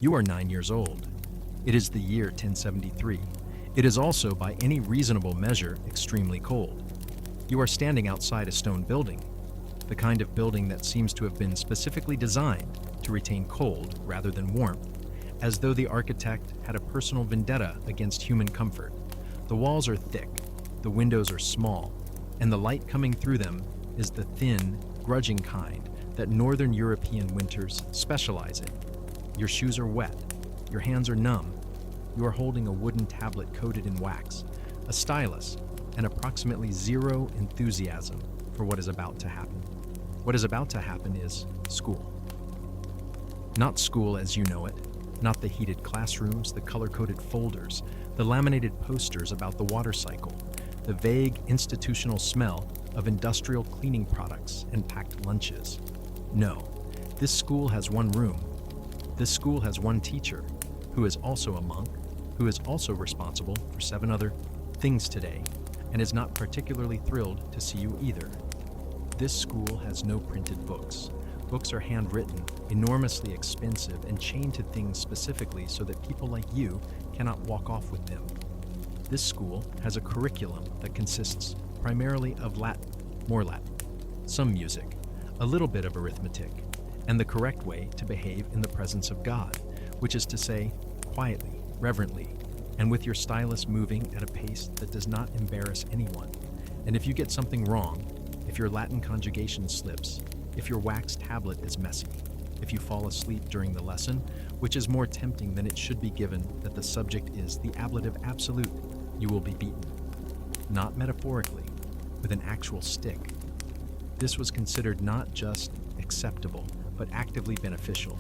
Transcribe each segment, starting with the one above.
You are 9 years old. It is the year 1073. It is also, by any reasonable measure, extremely cold. You are standing outside a stone building, the kind of building that seems to have been specifically designed to retain cold rather than warmth, as though the architect had a personal vendetta against human comfort. The walls are thick, the windows are small, and the light coming through them is the thin, grudging kind that northern European winters specialize in. Your shoes are wet, your hands are numb. You are holding a wooden tablet coated in wax, a stylus, and approximately zero enthusiasm for what is about to happen. What is about to happen is school. Not school as you know it, not the heated classrooms, the color-coded folders, the laminated posters about the water cycle, the vague institutional smell of industrial cleaning products and packed lunches. No, this school has one room. This school has one teacher, who is also a monk, who is also responsible for 7 other things today, and is not particularly thrilled to see you either. This school has no printed books. Books are handwritten, enormously expensive, and chained to things specifically so that people like you cannot walk off with them. This school has a curriculum that consists primarily of Latin, more Latin, some music, a little bit of arithmetic, and the correct way to behave in the presence of God, which is to say, quietly, reverently, and with your stylus moving at a pace that does not embarrass anyone. And if you get something wrong, if your Latin conjugation slips, if your wax tablet is messy, if you fall asleep during the lesson, which is more tempting than it should be given that the subject is the ablative absolute, you will be beaten. Not metaphorically, with an actual stick. This was considered not just acceptable, but actively beneficial.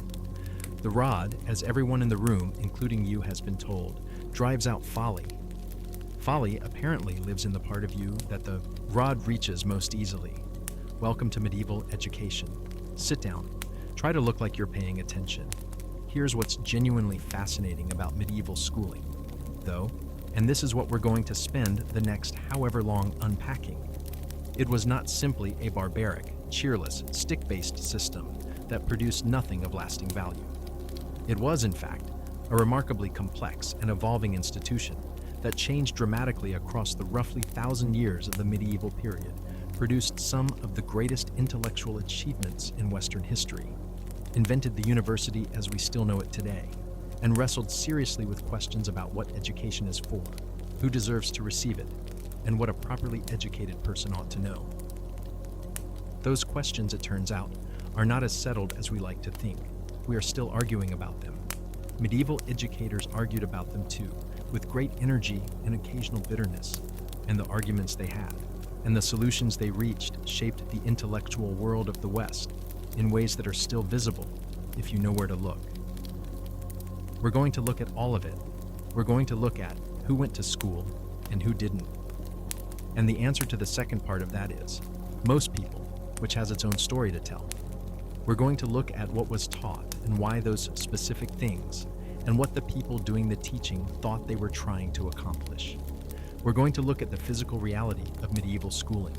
The rod, as everyone in the room, including you, has been told, drives out folly. Folly apparently lives in the part of you that the rod reaches most easily. Welcome to medieval education. Sit down. Try to look like you're paying attention. Here's what's genuinely fascinating about medieval schooling, though, and this is what we're going to spend the next however long unpacking. It was not simply a barbaric, cheerless, stick-based system that produced nothing of lasting value. It was, in fact, a remarkably complex and evolving institution that changed dramatically across the roughly 1,000 years of the medieval period, produced some of the greatest intellectual achievements in Western history, invented the university as we still know it today, and wrestled seriously with questions about what education is for, who deserves to receive it, and what a properly educated person ought to know. Those questions, it turns out, are not as settled as we like to think. We are still arguing about them. Medieval educators argued about them too, with great energy and occasional bitterness, and the arguments they had and the solutions they reached shaped the intellectual world of the West in ways that are still visible if you know where to look. We're going to look at all of it. We're going to look at who went to school and who didn't. And the answer to the second part of that is most people, which has its own story to tell. We're going to look at what was taught and why those specific things, and what the people doing the teaching thought they were trying to accomplish. We're going to look at the physical reality of medieval schooling,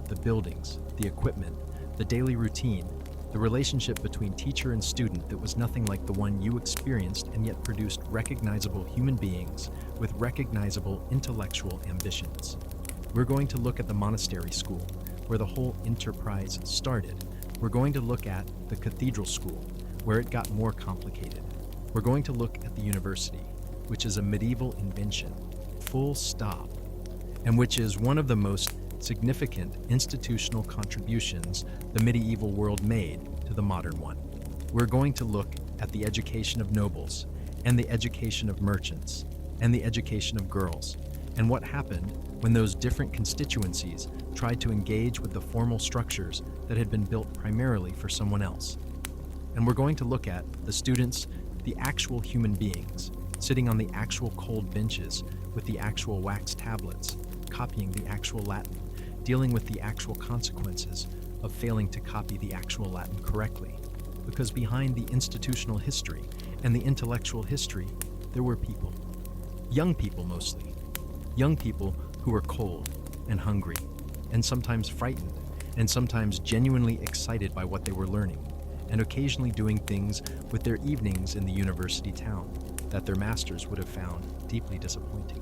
the buildings, the equipment, the daily routine, the relationship between teacher and student that was nothing like the one you experienced and yet produced recognizable human beings with recognizable intellectual ambitions. We're going to look at the monastery school, where the whole enterprise started. We're going to look at the cathedral school, where it got more complicated. We're going to look at the university, which is a medieval invention, full stop, and which is one of the most significant institutional contributions the medieval world made to the modern one. We're going to look at the education of nobles, and the education of merchants, and the education of girls, and what happened when those different constituencies tried to engage with the formal structures that had been built primarily for someone else. And we're going to look at the students, the actual human beings, sitting on the actual cold benches with the actual wax tablets, copying the actual Latin, dealing with the actual consequences of failing to copy the actual Latin correctly. Because behind the institutional history and the intellectual history, there were people. Young people mostly. Young people who were cold and hungry, and sometimes frightened, and sometimes genuinely excited by what they were learning, and occasionally doing things with their evenings in the university town that their masters would have found deeply disappointing.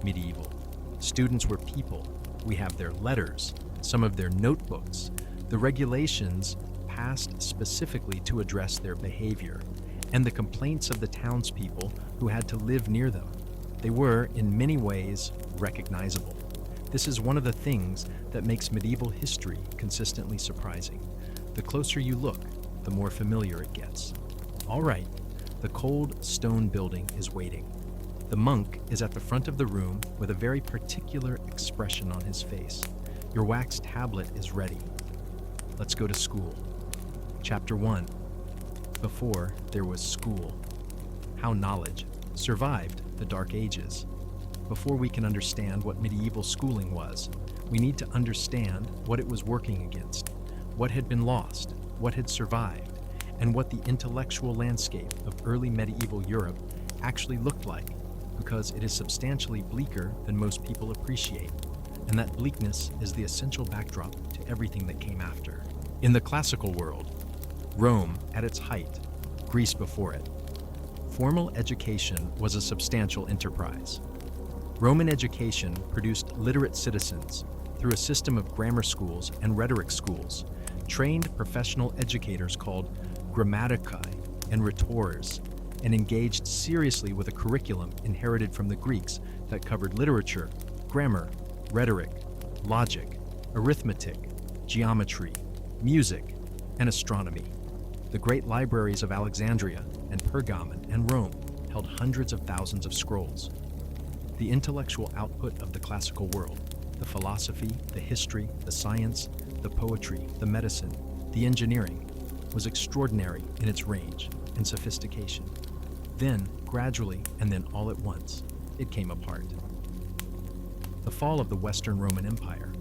Medieval. Students were people. We have their letters, some of their notebooks, the regulations passed specifically to address their behavior, and the complaints of the townspeople who had to live near them. They were, in many ways, recognizable. This is one of the things that makes medieval history consistently surprising. The closer you look, the more familiar it gets. All right, the cold stone building is waiting. The monk is at the front of the room with a very particular expression on his face. Your wax tablet is ready. Let's go to school. Chapter 1. Before there was school. How knowledge survived the Dark Ages. Before we can understand what medieval schooling was, we need to understand what it was working against, what had been lost, what had survived, and what the intellectual landscape of early medieval Europe actually looked like, because it is substantially bleaker than most people appreciate, and that bleakness is the essential backdrop to everything that came after. In the classical world, Rome at its height, Greece before it, formal education was a substantial enterprise. Roman education produced literate citizens through a system of grammar schools and rhetoric schools, trained professional educators called grammaticae and rhetors, and engaged seriously with a curriculum inherited from the Greeks that covered literature, grammar, rhetoric, logic, arithmetic, geometry, music, and astronomy. The great libraries of Alexandria and Pergamon and Rome held hundreds of thousands of scrolls. The intellectual output of the classical world, the philosophy, the history, the science, the poetry, the medicine, the engineering, was extraordinary in its range and sophistication. Then, gradually, and then all at once, it came apart. The fall of the Western Roman Empire,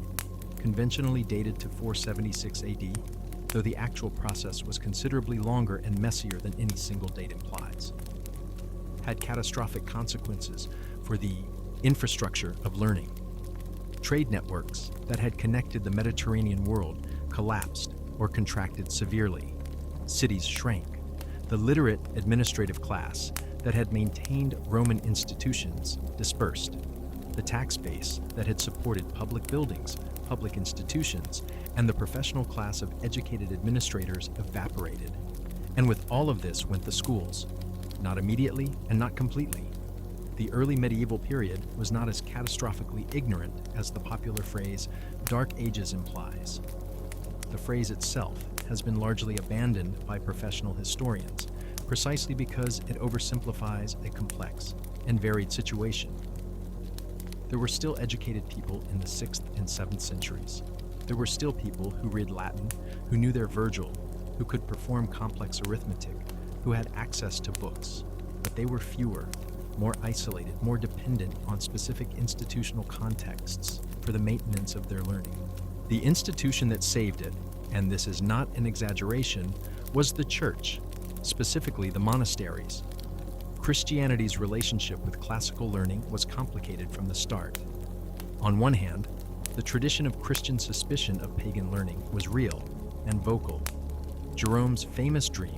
conventionally dated to 476 AD, though the actual process was considerably longer and messier than any single date implies, had catastrophic consequences for the infrastructure of learning. Trade networks that had connected the Mediterranean world collapsed or contracted severely. Cities shrank. The literate administrative class that had maintained Roman institutions dispersed. The tax base that had supported public buildings, public institutions, and the professional class of educated administrators evaporated. And with all of this went the schools, not immediately and not completely. The early medieval period was not as catastrophically ignorant as the popular phrase Dark Ages implies. The phrase itself has been largely abandoned by professional historians, precisely because it oversimplifies a complex and varied situation. There were still educated people in the 6th and 7th centuries. There were still people who read Latin, who knew their Virgil, who could perform complex arithmetic, who had access to books, but they were fewer, more isolated, more dependent on specific institutional contexts for the maintenance of their learning. The institution that saved it, and this is not an exaggeration, was the church, specifically the monasteries. Christianity's relationship with classical learning was complicated from the start. On one hand, the tradition of Christian suspicion of pagan learning was real and vocal. Jerome's famous dream,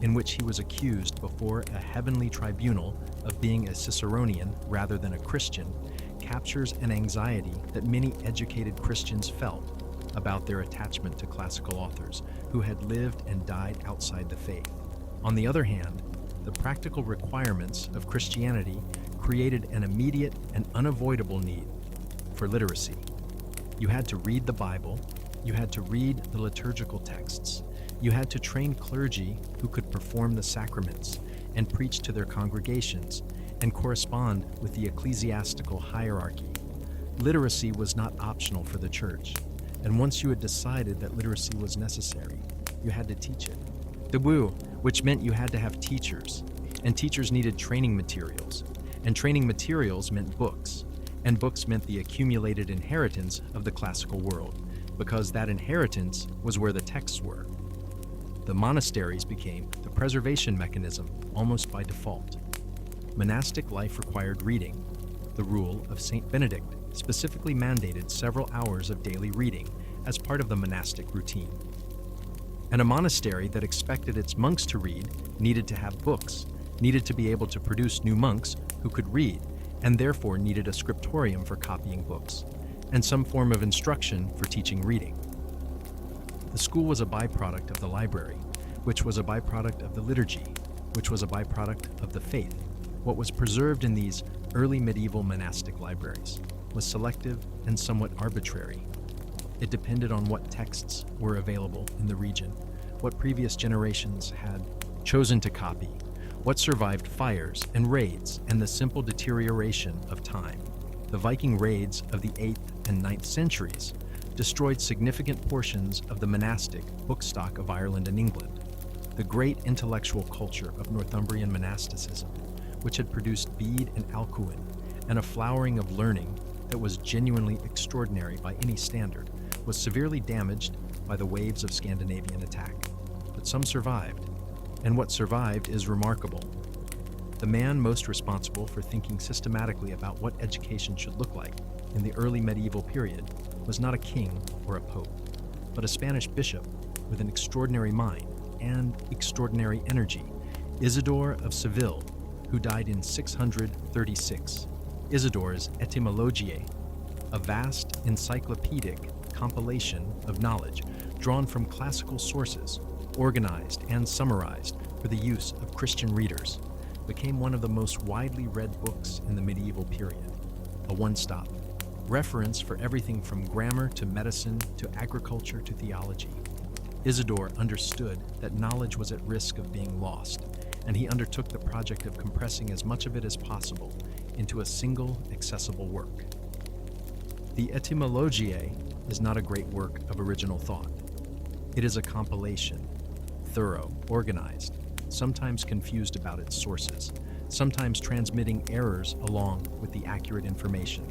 in which he was accused before a heavenly tribunal of being a Ciceronian rather than a Christian, captures an anxiety that many educated Christians felt about their attachment to classical authors who had lived and died outside the faith. On the other hand, the practical requirements of Christianity created an immediate and unavoidable need for literacy. You had to read the Bible, you had to read the liturgical texts, you had to train clergy who could perform the sacraments and preach to their congregations and correspond with the ecclesiastical hierarchy. Literacy was not optional for the church, and once you had decided that literacy was necessary, you had to teach it. Debu, which meant you had to have teachers, and teachers needed training materials, and training materials meant books, and books meant the accumulated inheritance of the classical world, because that inheritance was where the texts were. The monasteries became the preservation mechanism almost by default. Monastic life required reading. The rule of Saint Benedict specifically mandated several hours of daily reading as part of the monastic routine. And a monastery that expected its monks to read needed to have books, needed to be able to produce new monks who could read, and therefore needed a scriptorium for copying books, and some form of instruction for teaching reading. The school was a byproduct of the library, which was a byproduct of the liturgy, which was a byproduct of the faith. What was preserved in these early medieval monastic libraries was selective and somewhat arbitrary. It depended on what texts were available in the region, what previous generations had chosen to copy, what survived fires and raids and the simple deterioration of time. The Viking raids of the 8th and 9th centuries destroyed significant portions of the monastic book stock of Ireland and England. The great intellectual culture of Northumbrian monasticism, which had produced Bede and Alcuin, and a flowering of learning that was genuinely extraordinary by any standard, was severely damaged by the waves of Scandinavian attack. But some survived, and what survived is remarkable. The man most responsible for thinking systematically about what education should look like in the early medieval period was not a king or a pope, but a Spanish bishop with an extraordinary mind and extraordinary energy, Isidore of Seville, who died in 636. Isidore's Etymologiae, a vast encyclopedic compilation of knowledge drawn from classical sources, organized and summarized for the use of Christian readers, became one of the most widely read books in the medieval period, a one-stop reference for everything from grammar to medicine to agriculture to theology. Isidore understood that knowledge was at risk of being lost, and he undertook the project of compressing as much of it as possible into a single accessible work. The Etymologiae is not a great work of original thought. It is a compilation, thorough, organized, sometimes confused about its sources, sometimes transmitting errors along with the accurate information.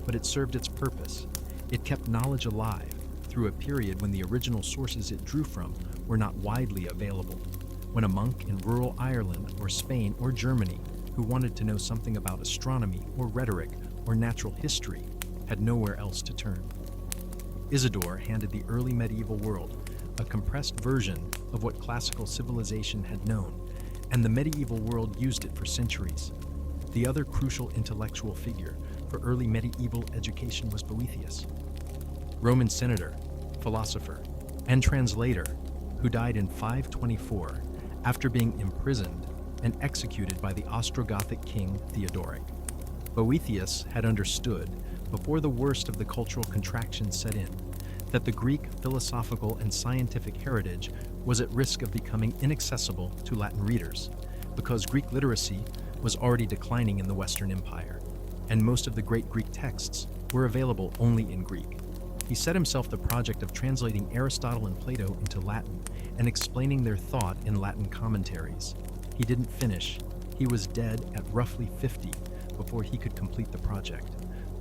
But it served its purpose. It kept knowledge alive through a period when the original sources it drew from were not widely available, when a monk in rural Ireland or Spain or Germany who wanted to know something about astronomy or rhetoric or natural history had nowhere else to turn. Isidore handed the early medieval world a compressed version of what classical civilization had known, and the medieval world used it for centuries. The other crucial intellectual figure for early medieval education was Boethius, Roman senator, philosopher, and translator who died in 524 after being imprisoned and executed by the Ostrogothic king Theodoric. Boethius had understood, before the worst of the cultural contractions set in, that the Greek philosophical and scientific heritage was at risk of becoming inaccessible to Latin readers, because Greek literacy was already declining in the Western Empire, and most of the great Greek texts were available only in Greek. He set himself the project of translating Aristotle and Plato into Latin and explaining their thought in Latin commentaries. He didn't finish. He was dead at roughly 50 before he could complete the project.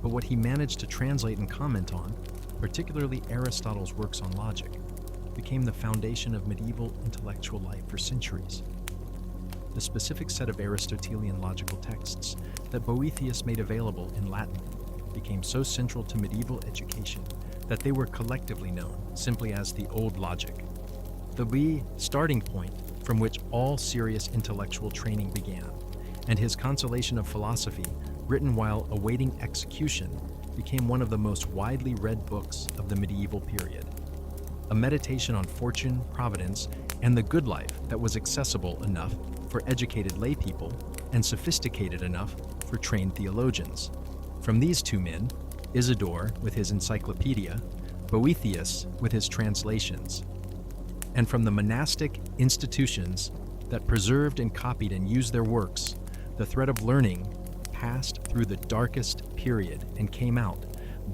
But what he managed to translate and comment on, particularly Aristotle's works on logic, became the foundation of medieval intellectual life for centuries. The specific set of Aristotelian logical texts that Boethius made available in Latin became so central to medieval education that they were collectively known simply as the Old Logic, the starting point from which all serious intellectual training began, and his Consolation of Philosophy, written while awaiting execution, became one of the most widely read books of the medieval period. A meditation on fortune, providence, and the good life that was accessible enough for educated laypeople and sophisticated enough for trained theologians. From these two men, Isidore with his encyclopedia, Boethius with his translations, and from the monastic institutions that preserved and copied and used their works, the thread of learning passed through the darkest period and came out,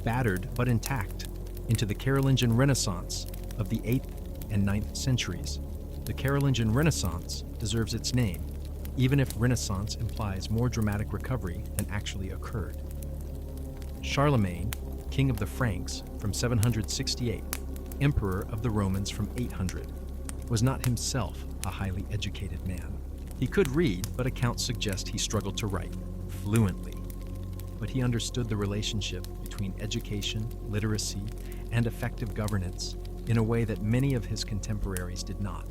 battered but intact, into the Carolingian Renaissance of the 8th and 9th centuries. The Carolingian Renaissance deserves its name, even if Renaissance implies more dramatic recovery than actually occurred. Charlemagne, king of the Franks from 768, emperor of the Romans from 800, was not himself a highly educated man. He could read, but accounts suggest he struggled to write fluently. But he understood the relationship between education, literacy, and effective governance, in a way that many of his contemporaries did not,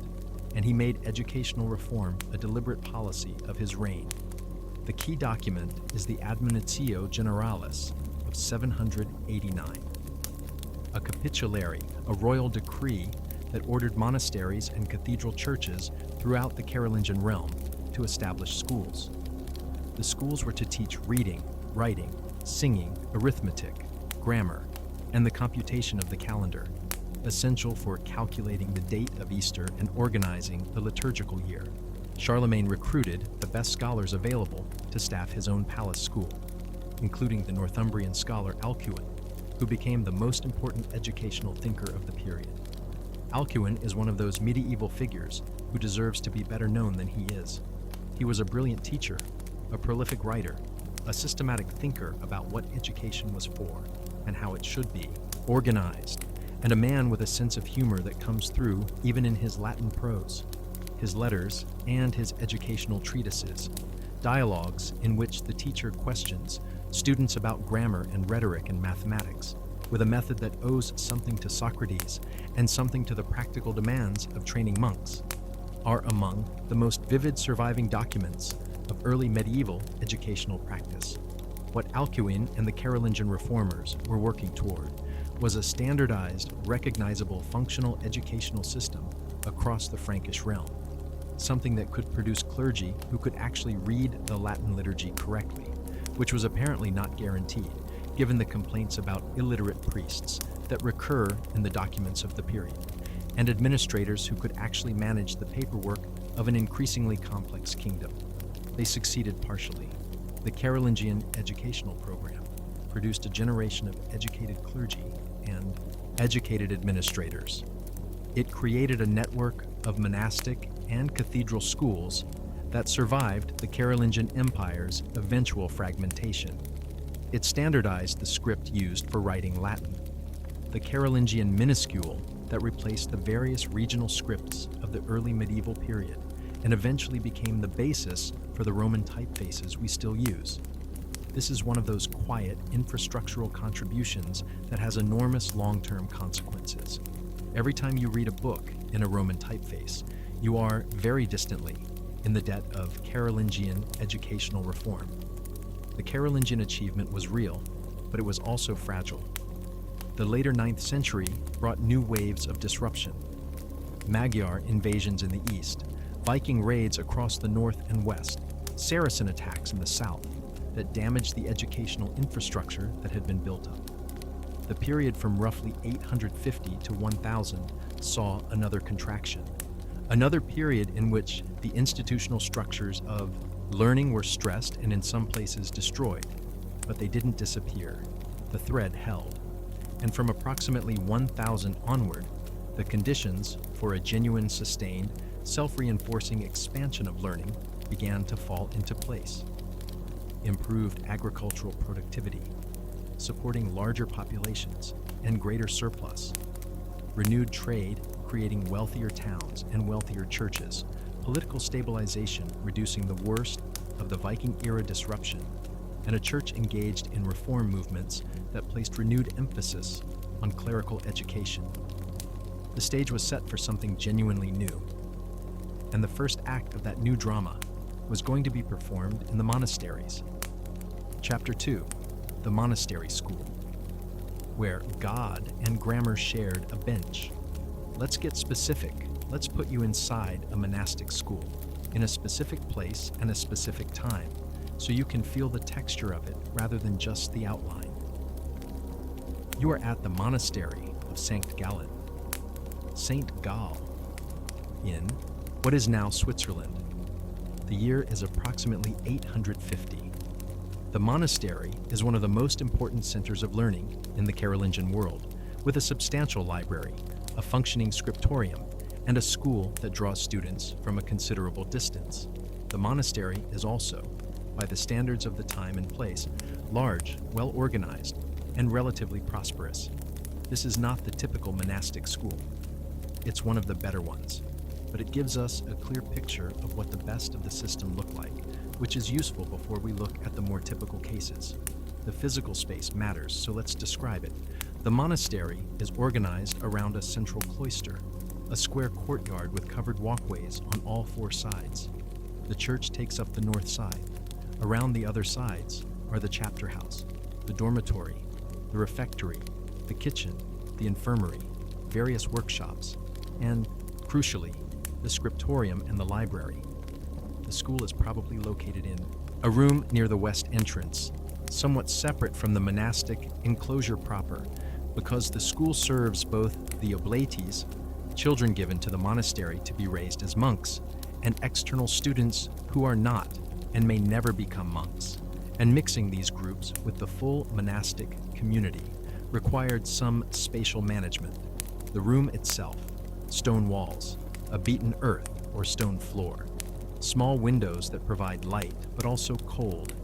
and he made educational reform a deliberate policy of his reign. The key document is the Admonitio Generalis of 789, a capitulary, a royal decree that ordered monasteries and cathedral churches throughout the Carolingian realm to establish schools. The schools were to teach reading, writing, singing, arithmetic, grammar, and the computation of the calendar, essential for calculating the date of Easter and organizing the liturgical year. Charlemagne recruited the best scholars available to staff his own palace school, including the Northumbrian scholar Alcuin, who became the most important educational thinker of the period. Alcuin is one of those medieval figures who deserves to be better known than he is. He was a brilliant teacher, a prolific writer, a systematic thinker about what education was for and how it should be organized, and a man with a sense of humor that comes through even in his Latin prose, his letters, and his educational treatises, dialogues in which the teacher questions students about grammar and rhetoric and mathematics, with a method that owes something to Socrates and something to the practical demands of training monks, are among the most vivid surviving documents of early medieval educational practice. What Alcuin and the Carolingian reformers were working toward was a standardized, recognizable functional educational system across the Frankish realm, something that could produce clergy who could actually read the Latin liturgy correctly, which was apparently not guaranteed, given the complaints about illiterate priests that recur in the documents of the period, and administrators who could actually manage the paperwork of an increasingly complex kingdom. They succeeded partially. The Carolingian educational program produced a generation of educated clergy and educated administrators. It created a network of monastic and cathedral schools that survived the Carolingian Empire's eventual fragmentation. It standardized the script used for writing Latin. The Carolingian minuscule that replaced the various regional scripts of the early medieval period and eventually became the basis for the Roman typefaces we still use. This is one of those quiet infrastructural contributions that has enormous long-term consequences. Every time you read a book in a Roman typeface, you are, very distantly, in the debt of Carolingian educational reform. The Carolingian achievement was real, but it was also fragile. The later 9th century brought new waves of disruption. Magyar invasions in the east, Viking raids across the north and west, Saracen attacks in the south that damaged the educational infrastructure that had been built up. The period from roughly 850 to 1000 saw another contraction, another period in which the institutional structures of learning were stressed and in some places destroyed, but they didn't disappear. The thread held. And from approximately 1000 onward, the conditions for a genuine, sustained, self-reinforcing expansion of learning began to fall into place. Improved agricultural productivity, supporting larger populations and greater surplus, renewed trade, creating wealthier towns and wealthier churches, political stabilization reducing the worst of the Viking-era disruption, and a church engaged in reform movements that placed renewed emphasis on clerical education. The stage was set for something genuinely new, and the first act of that new drama was going to be performed in the monasteries. Chapter 2, the Monastery School, where God and grammar shared a bench. Let's get specific. Let's put you inside a monastic school, in a specific place and a specific time, so you can feel the texture of it rather than just the outline. You are at the monastery of St. Gallen, St. Gall, in what is now Switzerland. The year is approximately 850. The monastery is one of the most important centers of learning in the Carolingian world, with a substantial library, a functioning scriptorium, and a school that draws students from a considerable distance. The monastery is also, by the standards of the time and place, large, well-organized, and relatively prosperous. This is not the typical monastic school. It's one of the better ones, but it gives us a clear picture of what the best of the system looked like, which is useful before we look at the more typical cases. The physical space matters, so let's describe it. The monastery is organized around a central cloister, a square courtyard with covered walkways on all four sides. The church takes up the north side. Around the other sides are the chapter house, the dormitory, the refectory, the kitchen, the infirmary, various workshops, and, crucially, the scriptorium and the library. The school is probably located in a room near the west entrance, somewhat separate from the monastic enclosure proper, because the school serves both the oblates, children given to the monastery to be raised as monks, and external students who are not and may never become monks, and mixing these groups with the full monastic community required some spatial management. The room itself, stone walls, a beaten earth or stone floor, small windows that provide light but also cold.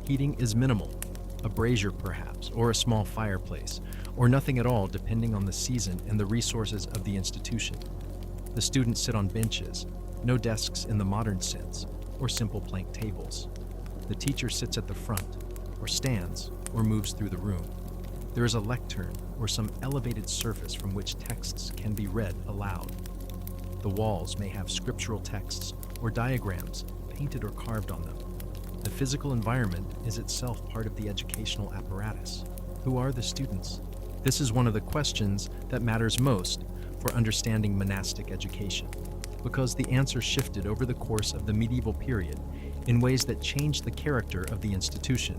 Heating is minimal, a brazier perhaps, or a small fireplace, or nothing at all depending on the season and the resources of the institution. The students sit on benches, no desks in the modern sense, or simple plank tables. The teacher sits at the front, or stands, or moves through the room. There is a lectern or some elevated surface from which texts can be read aloud. The walls may have scriptural texts or diagrams painted or carved on them. The physical environment is itself part of the educational apparatus. Who are the students? This is one of the questions that matters most for understanding monastic education, because the answer shifted over the course of the medieval period in ways that changed the character of the institution.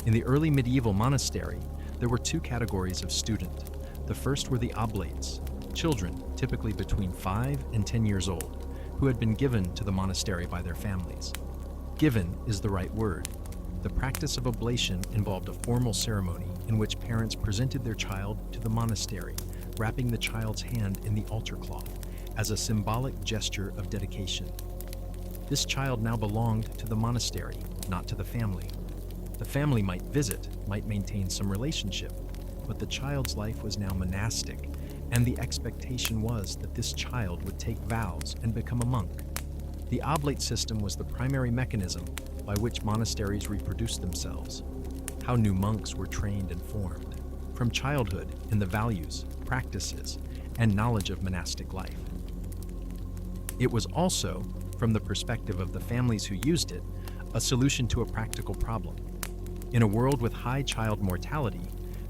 In the early medieval monastery, there were two categories of student. The first were the oblates, children typically between 5 and 10 years old, who had been given to the monastery by their families. Given is the right word. The practice of oblation involved a formal ceremony in which parents presented their child to the monastery, wrapping the child's hand in the altar cloth as a symbolic gesture of dedication. This child now belonged to the monastery, not to the family. The family might visit, might maintain some relationship, but the child's life was now monastic, and the expectation was that this child would take vows and become a monk. The oblate system was the primary mechanism by which monasteries reproduced themselves, how new monks were trained and formed, from childhood in the values, practices, and knowledge of monastic life. It was also, from the perspective of the families who used it, a solution to a practical problem. In a world with high child mortality,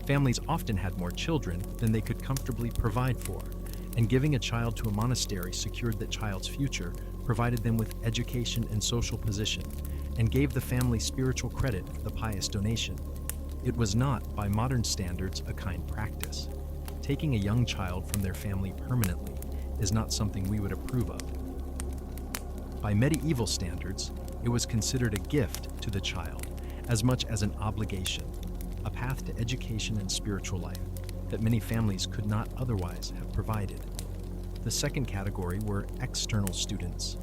families often had more children than they could comfortably provide for, and giving a child to a monastery secured that child's future, provided them with education and social position, and gave the family spiritual credit for the pious donation. It was not, by modern standards, a kind practice. Taking a young child from their family permanently is not something we would approve of. By medieval standards, it was considered a gift to the child, as much as an obligation, a path to education and spiritual life that many families could not otherwise have provided. The second category were external students,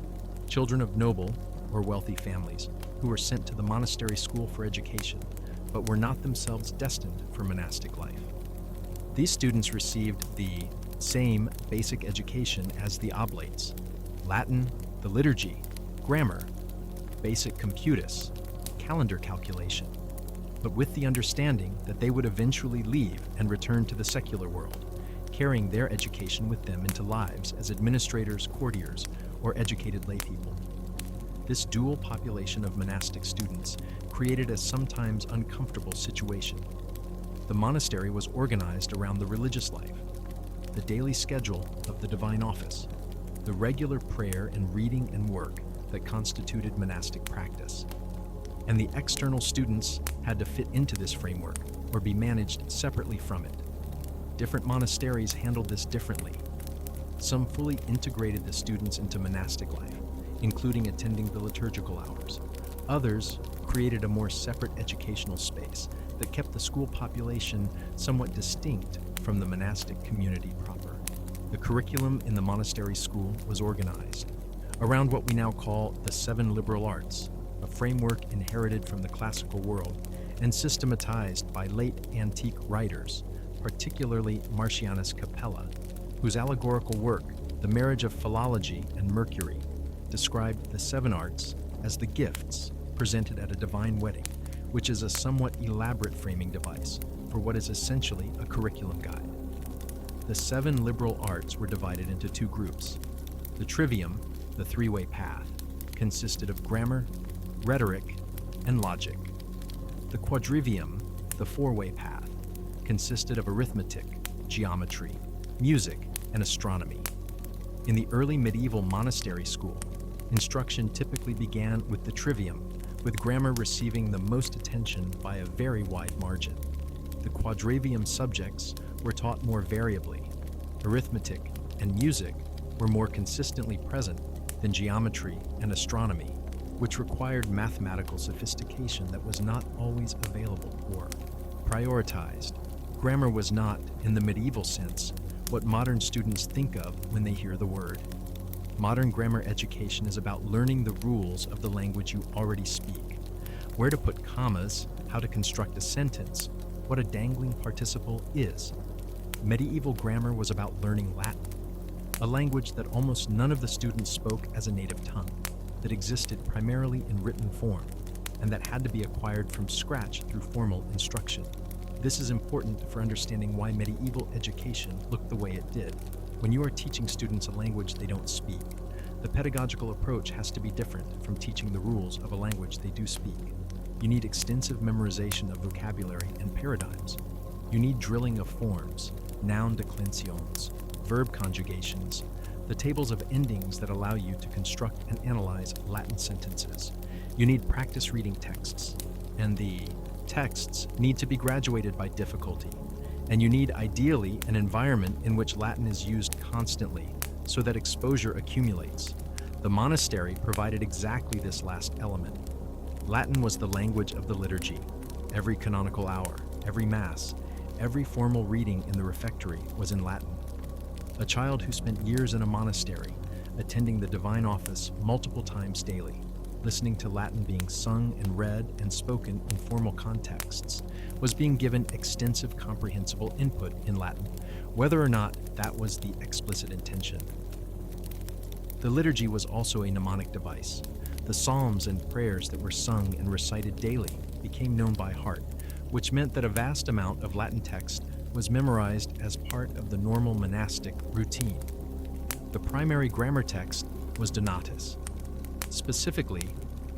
children of noble or wealthy families who were sent to the monastery school for education, but were not themselves destined for monastic life. These students received the same basic education as the oblates: Latin, the liturgy, grammar, basic computus, calendar calculation, but with the understanding that they would eventually leave and return to the secular world, carrying their education with them into lives as administrators, courtiers, or educated laypeople. This dual population of monastic students created a sometimes uncomfortable situation. The monastery was organized around the religious life, the daily schedule of the divine office, the regular prayer and reading and work that constituted monastic practice. And the external students had to fit into this framework or be managed separately from it. Different monasteries handled this differently. Some fully integrated the students into monastic life, including attending the liturgical hours. Others created a more separate educational space that kept the school population somewhat distinct from the monastic community proper. The curriculum in the monastery school was organized around what we now call the 7 liberal arts, a framework inherited from the classical world and systematized by late antique writers, particularly Marcianus Capella, whose allegorical work, The Marriage of Philology and Mercury, described the 7 arts as the gifts presented at a divine wedding, which is a somewhat elaborate framing device for what is essentially a curriculum guide. The 7 liberal arts were divided into 2 groups. The trivium, the 3-way path, consisted of grammar, rhetoric, and logic. The quadrivium, the 4-way path, consisted of arithmetic, geometry, music, and astronomy. In the early medieval monastery school, instruction typically began with the trivium, with grammar receiving the most attention by a very wide margin. The quadrivium subjects were taught more variably. Arithmetic and music were more consistently present than geometry and astronomy, which required mathematical sophistication that was not always available or prioritized. Grammar was not, in the medieval sense, what modern students think of when they hear the word. Modern grammar education is about learning the rules of the language you already speak, where to put commas, how to construct a sentence, what a dangling participle is. Medieval grammar was about learning Latin, a language that almost none of the students spoke as a native tongue, that existed primarily in written form, and that had to be acquired from scratch through formal instruction. This is important for understanding why medieval education looked the way it did. When you are teaching students a language they don't speak, the pedagogical approach has to be different from teaching the rules of a language they do speak. You need extensive memorization of vocabulary and paradigms. You need drilling of forms, noun declensions, verb conjugations, the tables of endings that allow you to construct and analyze Latin sentences. You need practice reading texts, and the texts need to be graduated by difficulty. And you need, ideally, an environment in which Latin is used constantly, so that exposure accumulates. The monastery provided exactly this last element. Latin was the language of the liturgy. Every canonical hour, every mass, every formal reading in the refectory was in Latin. A child who spent years in a monastery, attending the divine office multiple times daily, listening to Latin being sung and read and spoken in formal contexts, was being given extensive comprehensible input in Latin, whether or not that was the explicit intention. The liturgy was also a mnemonic device. The psalms and prayers that were sung and recited daily became known by heart, which meant that a vast amount of Latin text was memorized as part of the normal monastic routine. The primary grammar text was Donatus, specifically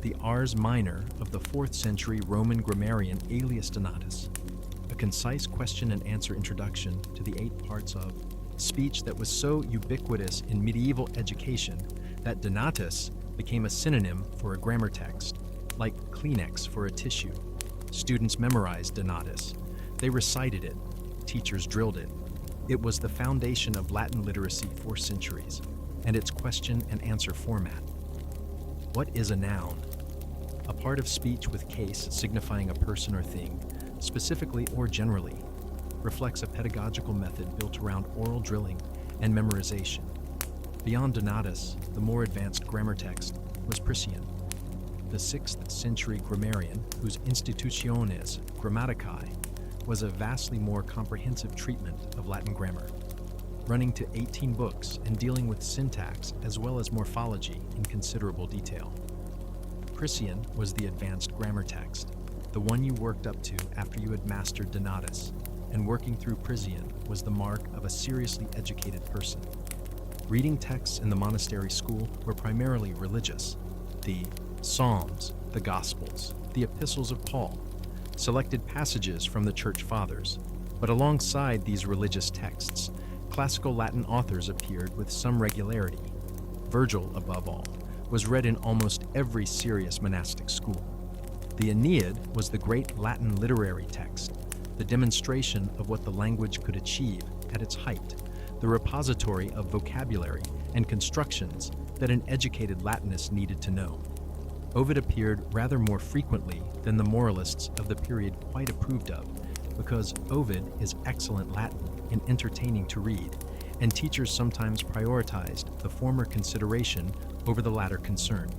the Ars Minor of the 4th century Roman grammarian Aelius Donatus, a concise question and answer introduction to the 8 parts of speech that was so ubiquitous in medieval education that Donatus became a synonym for a grammar text, like Kleenex for a tissue. Students memorized Donatus. They recited it. Teachers drilled it. It was the foundation of Latin literacy for centuries, and its question and answer format. What is a noun? A part of speech with case signifying a person or thing, specifically or generally, reflects a pedagogical method built around oral drilling and memorization. Beyond Donatus, the more advanced grammar text was Priscian, the 6th century grammarian whose Institutiones Grammaticae was a vastly more comprehensive treatment of Latin grammar, running to 18 books and dealing with syntax as well as morphology in considerable detail. Priscian was the advanced grammar text, the one you worked up to after you had mastered Donatus, and working through Priscian was the mark of a seriously educated person. Reading texts in the monastery school were primarily religious. The Psalms, the Gospels, the epistles of Paul, selected passages from the Church Fathers, but alongside these religious texts, classical Latin authors appeared with some regularity. Virgil, above all, was read in almost every serious monastic school. The Aeneid was the great Latin literary text, the demonstration of what the language could achieve at its height, the repository of vocabulary and constructions that an educated Latinist needed to know. Ovid appeared rather more frequently than the moralists of the period quite approved of, because Ovid is excellent Latin and entertaining to read, and teachers sometimes prioritized the former consideration over the latter concern.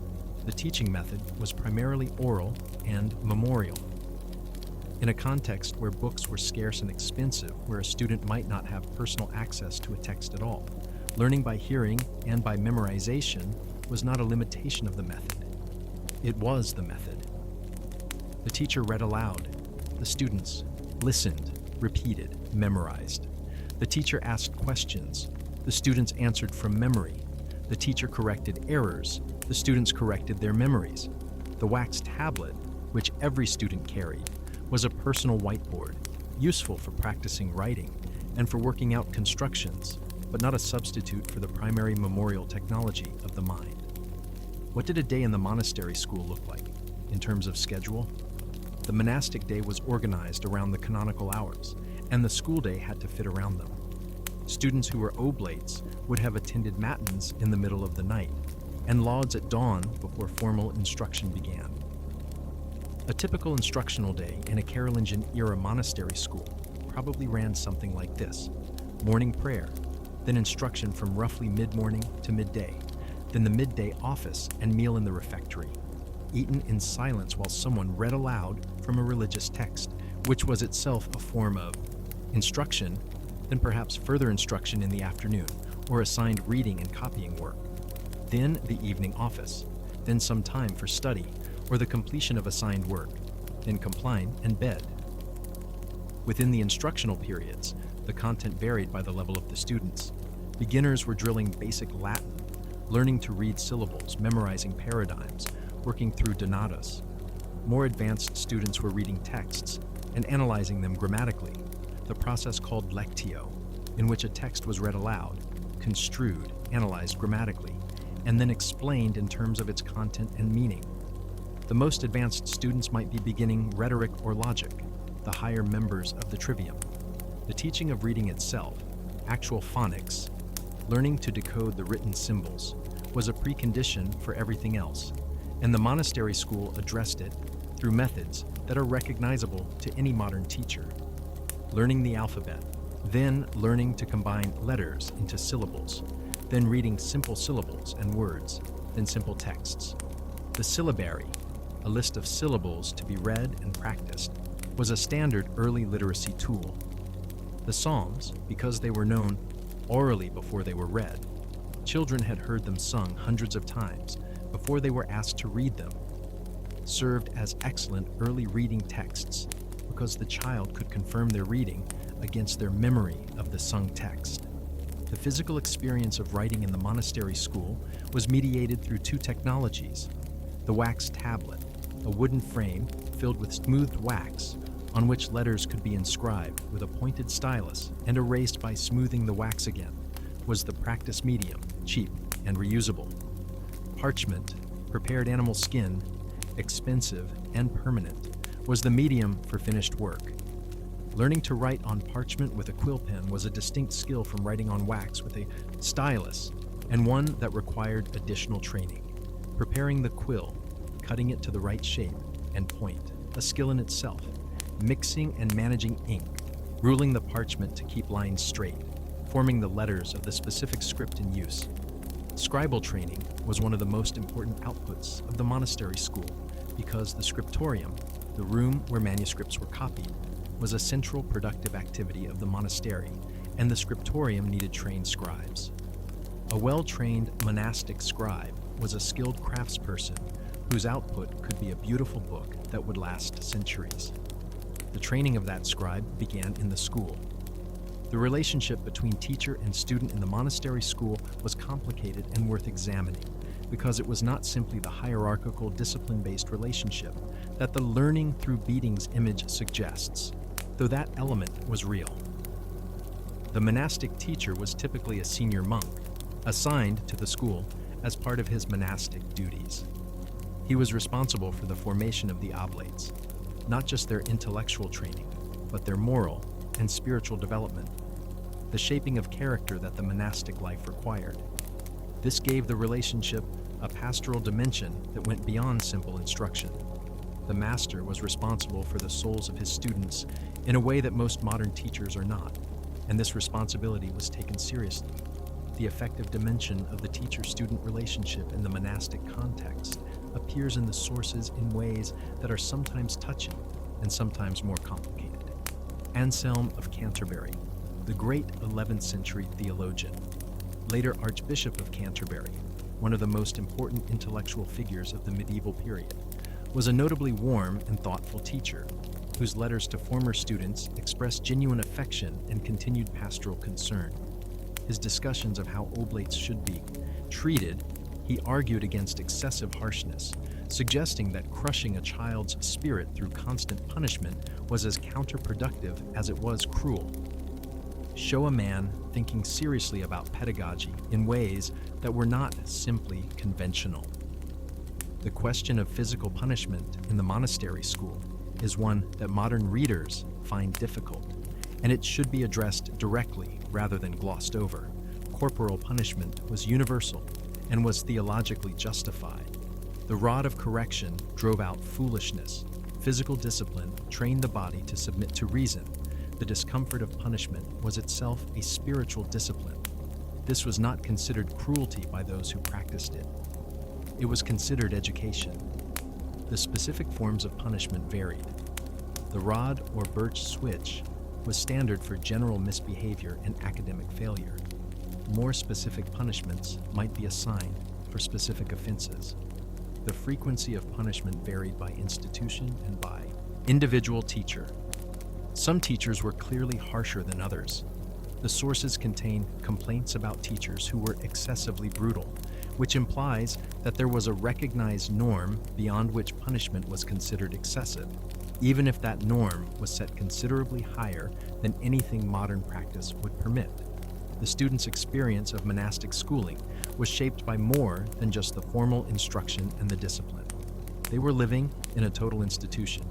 The teaching method was primarily oral and memorial. In a context where books were scarce and expensive, where a student might not have personal access to a text at all, learning by hearing and by memorization was not a limitation of the method. It was the method. The teacher read aloud. The students listened, repeated, memorized. The teacher asked questions. The students answered from memory. The teacher corrected errors. The students corrected their memories. The wax tablet, which every student carried, was a personal whiteboard, useful for practicing writing and for working out constructions, but not a substitute for the primary memorial technology of the mind. What did a day in the monastery school look like in terms of schedule? The monastic day was organized around the canonical hours, and the school day had to fit around them. Students who were oblates would have attended matins in the middle of the night, and lauds at dawn before formal instruction began. A typical instructional day in a Carolingian-era monastery school probably ran something like this: morning prayer, then instruction from roughly mid-morning to midday, then the midday office and meal in the refectory, eaten in silence while someone read aloud from a religious text, which was itself a form of instruction, then perhaps further instruction in the afternoon, or assigned reading and copying work. Then the evening office, then some time for study, or the completion of assigned work, then compline and bed. Within the instructional periods, the content varied by the level of the students. Beginners were drilling basic Latin, learning to read syllables, memorizing paradigms, working through donatas. More advanced students were reading texts and analyzing them grammatically, the process called lectio, in which a text was read aloud, construed, analyzed grammatically, and then explained in terms of its content and meaning. The most advanced students might be beginning rhetoric or logic, the higher members of the trivium. The teaching of reading itself, actual phonics, learning to decode the written symbols, was a precondition for everything else, and the monastery school addressed it through methods that are recognizable to any modern teacher. Learning the alphabet, then learning to combine letters into syllables, then reading simple syllables and words, then simple texts. The syllabary, a list of syllables to be read and practiced, was a standard early literacy tool. The Psalms, because they were known orally before they were read, children had heard them sung hundreds of times before they were asked to read them, served as excellent early reading texts because the child could confirm their reading against their memory of the sung text. The physical experience of writing in the monastery school was mediated through two technologies: the wax tablet, a wooden frame filled with smoothed wax on which letters could be inscribed with a pointed stylus and erased by smoothing the wax again, was the practice medium, cheap and reusable. Parchment, prepared animal skin, expensive and permanent, was the medium for finished work. Learning to write on parchment with a quill pen was a distinct skill from writing on wax with a stylus, and one that required additional training. Preparing the quill, cutting it to the right shape and point, a skill in itself. Mixing and managing ink, ruling the parchment to keep lines straight, forming the letters of the specific script in use. Scribal training was one of the most important outputs of the monastery school because the scriptorium, the room where manuscripts were copied, was a central productive activity of the monastery, and the scriptorium needed trained scribes. A well-trained monastic scribe was a skilled craftsperson whose output could be a beautiful book that would last centuries. The training of that scribe began in the school. The relationship between teacher and student in the monastery school was complicated and worth examining because it was not simply the hierarchical, discipline-based relationship that the learning through beatings image suggests, though that element was real. The monastic teacher was typically a senior monk, assigned to the school as part of his monastic duties. He was responsible for the formation of the oblates, not just their intellectual training, but their moral and spiritual development, the shaping of character that the monastic life required. This gave the relationship a pastoral dimension that went beyond simple instruction. The master was responsible for the souls of his students in a way that most modern teachers are not, and this responsibility was taken seriously. The effective dimension of the teacher-student relationship in the monastic context appears in the sources in ways that are sometimes touching and sometimes more complicated. Anselm of Canterbury, the great 11th century theologian, later Archbishop of Canterbury, one of the most important intellectual figures of the medieval period, was a notably warm and thoughtful teacher, whose letters to former students expressed genuine affection and continued pastoral concern. His discussions of how oblates should be treated, he argued against excessive harshness, suggesting that crushing a child's spirit through constant punishment was as counterproductive as it was cruel. Show a man thinking seriously about pedagogy in ways that were not simply conventional. The question of physical punishment in the monastery school is one that modern readers find difficult, and it should be addressed directly rather than glossed over. Corporal punishment was universal and was theologically justified. The rod of correction drove out foolishness. Physical discipline trained the body to submit to reason. The discomfort of punishment was itself a spiritual discipline. This was not considered cruelty by those who practiced it. It was considered education. The specific forms of punishment varied. The rod or birch switch was standard for general misbehavior and academic failure. More specific punishments might be assigned for specific offenses. The frequency of punishment varied by institution and by individual teacher. Some teachers were clearly harsher than others. The sources contain complaints about teachers who were excessively brutal, which implies that there was a recognized norm beyond which punishment was considered excessive, even if that norm was set considerably higher than anything modern practice would permit. The students' experience of monastic schooling was shaped by more than just the formal instruction and the discipline. They were living in a total institution,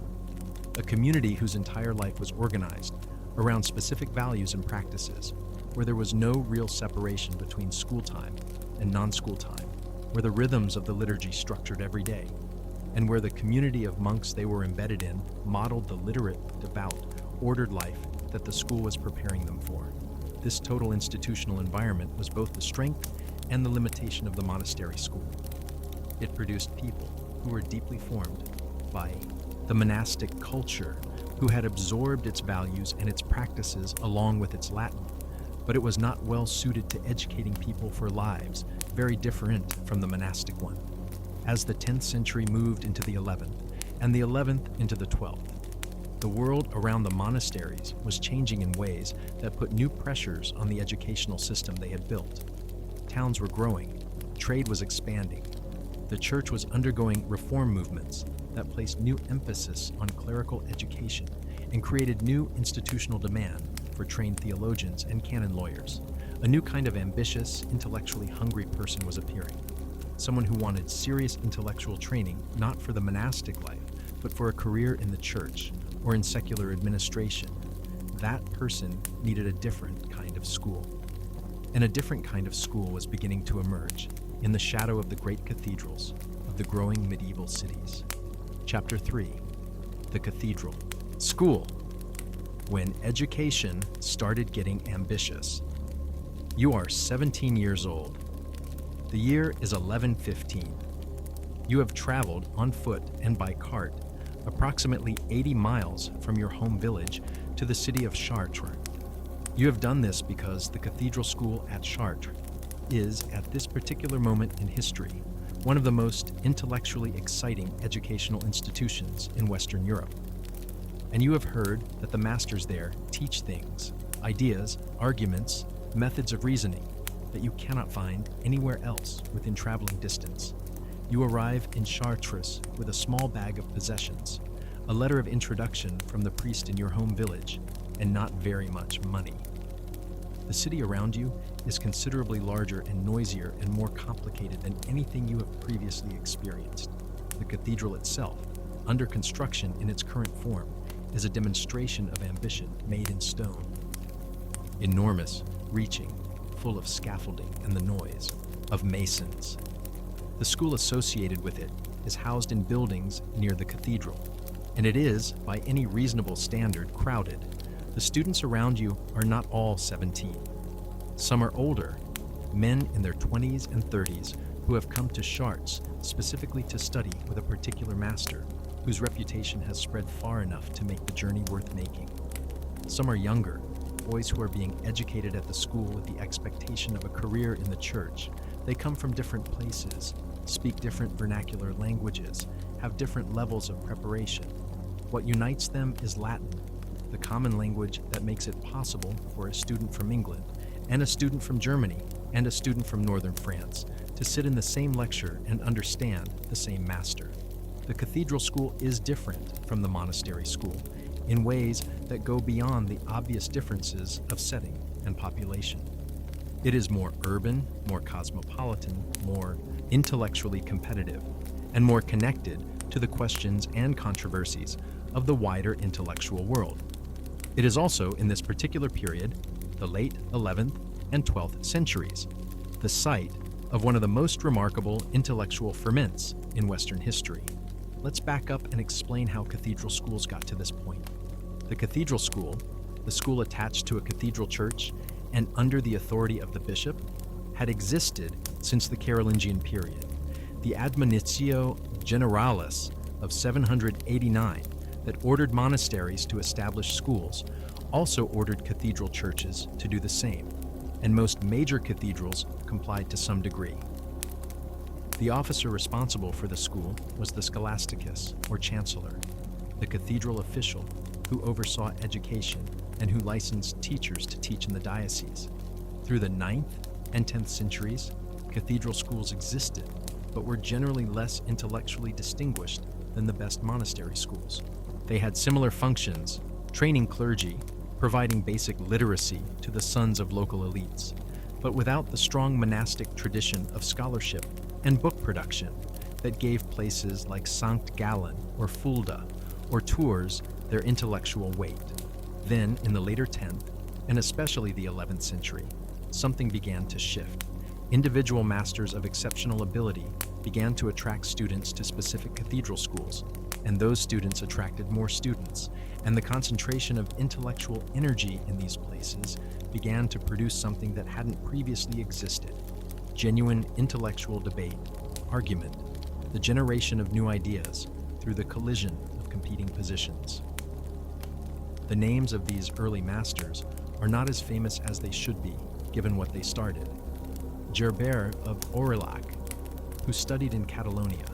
a community whose entire life was organized around specific values and practices, where there was no real separation between school time and non-school time, where the rhythms of the liturgy structured every day, and where the community of monks they were embedded in modeled the literate, devout, ordered life that the school was preparing them for. This total institutional environment was both the strength and the limitation of the monastery school. It produced people who were deeply formed by the monastic culture, who had absorbed its values and its practices along with its Latin, but it was not well suited to educating people for lives very different from the monastic one. As the 10th century moved into the 11th, and the 11th into the 12th, the world around the monasteries was changing in ways that put new pressures on the educational system they had built. Towns were growing, trade was expanding, the church was undergoing reform movements that placed new emphasis on clerical education and created new institutional demand for trained theologians and canon lawyers. A new kind of ambitious, intellectually hungry person was appearing. Someone who wanted serious intellectual training not for the monastic life, but for a career in the church or in secular administration. That person needed a different kind of school. And a different kind of school was beginning to emerge in the shadow of the great cathedrals of the growing medieval cities. Chapter 3. The Cathedral. School. When education started getting ambitious. You are 17 years old. The year is 1115. You have traveled on foot and by cart approximately 80 miles from your home village to the city of Chartres. You have done this because the cathedral school at Chartres is, at this particular moment in history, one of the most intellectually exciting educational institutions in Western Europe. And you have heard that the masters there teach things, ideas, arguments, methods of reasoning that you cannot find anywhere else within traveling distance. You arrive in Chartres with a small bag of possessions, a letter of introduction from the priest in your home village, and not very much money. The city around you is considerably larger and noisier and more complicated than anything you have previously experienced. The cathedral itself, under construction in its current form, is a demonstration of ambition made in stone. Enormous, reaching, full of scaffolding and the noise of masons. The school associated with it is housed in buildings near the cathedral, and it is, by any reasonable standard, crowded. The students around you are not all 17. Some are older, men in their 20s and 30s who have come to Chartres specifically to study with a particular master, whose reputation has spread far enough to make the journey worth making. Some are younger, boys who are being educated at the school with the expectation of a career in the church. They come from different places, speak different vernacular languages, have different levels of preparation. What unites them is Latin, the common language that makes it possible for a student from England, and a student from Germany, and a student from northern France to sit in the same lecture and understand the same master. The cathedral school is different from the monastery school in ways that go beyond the obvious differences of setting and population. It is more urban, more cosmopolitan, more intellectually competitive, and more connected to the questions and controversies of the wider intellectual world. It is also, in this particular period, the late 11th and 12th centuries, the site of one of the most remarkable intellectual ferments in Western history. Let's back up and explain how cathedral schools got to this point. The cathedral school, the school attached to a cathedral church and under the authority of the bishop, had existed since the Carolingian period. The Admonitio Generalis of 789 that ordered monasteries to establish schools also ordered cathedral churches to do the same, and most major cathedrals complied to some degree. The officer responsible for the school was the scholasticus, or chancellor, the cathedral official who oversaw education and who licensed teachers to teach in the diocese. Through the 9th and 10th centuries, cathedral schools existed, but were generally less intellectually distinguished than the best monastery schools. They had similar functions, training clergy, providing basic literacy to the sons of local elites, but without the strong monastic tradition of scholarship and book production that gave places like Sankt Gallen or Fulda or Tours their intellectual weight. Then, in the later 10th, and especially the 11th century, something began to shift. Individual masters of exceptional ability began to attract students to specific cathedral schools, and those students attracted more students, and the concentration of intellectual energy in these places began to produce something that hadn't previously existed: genuine intellectual debate, argument, the generation of new ideas through the collision of competing positions. The names of these early masters are not as famous as they should be, given what they started. Gerbert of Aurillac, who studied in Catalonia,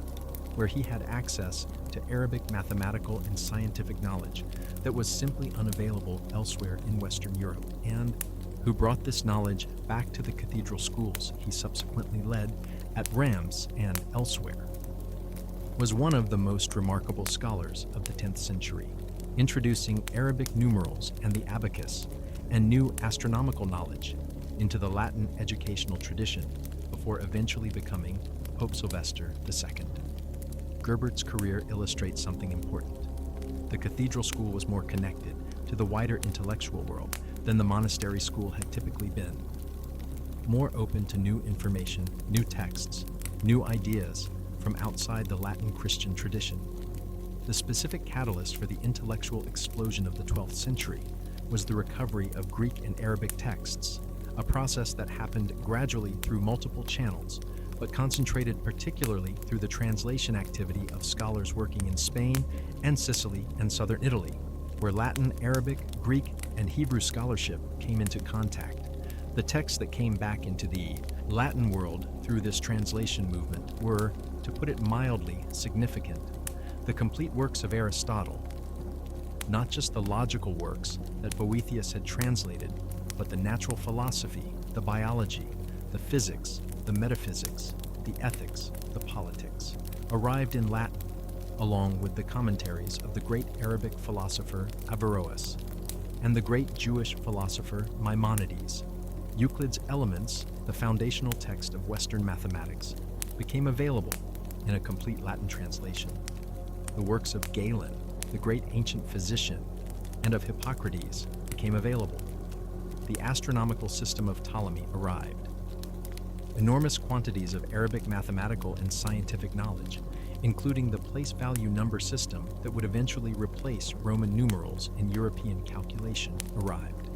where he had access to Arabic mathematical and scientific knowledge that was simply unavailable elsewhere in Western Europe, and who brought this knowledge back to the cathedral schools he subsequently led at Reims and elsewhere, was one of the most remarkable scholars of the 10th century, introducing Arabic numerals and the abacus and new astronomical knowledge into the Latin educational tradition before eventually becoming Pope Sylvester II. Gerbert's career illustrates something important. The cathedral school was more connected to the wider intellectual world than the monastery school had typically been, more open to new information, new texts, new ideas from outside the Latin Christian tradition. The specific catalyst for the intellectual explosion of the 12th century was the recovery of Greek and Arabic texts, a process that happened gradually through multiple channels, but concentrated particularly through the translation activity of scholars working in Spain and Sicily and southern Italy, where Latin, Arabic, Greek, and Hebrew scholarship came into contact. The texts that came back into the Latin world through this translation movement were, to put it mildly, significant. The complete works of Aristotle, not just the logical works that Boethius had translated, but the natural philosophy, the biology, the physics, the metaphysics, the ethics, the politics, arrived in Latin, along with the commentaries of the great Arabic philosopher Averroes and the great Jewish philosopher Maimonides. Euclid's Elements, the foundational text of Western mathematics, became available in a complete Latin translation. The works of Galen, the great ancient physician, and of Hippocrates became available. The astronomical system of Ptolemy arrived. Enormous quantities of Arabic mathematical and scientific knowledge, including the place value number system that would eventually replace Roman numerals in European calculation, arrived.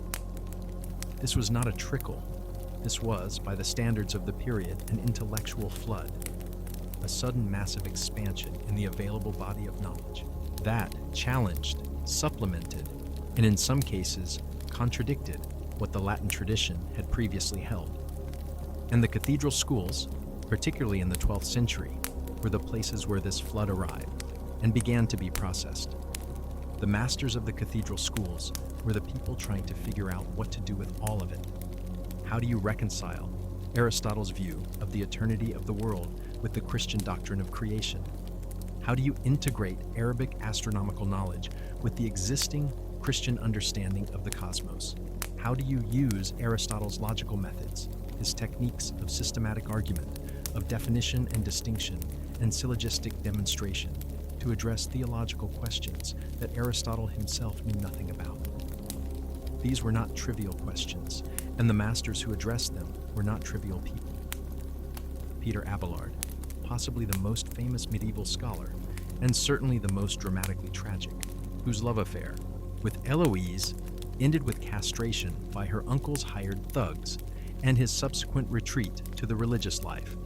This was not a trickle. This was, by the standards of the period, an intellectual flood, a sudden massive expansion in the available body of knowledge that challenged, supplemented, and in some cases contradicted what the Latin tradition had previously held. And the cathedral schools, particularly in the 12th century, were the places where this flood arrived. and began to be processed. The masters of the cathedral schools were the people trying to figure out what to do with all of it. How do you reconcile Aristotle's view of the eternity of the world with the Christian doctrine of creation? How do you integrate Arabic astronomical knowledge with the existing Christian understanding of the cosmos? How do you use Aristotle's logical methods, his techniques of systematic argument, of definition and distinction, and syllogistic demonstration to address theological questions that Aristotle himself knew nothing about? These were not trivial questions, and the masters who addressed them were not trivial people. Peter Abelard, possibly the most famous medieval scholar, and certainly the most dramatically tragic, whose love affair with Eloise ended with castration by her uncle's hired thugs and his subsequent retreat to the religious life,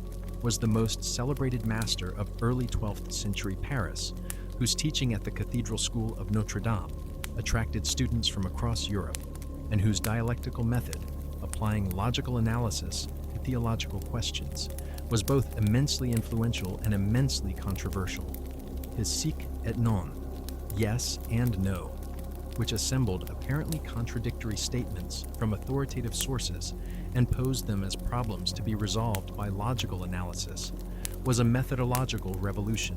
was the most celebrated master of early 12th century Paris, whose teaching at the Cathedral School of Notre Dame attracted students from across Europe, and whose dialectical method, applying logical analysis to theological questions, was both immensely influential and immensely controversial. His sic et non, yes and no, which assembled apparently contradictory statements from authoritative sources and posed them as problems to be resolved by logical analysis, was a methodological revolution.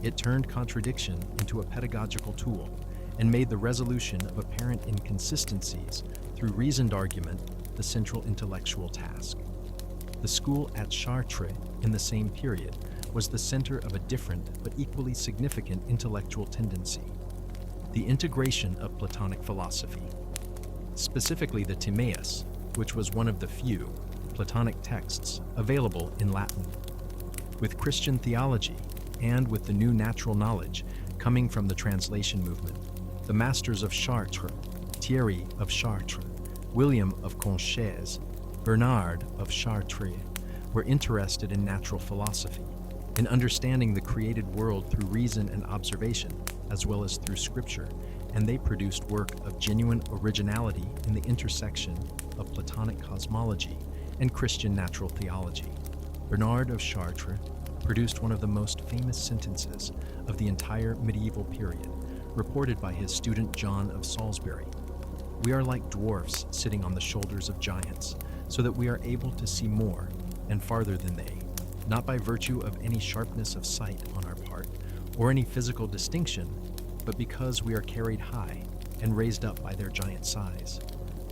It turned contradiction into a pedagogical tool and made the resolution of apparent inconsistencies through reasoned argument the central intellectual task. The school at Chartres in the same period was the center of a different but equally significant intellectual tendency: the integration of Platonic philosophy, specifically the Timaeus, which was one of the few Platonic texts available in Latin, with Christian theology and with the new natural knowledge coming from the translation movement. The masters of Chartres, Thierry of Chartres, William of Conches, Bernard of Chartres, were interested in natural philosophy, in understanding the created world through reason and observation, as well as through scripture, and they produced work of genuine originality in the intersection of Platonic cosmology and Christian natural theology. Bernard of Chartres produced one of the most famous sentences of the entire medieval period, reported by his student John of Salisbury. "We are like dwarfs sitting on the shoulders of giants, so that we are able to see more and farther than they, not by virtue of any sharpness of sight on our part, or any physical distinction, but because we are carried high and raised up by their giant size."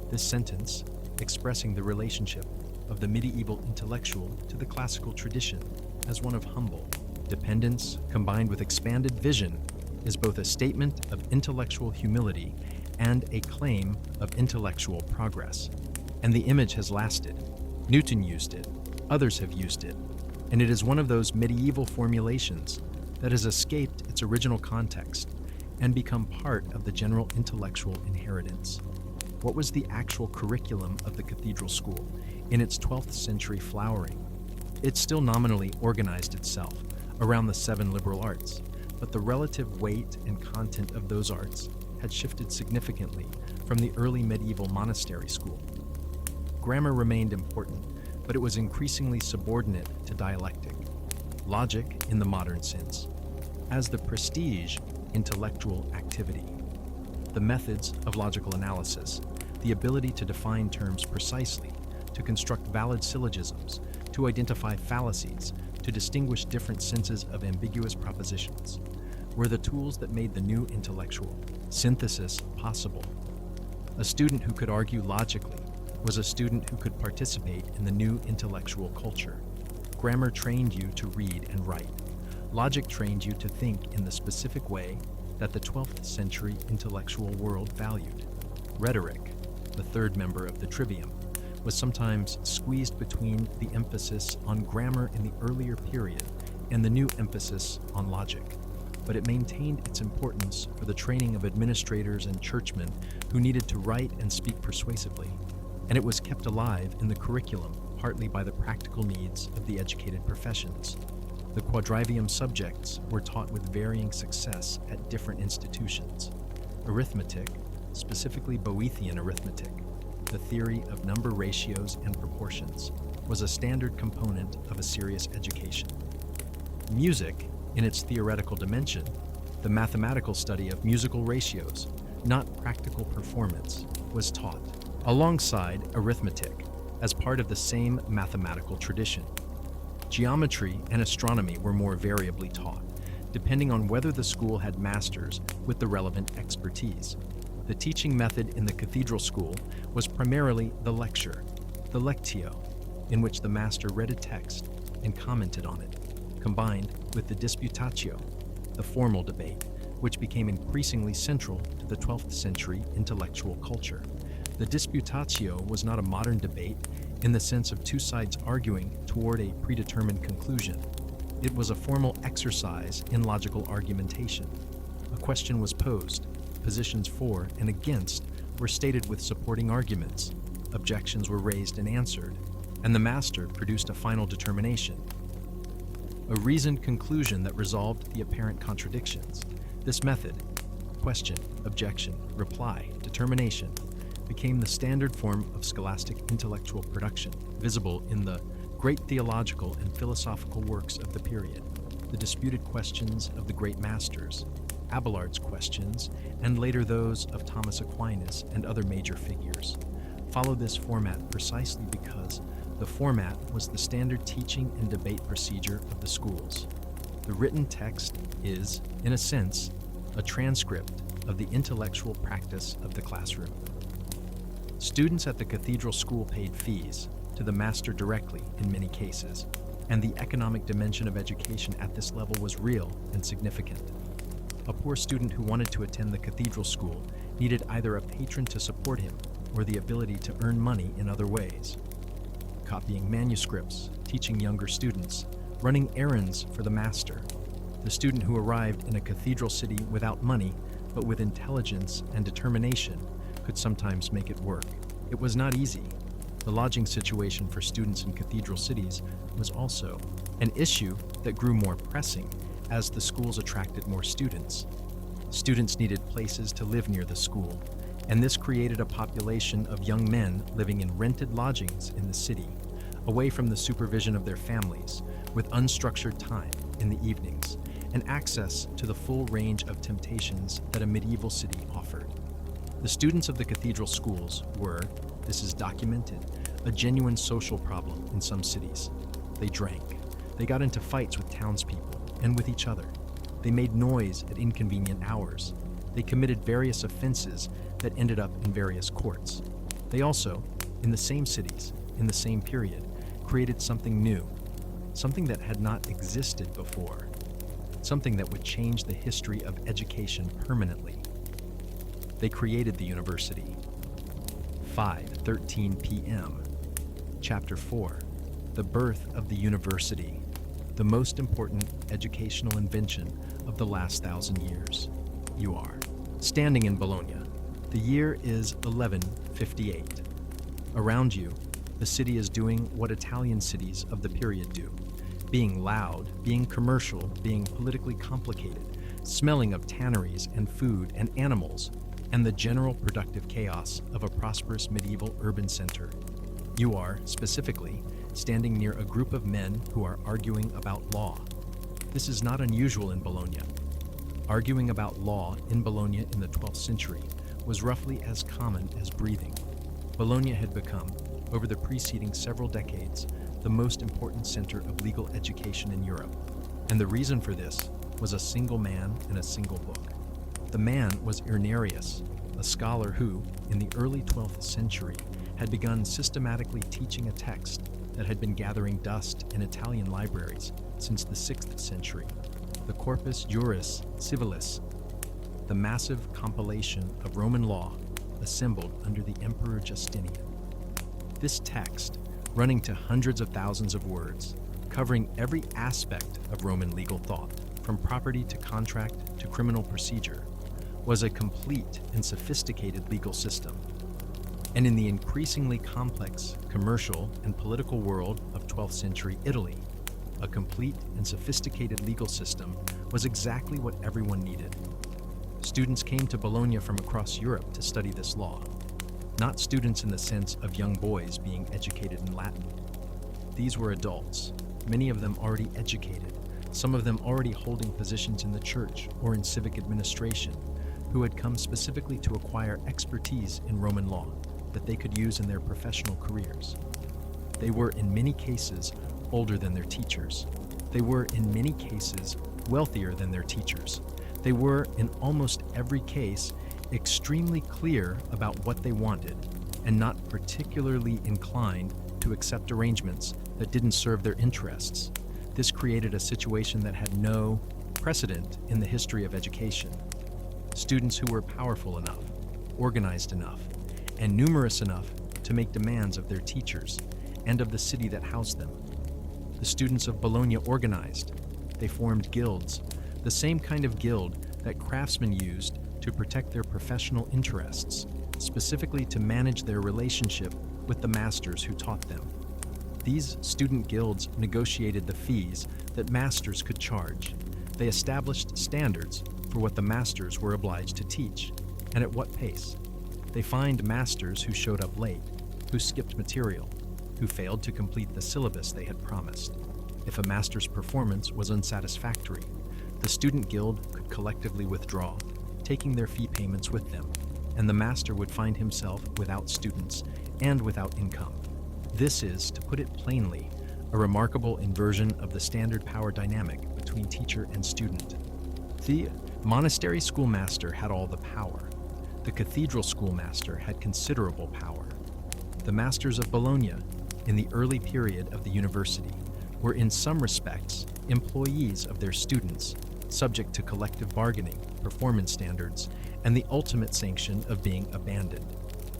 This sentence, expressing the relationship of the medieval intellectual to the classical tradition as one of humble dependence combined with expanded vision, is both a statement of intellectual humility and a claim of intellectual progress. And the image has lasted. Newton used it, others have used it, and it is one of those medieval formulations that has escaped its original context and become part of the general intellectual inheritance. What was the actual curriculum of the cathedral school in its 12th century flowering? It still nominally organized itself around the 7 liberal arts, but the relative weight and content of those arts had shifted significantly from the early medieval monastery school. Grammar remained important, but it was increasingly subordinate to dialectic, logic in the modern sense, as the prestige intellectual activity. The methods of logical analysis, the ability to define terms precisely, to construct valid syllogisms, to identify fallacies, to distinguish different senses of ambiguous propositions, were the tools that made the new intellectual synthesis possible. A student who could argue logically was a student who could participate in the new intellectual culture. Grammar trained you to read and write. Logic trained you to think in the specific way that the 12th century intellectual world valued. Rhetoric, the third member of the trivium, was sometimes squeezed between the emphasis on grammar in the earlier period and the new emphasis on logic, but it maintained its importance for the training of administrators and churchmen who needed to write and speak persuasively, and it was kept alive in the curriculum partly by the practical needs of the educated professions. The quadrivium subjects were taught with varying success at different institutions. Arithmetic, specifically Boethian arithmetic, the theory of number ratios and proportions, was a standard component of a serious education. Music, In its theoretical dimension, the mathematical study of musical ratios, not practical performance, was taught, alongside arithmetic, as part of the same mathematical tradition. Geometry and astronomy were more variably taught, depending on whether the school had masters with the relevant expertise. The teaching method in the cathedral school was primarily the lecture, the lectio, in which the master read a text and commented on it, combined with the disputatio, the formal debate, which became increasingly central to the 12th century intellectual culture. The disputatio was not a modern debate in the sense of two sides arguing toward a predetermined conclusion. It was a formal exercise in logical argumentation. A question was posed, positions for and against were stated with supporting arguments, objections were raised and answered, and the master produced a final determination, a reasoned conclusion that resolved the apparent contradictions. This method, question, objection, reply, determination, became the standard form of scholastic intellectual production, visible in the great theological and philosophical works of the period, the disputed questions of the great masters, Abelard's questions, and later those of Thomas Aquinas and other major figures. Follow this format precisely because the format was the standard teaching and debate procedure of the schools. The written text is, in a sense, a transcript of the intellectual practice of the classroom. Students at the cathedral school paid fees to the master directly in many cases, and the economic dimension of education at this level was real and significant. A poor student who wanted to attend the cathedral school needed either a patron to support him or the ability to earn money in other ways. Copying manuscripts, teaching younger students, running errands for the master. The student who arrived in a cathedral city without money, but with intelligence and determination, could sometimes make it work. It was not easy. The lodging situation for students in cathedral cities was also an issue that grew more pressing as the schools attracted more students. Students needed places to live near the school, and this created a population of young men living in rented lodgings in the city, away from the supervision of their families, with unstructured time in the evenings, and access to the full range of temptations that a medieval city offered. The students of the cathedral schools were, this is documented, a genuine social problem in some cities. They drank. They got into fights with townspeople and with each other. They made noise at inconvenient hours. They committed various offenses that ended up in various courts. They also, in the same cities, in the same period, created something new, something that had not existed before, something that would change the history of education permanently. They created the university. 5:13 p.m. Chapter 4. The birth of the university, the most important educational invention of the last 1,000 years. You are standing in Bologna. The year is 1158. Around you, the city is doing what Italian cities of the period do, being loud, being commercial, being politically complicated, smelling of tanneries and food and animals, and the general productive chaos of a prosperous medieval urban center. You are, specifically, standing near a group of men who are arguing about law. This is not unusual in Bologna. Arguing about law in Bologna in the 12th century was roughly as common as breathing. Bologna had become, over the preceding several decades, the most important center of legal education in Europe, and the reason for this was a single man and a single book. The man was Irnerius, a scholar who, in the early 12th century, had begun systematically teaching a text that had been gathering dust in Italian libraries since the 6th century, the Corpus Juris Civilis, the massive compilation of Roman law assembled under the Emperor Justinian. This text, running to hundreds of thousands of words, covering every aspect of Roman legal thought, from property to contract to criminal procedure, was a complete and sophisticated legal system. And in the increasingly complex commercial and political world of 12th century Italy, a complete and sophisticated legal system was exactly what everyone needed. Students came to Bologna from across Europe to study this law, not students in the sense of young boys being educated in Latin. These were adults, many of them already educated, some of them already holding positions in the church or in civic administration, who had come specifically to acquire expertise in Roman law that they could use in their professional careers. They were in many cases older than their teachers. They were in many cases wealthier than their teachers. They were, in almost every case, extremely clear about what they wanted and not particularly inclined to accept arrangements that didn't serve their interests. This created a situation that had no precedent in the history of education. Students who were powerful enough, organized enough, and numerous enough to make demands of their teachers and of the city that housed them. The students of Bologna organized. They formed guilds, the same kind of guild that craftsmen used to protect their professional interests, specifically to manage their relationship with the masters who taught them. These student guilds negotiated the fees that masters could charge. They established standards for what the masters were obliged to teach, and at what pace. They fined masters who showed up late, who skipped material, who failed to complete the syllabus they had promised. If a master's performance was unsatisfactory, the student guild could collectively withdraw, taking their fee payments with them, and the master would find himself without students and without income. This is, to put it plainly, a remarkable inversion of the standard power dynamic between teacher and student. The monastery schoolmaster had all the power. The cathedral schoolmaster had considerable power. The masters of Bologna, in the early period of the university, were in some respects employees of their students, subject to collective bargaining, performance standards, and the ultimate sanction of being abandoned.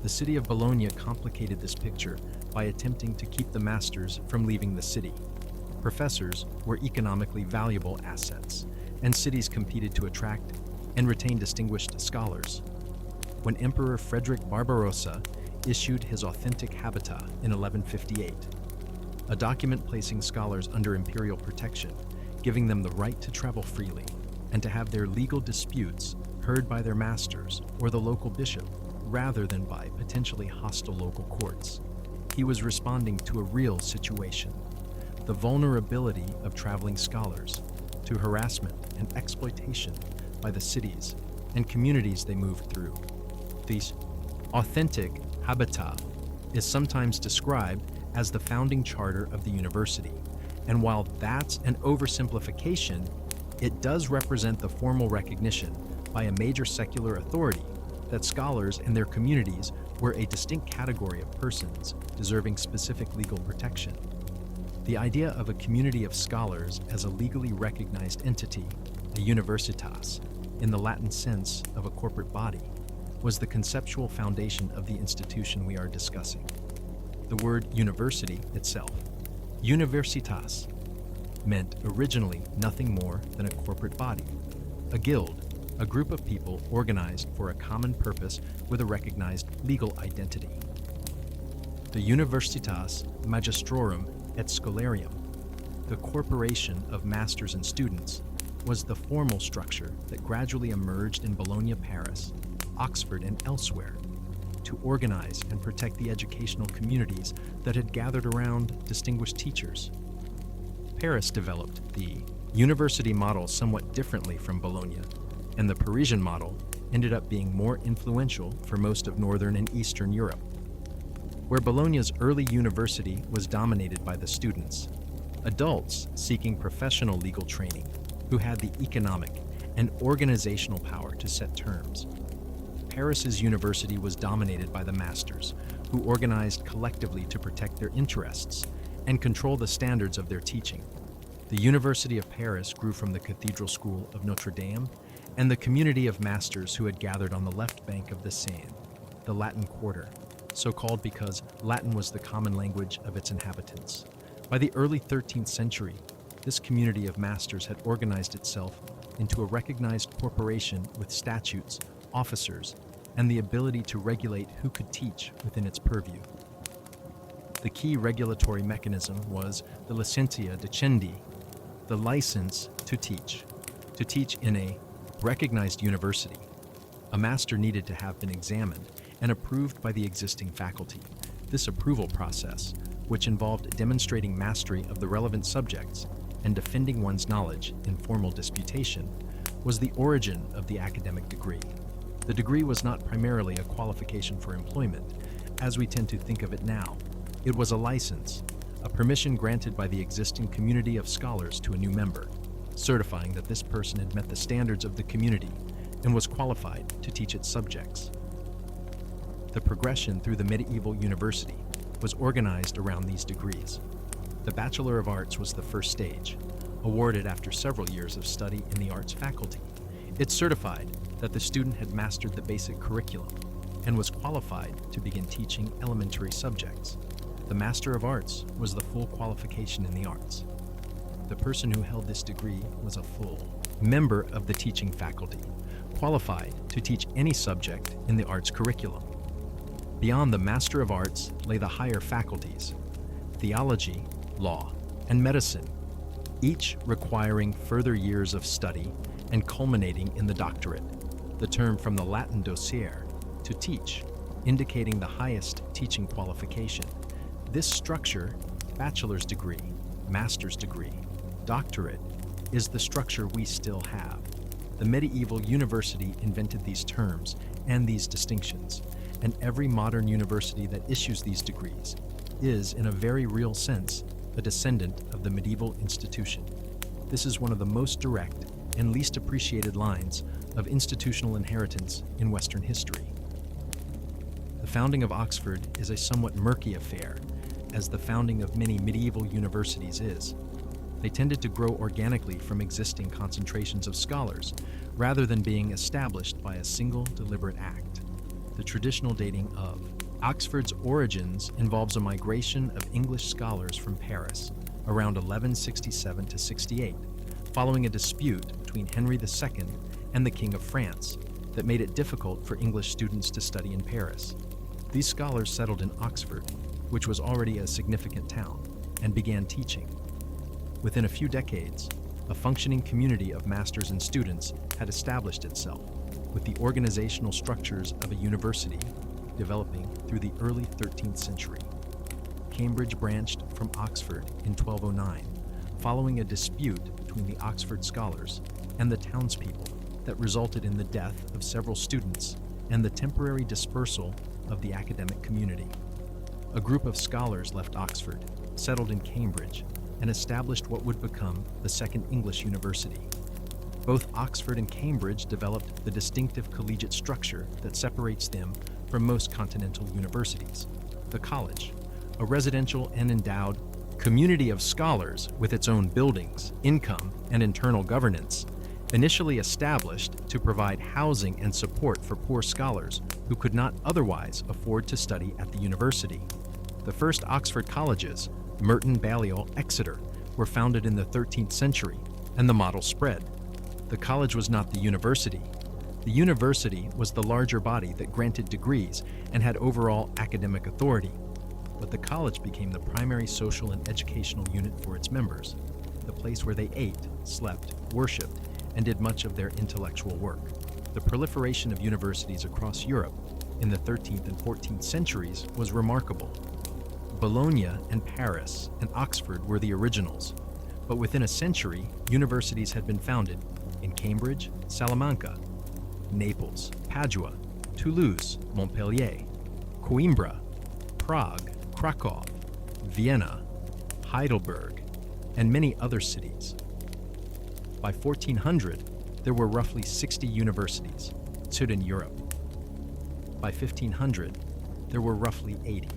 The city of Bologna complicated this picture by attempting to keep the masters from leaving the city. Professors were economically valuable assets, and cities competed to attract and retain distinguished scholars. When Emperor Frederick Barbarossa issued his authentic Habitat in 1158, a document placing scholars under imperial protection, giving them the right to travel freely and to have their legal disputes heard by their masters or the local bishop rather than by potentially hostile local courts. He was responding to a real situation, the vulnerability of traveling scholars to harassment and exploitation by the cities and communities they moved through. This authentic Habitat is sometimes described as the founding charter of the university, and while that's an oversimplification, it does represent the formal recognition by a major secular authority that scholars and their communities were a distinct category of persons deserving specific legal protection. The idea of a community of scholars as a legally recognized entity, a universitas, in the Latin sense of a corporate body, was the conceptual foundation of the institution we are discussing. The word university itself, universitas, meant originally nothing more than a corporate body, a guild, a group of people organized for a common purpose with a recognized legal identity. The Universitas Magistrorum et Scholarium, the corporation of masters and students, was the formal structure that gradually emerged in Bologna, Paris, Oxford, and elsewhere to organize and protect the educational communities that had gathered around distinguished teachers. Paris developed the university model somewhat differently from Bologna, and the Parisian model ended up being more influential for most of Northern and Eastern Europe. Where Bologna's early university was dominated by the students, adults seeking professional legal training who had the economic and organizational power to set terms. Paris's university was dominated by the masters, who organized collectively to protect their interests and control the standards of their teaching. The University of Paris grew from the Cathedral School of Notre Dame and the community of masters who had gathered on the left bank of the Seine, the Latin Quarter, so called because Latin was the common language of its inhabitants. By the early 13th century, this community of masters had organized itself into a recognized corporation with statutes, officers, and the ability to regulate who could teach within its purview. The key regulatory mechanism was the licentia dicendi, the license to teach in a recognized university. A master needed to have been examined and approved by the existing faculty. This approval process, which involved demonstrating mastery of the relevant subjects, and defending one's knowledge in formal disputation was the origin of the academic degree. The degree was not primarily a qualification for employment, as we tend to think of it now. It was a license, a permission granted by the existing community of scholars to a new member, certifying that this person had met the standards of the community and was qualified to teach its subjects. The progression through the medieval university was organized around these degrees. The Bachelor of Arts was the first stage, awarded after several years of study in the arts faculty. It certified that the student had mastered the basic curriculum and was qualified to begin teaching elementary subjects. The Master of Arts was the full qualification in the arts. The person who held this degree was a full member of the teaching faculty, qualified to teach any subject in the arts curriculum. Beyond the Master of Arts lay the higher faculties: theology, law, and medicine, each requiring further years of study and culminating in the doctorate, the term from the Latin docere, to teach, indicating the highest teaching qualification. This structure, bachelor's degree, master's degree, doctorate, is the structure we still have. The medieval university invented these terms and these distinctions, and every modern university that issues these degrees is, in a very real sense, a descendant of the medieval institution. This is one of the most direct and least appreciated lines of institutional inheritance in Western history. The founding of Oxford is a somewhat murky affair, as the founding of many medieval universities is. They tended to grow organically from existing concentrations of scholars, rather than being established by a single deliberate act. The traditional dating of Oxford's origins involves a migration of English scholars from Paris around 1167 to 68, following a dispute between Henry II and the King of France that made it difficult for English students to study in Paris. These scholars settled in Oxford, which was already a significant town, and began teaching. Within a few decades, a functioning community of masters and students had established itself, with the organizational structures of a university developing through the early 13th century. Cambridge branched from Oxford in 1209, following a dispute between the Oxford scholars and the townspeople that resulted in the death of several students and the temporary dispersal of the academic community. A group of scholars left Oxford, settled in Cambridge, and established what would become the Second English University. Both Oxford and Cambridge developed the distinctive collegiate structure that separates them from most continental universities. The college, a residential and endowed community of scholars with its own buildings, income, and internal governance, initially established to provide housing and support for poor scholars who could not otherwise afford to study at the university. The first Oxford colleges, Merton, Balliol, Exeter, were founded in the 13th century, and the model spread. The college was not the university. The university was the larger body that granted degrees and had overall academic authority, but the college became the primary social and educational unit for its members, the place where they ate, slept, worshipped, and did much of their intellectual work. The proliferation of universities across Europe in the 13th and 14th centuries was remarkable. Bologna and Paris and Oxford were the originals, but within a century, universities had been founded in Cambridge, Salamanca, Naples, Padua, Toulouse, Montpellier, Coimbra, Prague, Krakow, Vienna, Heidelberg, and many other cities. By 1400, there were roughly 60 universities stood in Europe. By 1500, there were roughly 80.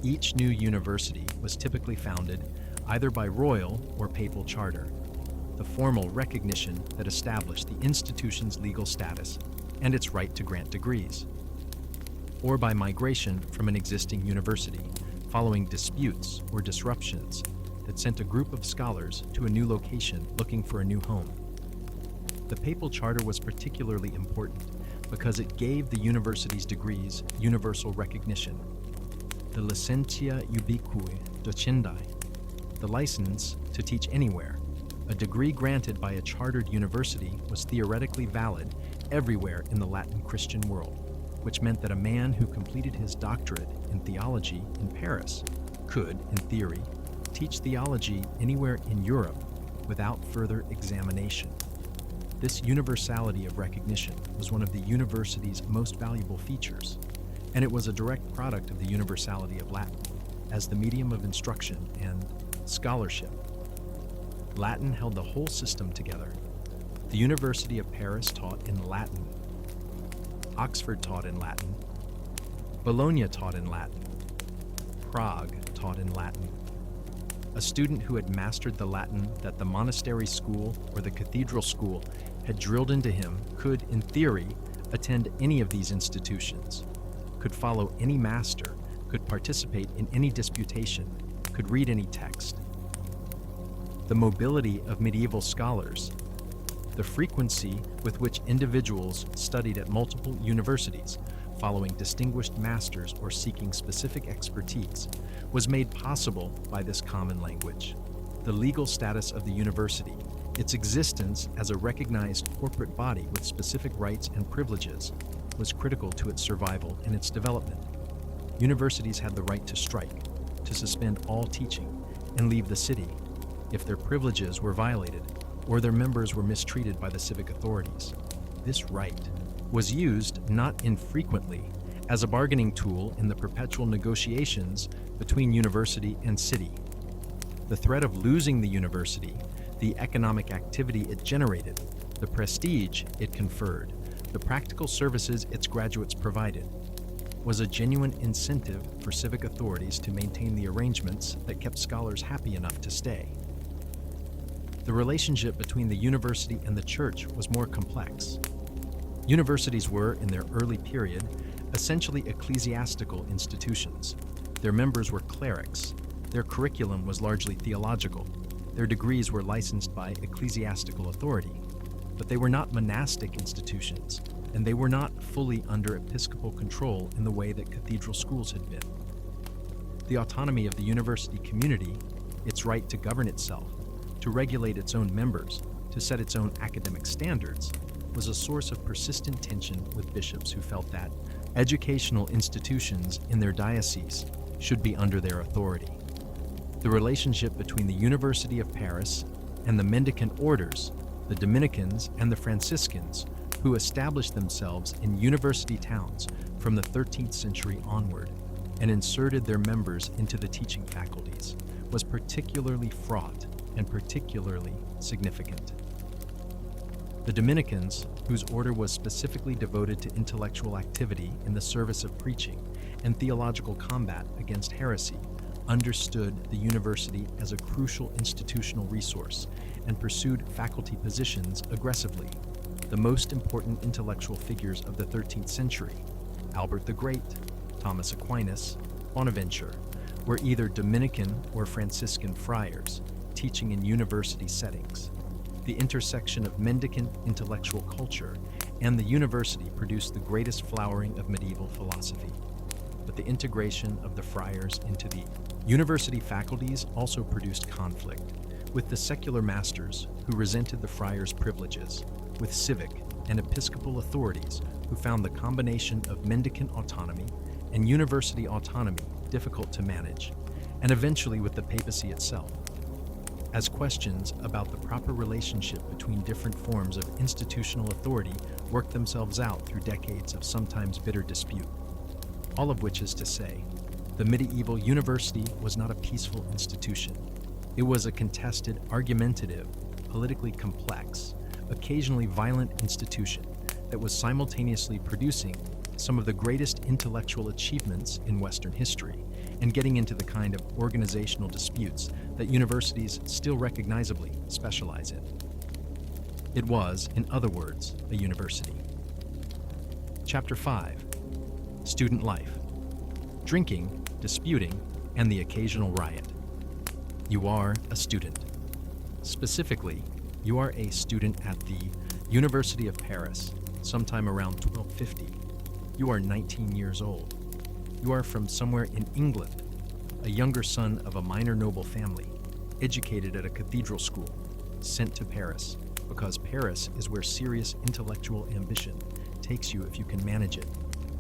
Each new university was typically founded either by royal or papal charter, the formal recognition that established the institution's legal status and its right to grant degrees, or by migration from an existing university following disputes or disruptions that sent a group of scholars to a new location looking for a new home. The papal charter was particularly important because it gave the university's degrees universal recognition. The licentia ubique docendi, the license to teach anywhere. A degree granted by a chartered university was theoretically valid everywhere in the Latin Christian world, which meant that a man who completed his doctorate in theology in Paris could, in theory, teach theology anywhere in Europe without further examination. This universality of recognition was one of the university's most valuable features, and it was a direct product of the universality of Latin as the medium of instruction and scholarship. Latin held the whole system together. The University of Paris taught in Latin. Oxford taught in Latin. Bologna taught in Latin. Prague taught in Latin. A student who had mastered the Latin that the monastery school or the cathedral school had drilled into him could, in theory, attend any of these institutions, could follow any master, could participate in any disputation, could read any text. The mobility of medieval scholars, the frequency with which individuals studied at multiple universities, following distinguished masters or seeking specific expertise, was made possible by this common language. The legal status of the university, its existence as a recognized corporate body with specific rights and privileges, was critical to its survival and its development. Universities had the right to strike, to suspend all teaching, and leave the city if their privileges were violated or their members were mistreated by the civic authorities. This right was used not infrequently as a bargaining tool in the perpetual negotiations between university and city. The threat of losing the university, the economic activity it generated, the prestige it conferred, the practical services its graduates provided, was a genuine incentive for civic authorities to maintain the arrangements that kept scholars happy enough to stay. The relationship between the university and the church was more complex. Universities were, in their early period, essentially ecclesiastical institutions. Their members were clerics. Their curriculum was largely theological. Their degrees were licensed by ecclesiastical authority. But they were not monastic institutions, and they were not fully under episcopal control in the way that cathedral schools had been. The autonomy of the university community, its right to govern itself, to regulate its own members, to set its own academic standards, was a source of persistent tension with bishops who felt that educational institutions in their dioceses should be under their authority. The relationship between the University of Paris and the mendicant orders, the Dominicans and the Franciscans, who established themselves in university towns from the 13th century onward and inserted their members into the teaching faculties, was particularly fraught and particularly significant. The Dominicans, whose order was specifically devoted to intellectual activity in the service of preaching and theological combat against heresy, understood the university as a crucial institutional resource and pursued faculty positions aggressively. The most important intellectual figures of the 13th century, Albert the Great, Thomas Aquinas, Bonaventure, were either Dominican or Franciscan friars, teaching in university settings. The intersection of mendicant intellectual culture and the university produced the greatest flowering of medieval philosophy. But the integration of the friars into the university faculties also produced conflict with the secular masters who resented the friars' privileges, with civic and episcopal authorities who found the combination of mendicant autonomy and university autonomy difficult to manage, and eventually with the papacy itself. As questions about the proper relationship between different forms of institutional authority worked themselves out through decades of sometimes bitter dispute. All of which is to say, the medieval university was not a peaceful institution. It was a contested, argumentative, politically complex, occasionally violent institution that was simultaneously producing some of the greatest intellectual achievements in Western history and getting into the kind of organizational disputes that universities still recognizably specialize in. It was, in other words, a university. Chapter 5. Student life. Drinking, disputing, and the occasional riot. You are a student. Specifically, you are a student at the University of Paris, sometime around 1250. You are 19 years old. You are from somewhere in England, a younger son of a minor noble family, educated at a cathedral school, sent to Paris, because Paris is where serious intellectual ambition takes you if you can manage it,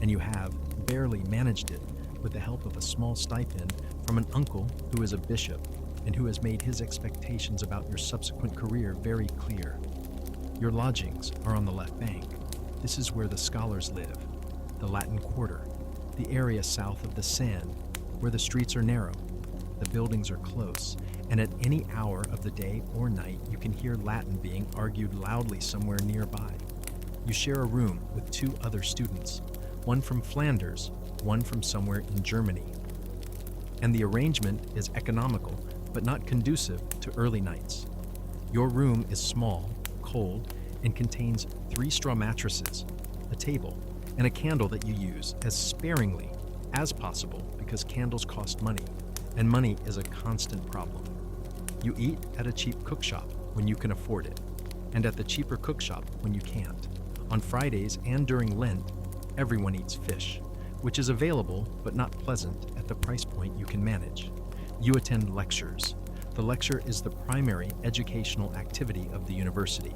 and you have barely managed it with the help of a small stipend from an uncle who is a bishop, and who has made his expectations about your subsequent career very clear. Your lodgings are on the left bank. This is where the scholars live, the Latin Quarter, the area south of the Seine, where the streets are narrow, the buildings are close, and at any hour of the day or night you can hear Latin being argued loudly somewhere nearby. You share a room with two other students, one from Flanders, one from somewhere in Germany. And the arrangement is economical, but not conducive to early nights. Your room is small, cold, and contains 3 straw mattresses, a table, and a candle that you use as sparingly as possible because candles cost money, and money is a constant problem. You eat at a cheap cookshop when you can afford it, and at the cheaper cookshop when you can't. On Fridays and during Lent, everyone eats fish, which is available but not pleasant at the price point you can manage. You attend lectures. The lecture is the primary educational activity of the university,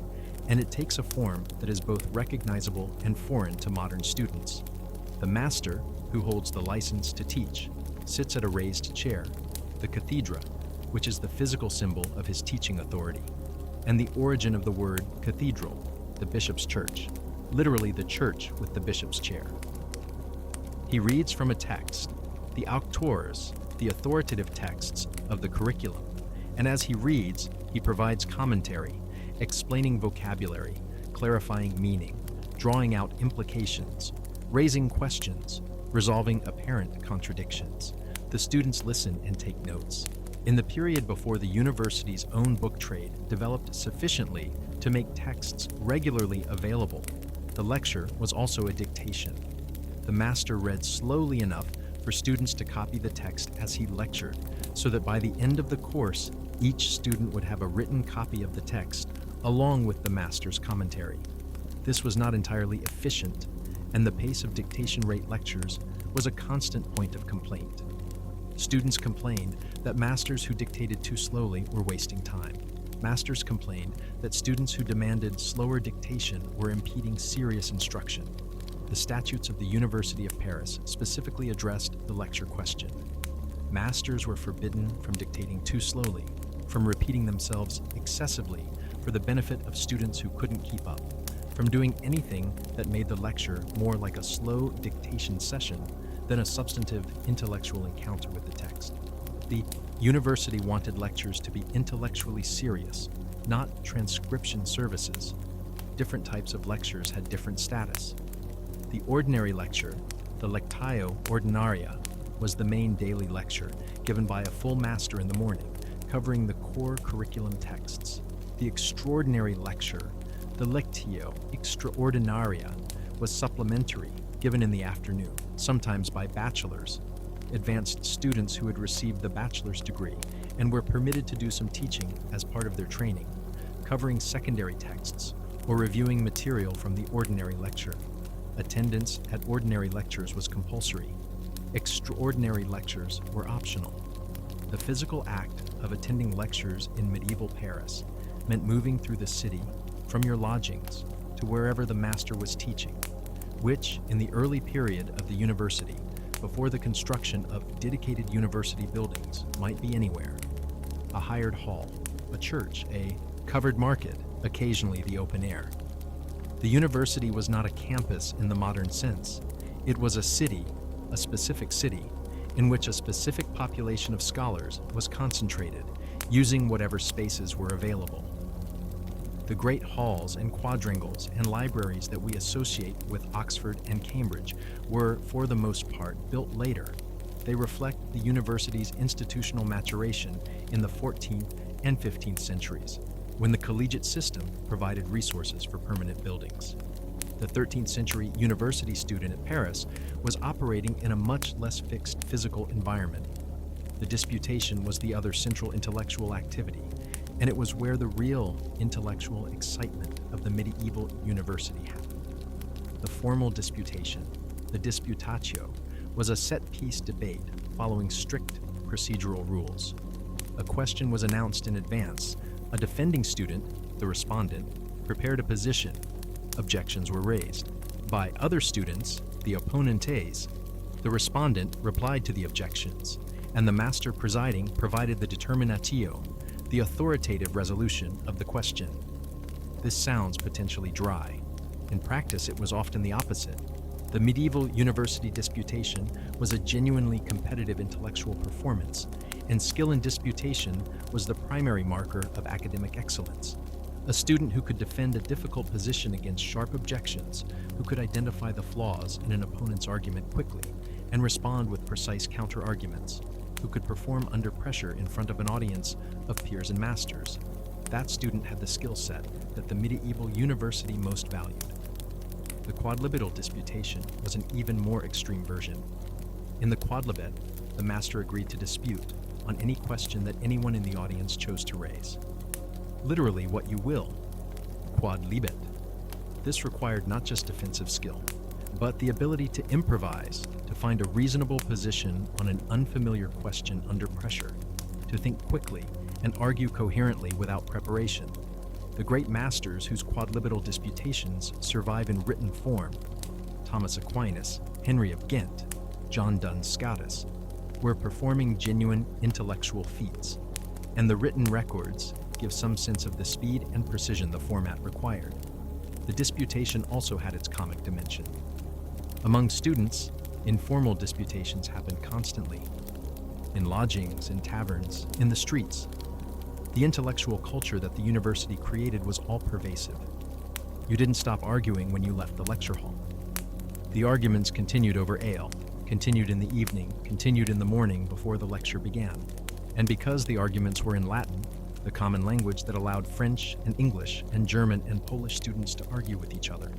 and it takes a form that is both recognizable and foreign to modern students. The master, who holds the license to teach, sits at a raised chair, the cathedra, which is the physical symbol of his teaching authority, and the origin of the word cathedral, the bishop's church, literally the church with the bishop's chair. He reads from a text, the auctors, the authoritative texts of the curriculum, and as he reads, he provides commentary, explaining vocabulary, clarifying meaning, drawing out implications, raising questions, resolving apparent contradictions. The students listen and take notes. In the period before the university's own book trade developed sufficiently to make texts regularly available, the lecture was also a dictation. The master read slowly enough for students to copy the text as he lectured, so that by the end of the course, each student would have a written copy of the text, along with the master's commentary. This was not entirely efficient, and the pace of dictation rate lectures was a constant point of complaint. Students complained that masters who dictated too slowly were wasting time. Masters complained that students who demanded slower dictation were impeding serious instruction. The statutes of the University of Paris specifically addressed the lecture question. Masters were forbidden from dictating too slowly, from repeating themselves excessively for the benefit of students who couldn't keep up, from doing anything that made the lecture more like a slow dictation session than a substantive intellectual encounter with the text. The university wanted lectures to be intellectually serious, not transcription services. Different types of lectures had different status. The ordinary lecture, the lectio ordinaria, was the main daily lecture given by a full master in the morning, covering the core curriculum texts. The extraordinary lecture, the lectio extraordinaria, was supplementary, given in the afternoon, sometimes by bachelors, advanced students who had received the bachelor's degree and were permitted to do some teaching as part of their training, covering secondary texts or reviewing material from the ordinary lecture. Attendance at ordinary lectures was compulsory. Extraordinary lectures were optional. The physical act of attending lectures in medieval Paris meant moving through the city from your lodgings to wherever the master was teaching, which, in the early period of the university, before the construction of dedicated university buildings, might be anywhere. A hired hall, a church, a covered market, occasionally the open air. The university was not a campus in the modern sense. It was a city, a specific city, in which a specific population of scholars was concentrated, using whatever spaces were available. The great halls and quadrangles and libraries that we associate with Oxford and Cambridge were, for the most part, built later. They reflect the university's institutional maturation in the 14th and 15th centuries, when the collegiate system provided resources for permanent buildings. The 13th century university student at Paris was operating in a much less fixed physical environment. The disputation was the other central intellectual activity, and it was where the real intellectual excitement of the medieval university happened. The formal disputation, the disputatio, was a set-piece debate following strict procedural rules. A question was announced in advance. A defending student, the respondent, prepared a position. Objections were raised. By other students, the opponentes, the respondent replied to the objections, and the master presiding provided the determinatio, the authoritative resolution of the question. This sounds potentially dry. In practice, it was often the opposite. The medieval university disputation was a genuinely competitive intellectual performance, and skill in disputation was the primary marker of academic excellence. A student who could defend a difficult position against sharp objections, who could identify the flaws in an opponent's argument quickly and respond with precise counter-arguments, who could perform under pressure in front of an audience of peers and masters. That student had the skill set that the medieval university most valued. The quadlibetal disputation was an even more extreme version. In the quadlibet, the master agreed to dispute on any question that anyone in the audience chose to raise. Literally, what you will. Quadlibet. This required not just defensive skill, but the ability to improvise, to find a reasonable position on an unfamiliar question under pressure, to think quickly and argue coherently without preparation. The great masters whose quadlibetal disputations survive in written form, Thomas Aquinas, Henry of Ghent, John Duns Scotus, were performing genuine intellectual feats, and the written records give some sense of the speed and precision the format required. The disputation also had its comic dimension. Among students, informal disputations happened constantly, in lodgings, in taverns, in the streets. The intellectual culture that the university created was all-pervasive. You didn't stop arguing when you left the lecture hall. The arguments continued over ale, continued in the evening, continued in the morning before the lecture began. And because the arguments were in Latin, the common language that allowed French and English and German and Polish students to argue with each other,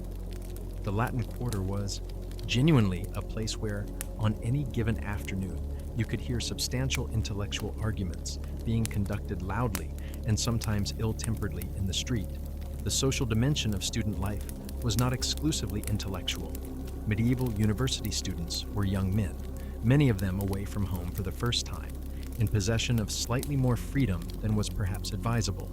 the Latin Quarter was genuinely a place where, on any given afternoon, you could hear substantial intellectual arguments being conducted loudly and sometimes ill-temperedly in the street. The social dimension of student life was not exclusively intellectual. Medieval university students were young men, many of them away from home for the first time, in possession of slightly more freedom than was perhaps advisable.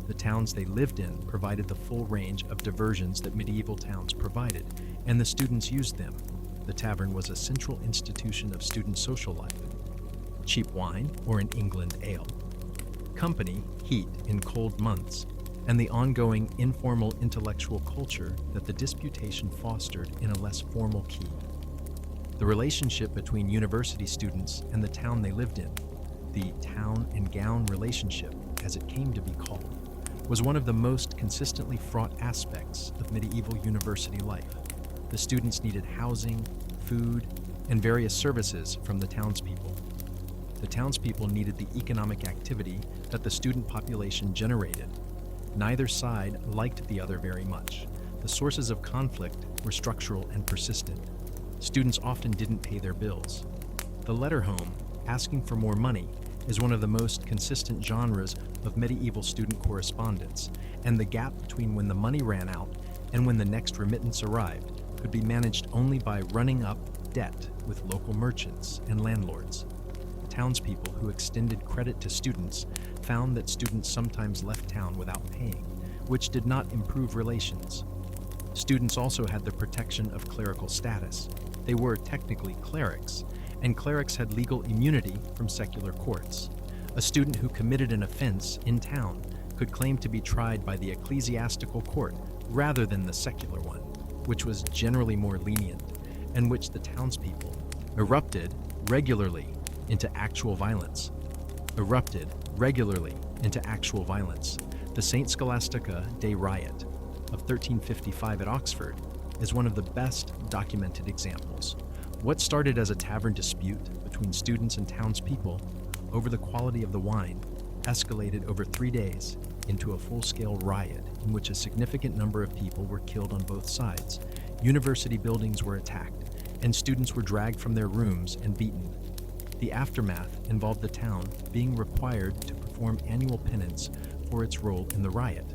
The towns they lived in provided the full range of diversions that medieval towns provided, and the students used them. The tavern was a central institution of student social life. Cheap wine, or in England, ale. Company, heat in cold months, and the ongoing informal intellectual culture that the disputation fostered in a less formal key. The relationship between university students and the town they lived in, the town and gown relationship, as it came to be called, was one of the most consistently fraught aspects of medieval university life. The students needed housing, food, and various services from the townspeople. The townspeople needed the economic activity that the student population generated. Neither side liked the other very much. The sources of conflict were structural and persistent. Students often didn't pay their bills. The letter home, asking for more money, is one of the most consistent genres of medieval student correspondence, and the gap between when the money ran out and when the next remittance arrived could be managed only by running up debt with local merchants and landlords. Townspeople who extended credit to students found that students sometimes left town without paying, which did not improve relations. Students also had the protection of clerical status. They were technically clerics, and clerics had legal immunity from secular courts. A student who committed an offense in town could claim to be tried by the ecclesiastical court rather than the secular one, which was generally more lenient, and which the townspeople erupted regularly into actual violence. The St. Scholastica Day Riot of 1355 at Oxford is one of the best documented examples. What started as a tavern dispute between students and townspeople over the quality of the wine escalated over 3 days into a full-scale riot in which a significant number of people were killed on both sides. University buildings were attacked, and students were dragged from their rooms and beaten. The aftermath involved the town being required to perform annual penance for its role in the riot,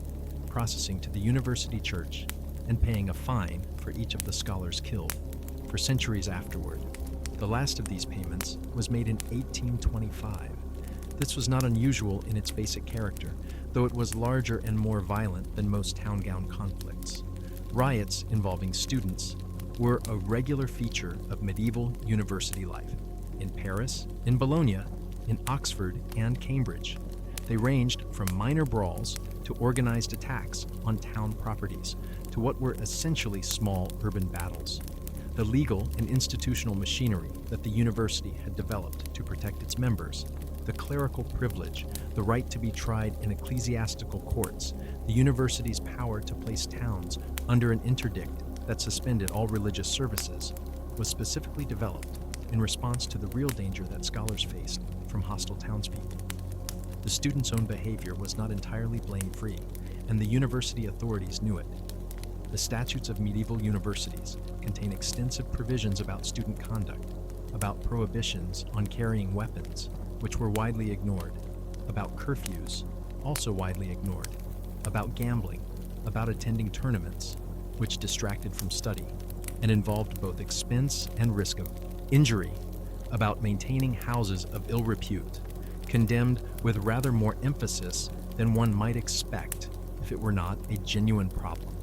processing to the university church, and paying a fine for each of the scholars killed. For centuries afterward, the last of these payments was made in 1825. This was not unusual in its basic character, though it was larger and more violent than most town-gown conflicts. Riots involving students were a regular feature of medieval university life. in Paris, in Bologna, in Oxford, and Cambridge. They ranged from minor brawls to organized attacks on town properties to what were essentially small urban battles. The legal and institutional machinery that the university had developed to protect its members, the clerical privilege, the right to be tried in ecclesiastical courts, the university's power to place towns under an interdict that suspended all religious services, was specifically developed in response to the real danger that scholars faced from hostile townspeople. The students' own behavior was not entirely blame-free, and the university authorities knew it. The statutes of medieval universities contain extensive provisions about student conduct, about prohibitions on carrying weapons, which were widely ignored, about curfews, also widely ignored, about gambling, about attending tournaments, which distracted from study, and involved both expense and risk of injury, about maintaining houses of ill repute, condemned with rather more emphasis than one might expect if it were not a genuine problem.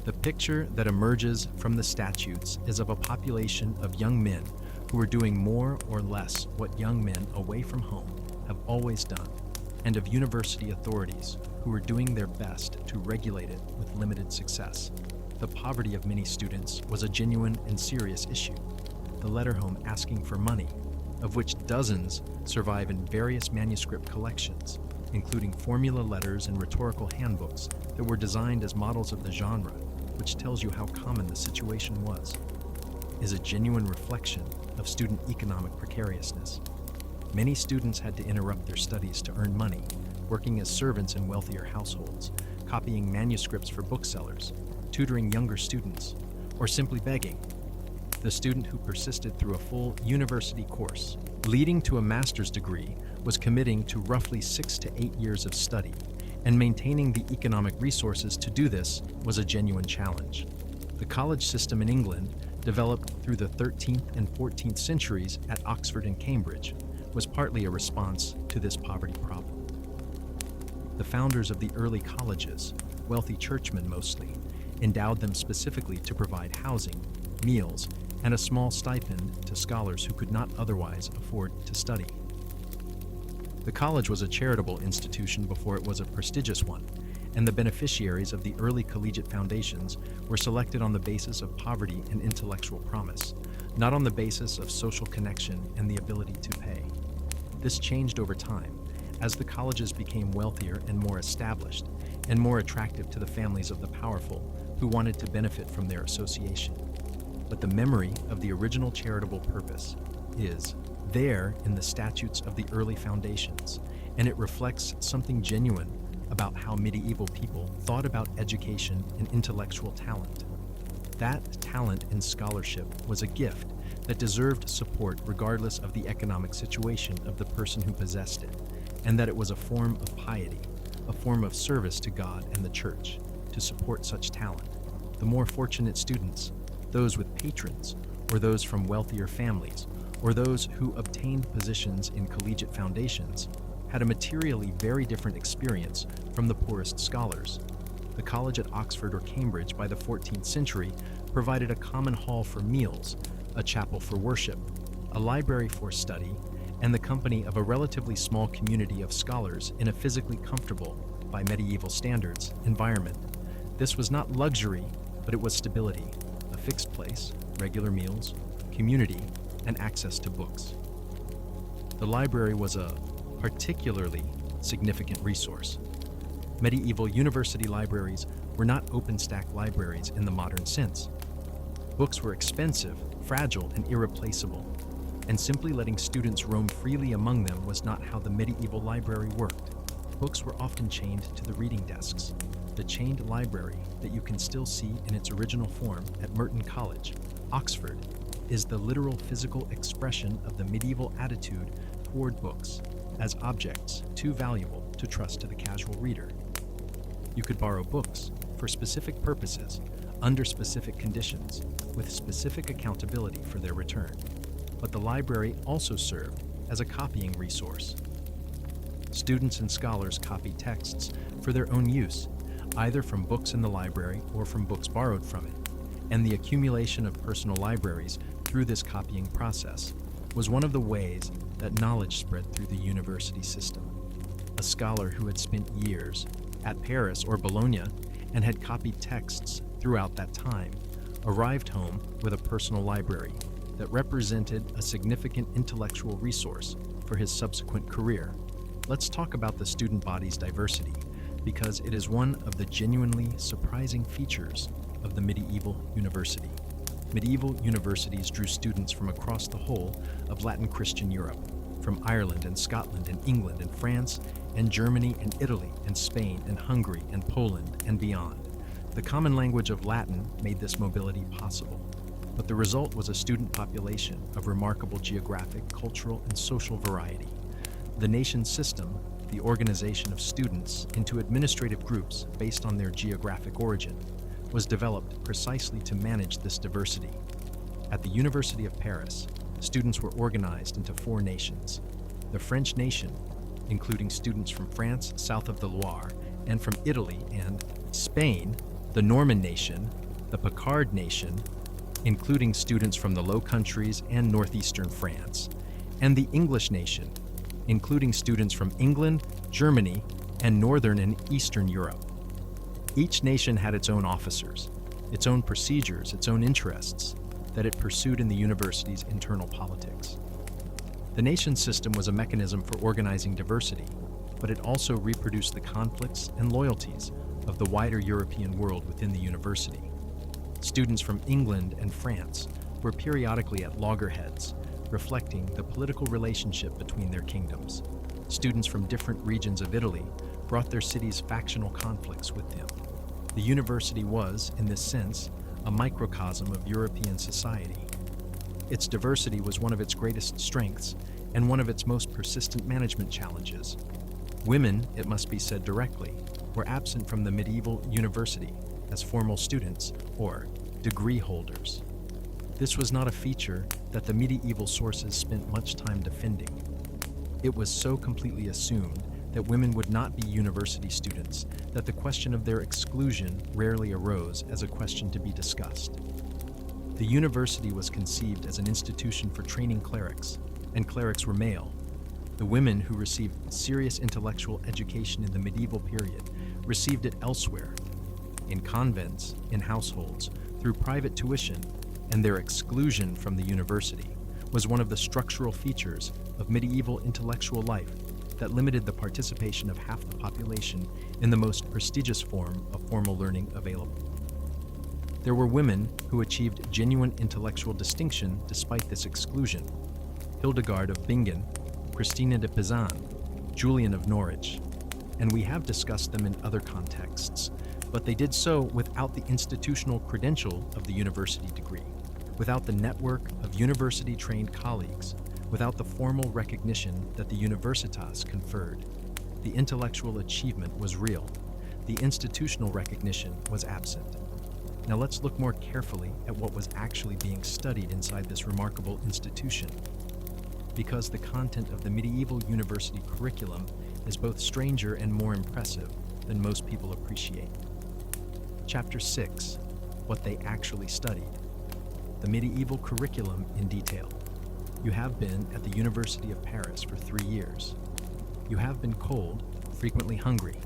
The picture that emerges from the statutes is of a population of young men who were doing more or less what young men away from home have always done, and of university authorities who were doing their best to regulate it with limited success. The poverty of many students was a genuine and serious issue. The letter home asking for money, of which dozens survive in various manuscript collections, including formula letters and rhetorical handbooks that were designed as models of the genre, which tells you how common the situation was, is a genuine reflection of student economic precariousness. Many students had to interrupt their studies to earn money, working as servants in wealthier households, copying manuscripts for booksellers, tutoring younger students, or simply begging. The student who persisted through a full university course, leading to a master's degree, was committing to roughly 6 to 8 years of study, and maintaining the economic resources to do this was a genuine challenge. The college system in England, developed through the 13th and 14th centuries at Oxford and Cambridge, was partly a response to this poverty problem. The founders of the early colleges, wealthy churchmen mostly, endowed them specifically to provide housing, meals, and a small stipend to scholars who could not otherwise afford to study. The college was a charitable institution before it was a prestigious one, and the beneficiaries of the early collegiate foundations were selected on the basis of poverty and intellectual promise, not on the basis of social connection and the ability to pay. This changed over time, as the colleges became wealthier and more established, and more attractive to the families of the powerful who wanted to benefit from their association. But the memory of the original charitable purpose is there in the statutes of the early foundations, and it reflects something genuine about how medieval people thought about education and intellectual talent. That talent and scholarship was a gift that deserved support regardless of the economic situation of the person who possessed it, and that it was a form of piety, a form of service to God and the Church, to support such talent. The more fortunate students, those with patrons, or those from wealthier families, or those who obtained positions in collegiate foundations, had a materially very different experience from the poorest scholars. The college at Oxford or Cambridge by the 14th century provided a common hall for meals, a chapel for worship, a library for study, and the company of a relatively small community of scholars in a physically comfortable, by medieval standards, environment. This was not luxury, but it was stability, a fixed place, regular meals, community, and access to books. The library was a particularly significant resource. Medieval university libraries were not open-stack libraries in the modern sense. Books were expensive, fragile, and irreplaceable, and simply letting students roam freely among them was not how the medieval library worked. Books were often chained to the reading desks. The chained library that you can still see in its original form at Merton College, Oxford, is the literal physical expression of the medieval attitude toward books as objects too valuable to trust to the casual reader. You could borrow books for specific purposes, under specific conditions, with specific accountability for their return. But the library also served as a copying resource. Students and scholars copied texts for their own use, either from books in the library or from books borrowed from it, and the accumulation of personal libraries through this copying process was one of the ways that knowledge spread through the university system. A scholar who had spent years at Paris or Bologna and had copied texts throughout that time arrived home with a personal library that represented a significant intellectual resource for his subsequent career. Let's talk about the student body's diversity, because it is one of the genuinely surprising features of the medieval university. Medieval universities drew students from across the whole of Latin Christian Europe, from Ireland and Scotland and England and France and Germany and Italy and Spain and Hungary and Poland and beyond. The common language of Latin made this mobility possible, but the result was a student population of remarkable geographic, cultural, and social variety. The nation system, the organization of students into administrative groups based on their geographic origin, was developed precisely to manage this diversity. At the University of Paris, students were organized into 4 nations: the French nation, including students from France south of the Loire and from Italy and Spain; the Norman nation, the Picard nation, including students from the Low Countries and northeastern France; and the English nation, including students from England, Germany, and northern and eastern Europe. Each nation had its own officers, its own procedures, its own interests that it pursued in the university's internal politics. The nation system was a mechanism for organizing diversity, but it also reproduced the conflicts and loyalties of the wider European world within the university. Students from England and France were periodically at loggerheads, reflecting the political relationship between their kingdoms. Students from different regions of Italy brought their cities' factional conflicts with them. The university was, in this sense, a microcosm of European society. Its diversity was one of its greatest strengths and one of its most persistent management challenges. Women, it must be said directly, were absent from the medieval university as formal students or degree holders. This was not a feature that the medieval sources spent much time defending. It was so completely assumed that women would not be university students that the question of their exclusion rarely arose as a question to be discussed. The university was conceived as an institution for training clerics, and clerics were male. The women who received serious intellectual education in the medieval period received it elsewhere, in convents, in households, through private tuition, and their exclusion from the university was one of the structural features of medieval intellectual life that limited the participation of half the population in the most prestigious form of formal learning available. There were women who achieved genuine intellectual distinction despite this exclusion: Hildegard of Bingen, Christina de Pizan, Julian of Norwich, and we have discussed them in other contexts, but they did so without the institutional credential of the university degree, without the network of university-trained colleagues, without the formal recognition that the universitas conferred. The intellectual achievement was real. The institutional recognition was absent. Now let's look more carefully at what was actually being studied inside this remarkable institution, because the content of the medieval university curriculum is both stranger and more impressive than most people appreciate. Chapter 6, What They Actually Studied. The medieval curriculum in detail. You have been at the University of Paris for 3 years. You have been cold, frequently hungry,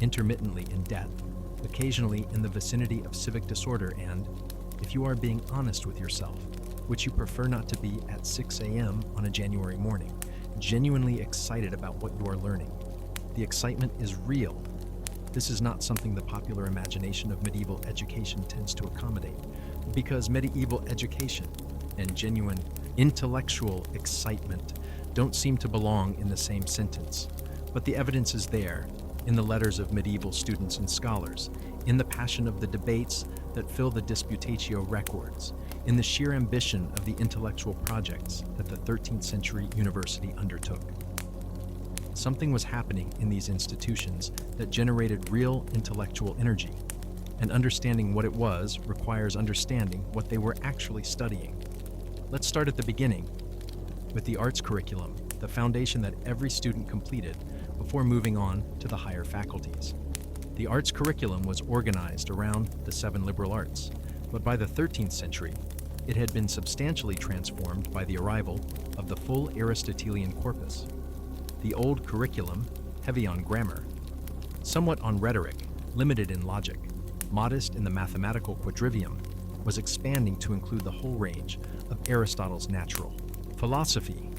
intermittently in debt, occasionally in the vicinity of civic disorder, and, if you are being honest with yourself, which you prefer not to be at 6 a.m. on a January morning, genuinely excited about what you are learning. The excitement is real. This is not something the popular imagination of medieval education tends to accommodate, because medieval education and genuine intellectual excitement don't seem to belong in the same sentence. But the evidence is there, in the letters of medieval students and scholars, in the passion of the debates that fill the disputatio records, in the sheer ambition of the intellectual projects that the 13th century university undertook. Something was happening in these institutions that generated real intellectual energy, and understanding what it was requires understanding what they were actually studying. Let's start at the beginning, with the arts curriculum, the foundation that every student completed before moving on to the higher faculties. The arts curriculum was organized around the 7 liberal arts, but by the 13th century, It had been substantially transformed by the arrival of the full Aristotelian corpus. The old curriculum, heavy on grammar, somewhat on rhetoric, limited in logic, modest in the mathematical quadrivium, was expanding to include the whole range of Aristotle's natural philosophy,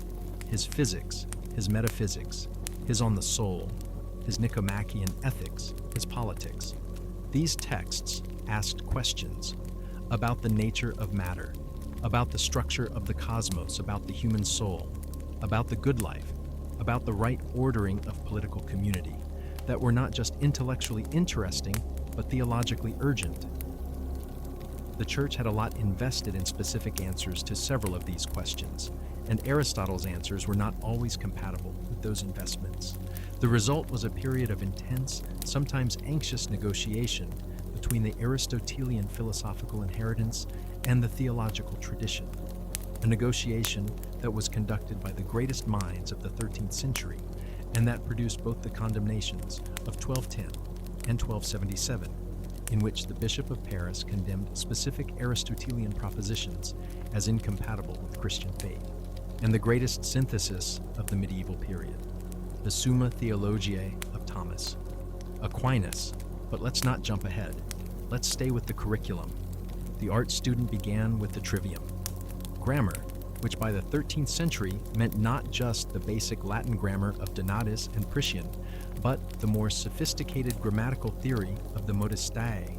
his physics, his metaphysics, his on the soul, his Nicomachean ethics, his politics. These texts asked questions about the nature of matter, about the structure of the cosmos, about the human soul, about the good life, about the right ordering of political community, that were not just intellectually interesting, but theologically urgent. The Church had a lot invested in specific answers to several of these questions, and Aristotle's answers were not always compatible with those investments. The result was a period of intense, sometimes anxious negotiation between the Aristotelian philosophical inheritance and the theological tradition, a negotiation that was conducted by the greatest minds of the 13th century and that produced both the condemnations of 1210 and 1277, in which the Bishop of Paris condemned specific Aristotelian propositions as incompatible with Christian faith, and the greatest synthesis of the medieval period, the Summa Theologiae of Thomas Aquinas. But let's not jump ahead. Let's stay with the curriculum. The art student began with the trivium, grammar, which by the 13th century meant not just the basic Latin grammar of Donatus and Priscian, but the more sophisticated grammatical theory of the monastery,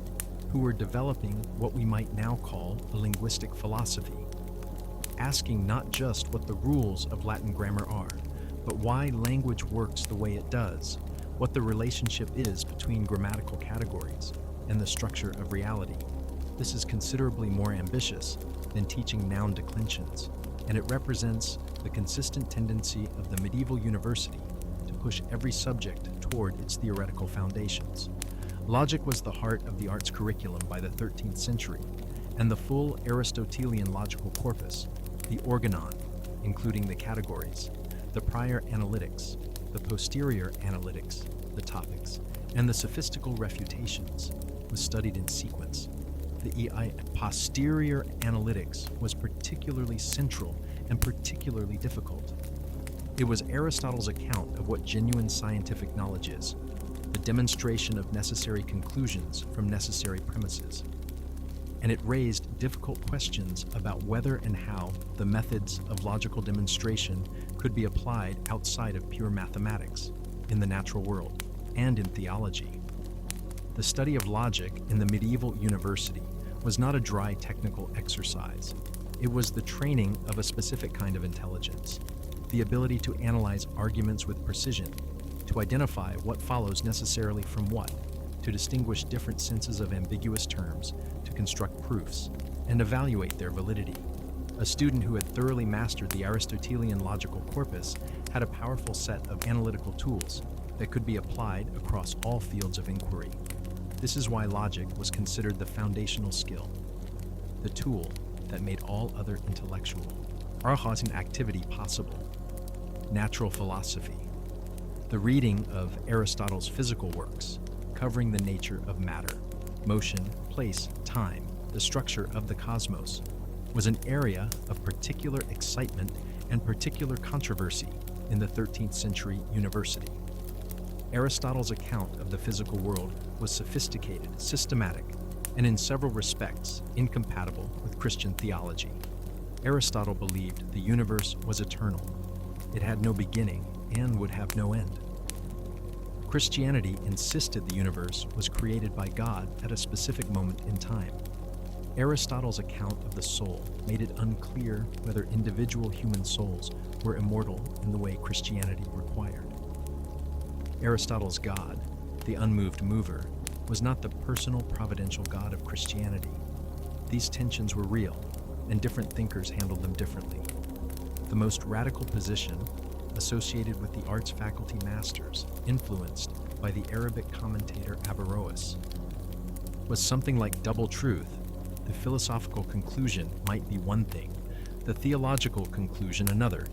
who were developing what we might now call a linguistic philosophy, asking not just what the rules of Latin grammar are, but why language works the way it does, what the relationship is between grammatical categories and the structure of reality. This is considerably more ambitious than teaching noun declensions, and it represents the consistent tendency of the medieval university to push every subject toward its theoretical foundations. Logic was the heart of the arts curriculum by the 13th century, and the full Aristotelian logical corpus, the organon, including the categories, the prior analytics, the posterior analytics, the topics, and the sophistical refutations, was studied in sequence. The posterior analytics was particularly central and particularly difficult. It was Aristotle's account of what genuine scientific knowledge is, the demonstration of necessary conclusions from necessary premises. And it raised difficult questions about whether and how the methods of logical demonstration could be applied outside of pure mathematics, in the natural world, and in theology. The study of logic in the medieval university was not a dry technical exercise. It was the training of a specific kind of intelligence, the ability to analyze arguments with precision, to identify what follows necessarily from what, to distinguish different senses of ambiguous terms, to construct proofs, and evaluate their validity. A student who had thoroughly mastered the Aristotelian logical corpus had a powerful set of analytical tools that could be applied across all fields of inquiry. This is why logic was considered the foundational skill, the tool that made all other intellectual Arhatan activity possible. Natural philosophy. The reading of Aristotle's physical works, covering the nature of matter, motion, place, time, the structure of the cosmos, was an area of particular excitement and particular controversy in the 13th century university. Aristotle's account of the physical world was sophisticated, systematic, and in several respects incompatible with Christian theology. Aristotle believed the universe was eternal. It had no beginning and would have no end. Christianity insisted the universe was created by God at a specific moment in time. Aristotle's account of the soul made it unclear whether individual human souls were immortal in the way Christianity required. Aristotle's God, the unmoved mover, was not the personal providential God of Christianity. These tensions were real, and different thinkers handled them differently. The most radical position, associated with the arts faculty masters, influenced by the Arabic commentator Averroes, was something like double truth. The philosophical conclusion might be one thing, the theological conclusion another,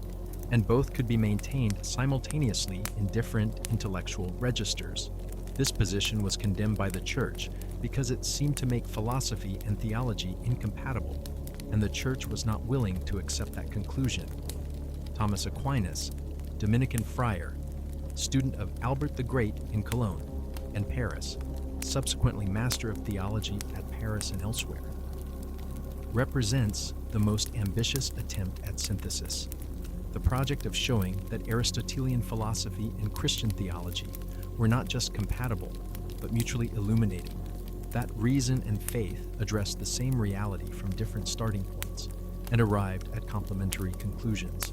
and both could be maintained simultaneously in different intellectual registers. This position was condemned by the Church because it seemed to make philosophy and theology incompatible. and the Church was not willing to accept that conclusion. Thomas Aquinas, Dominican friar, student of Albert the Great in Cologne and Paris, subsequently Master of Theology at Paris and elsewhere, represents the most ambitious attempt at synthesis, the project of showing that Aristotelian philosophy and Christian theology were not just compatible, but mutually illuminating, that reason and faith addressed the same reality from different starting points and arrived at complementary conclusions.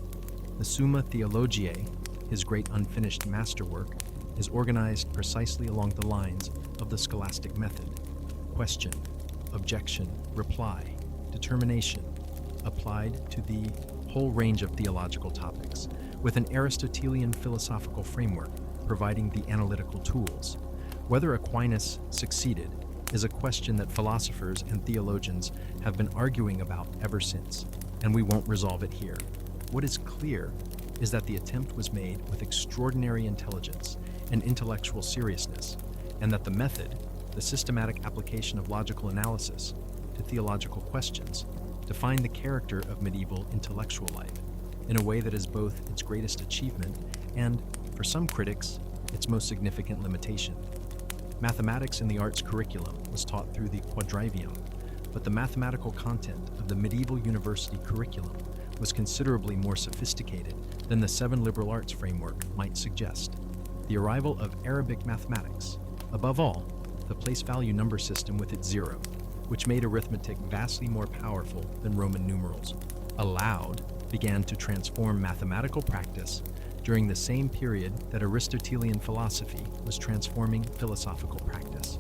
The Summa Theologiae, his great unfinished masterwork, is organized precisely along the lines of the scholastic method: question, objection, reply, determination, applied to the whole range of theological topics, with an Aristotelian philosophical framework providing the analytical tools. Whether Aquinas succeeded is a question that philosophers and theologians have been arguing about ever since, and we won't resolve it here. What is clear is that the attempt was made with extraordinary intelligence and intellectual seriousness, and that the method, the systematic application of logical analysis to theological questions, defined the character of medieval intellectual life in a way that is both its greatest achievement and, for some critics, its most significant limitation. Mathematics in the arts curriculum was taught through the quadrivium, but the mathematical content of the medieval university curriculum was considerably more sophisticated than the 7 liberal arts framework might suggest. The arrival of Arabic mathematics, above all, the place value number system with its 0, which made arithmetic vastly more powerful than Roman numerals, began to transform mathematical practice during the same period that Aristotelian philosophy was transforming philosophical practice.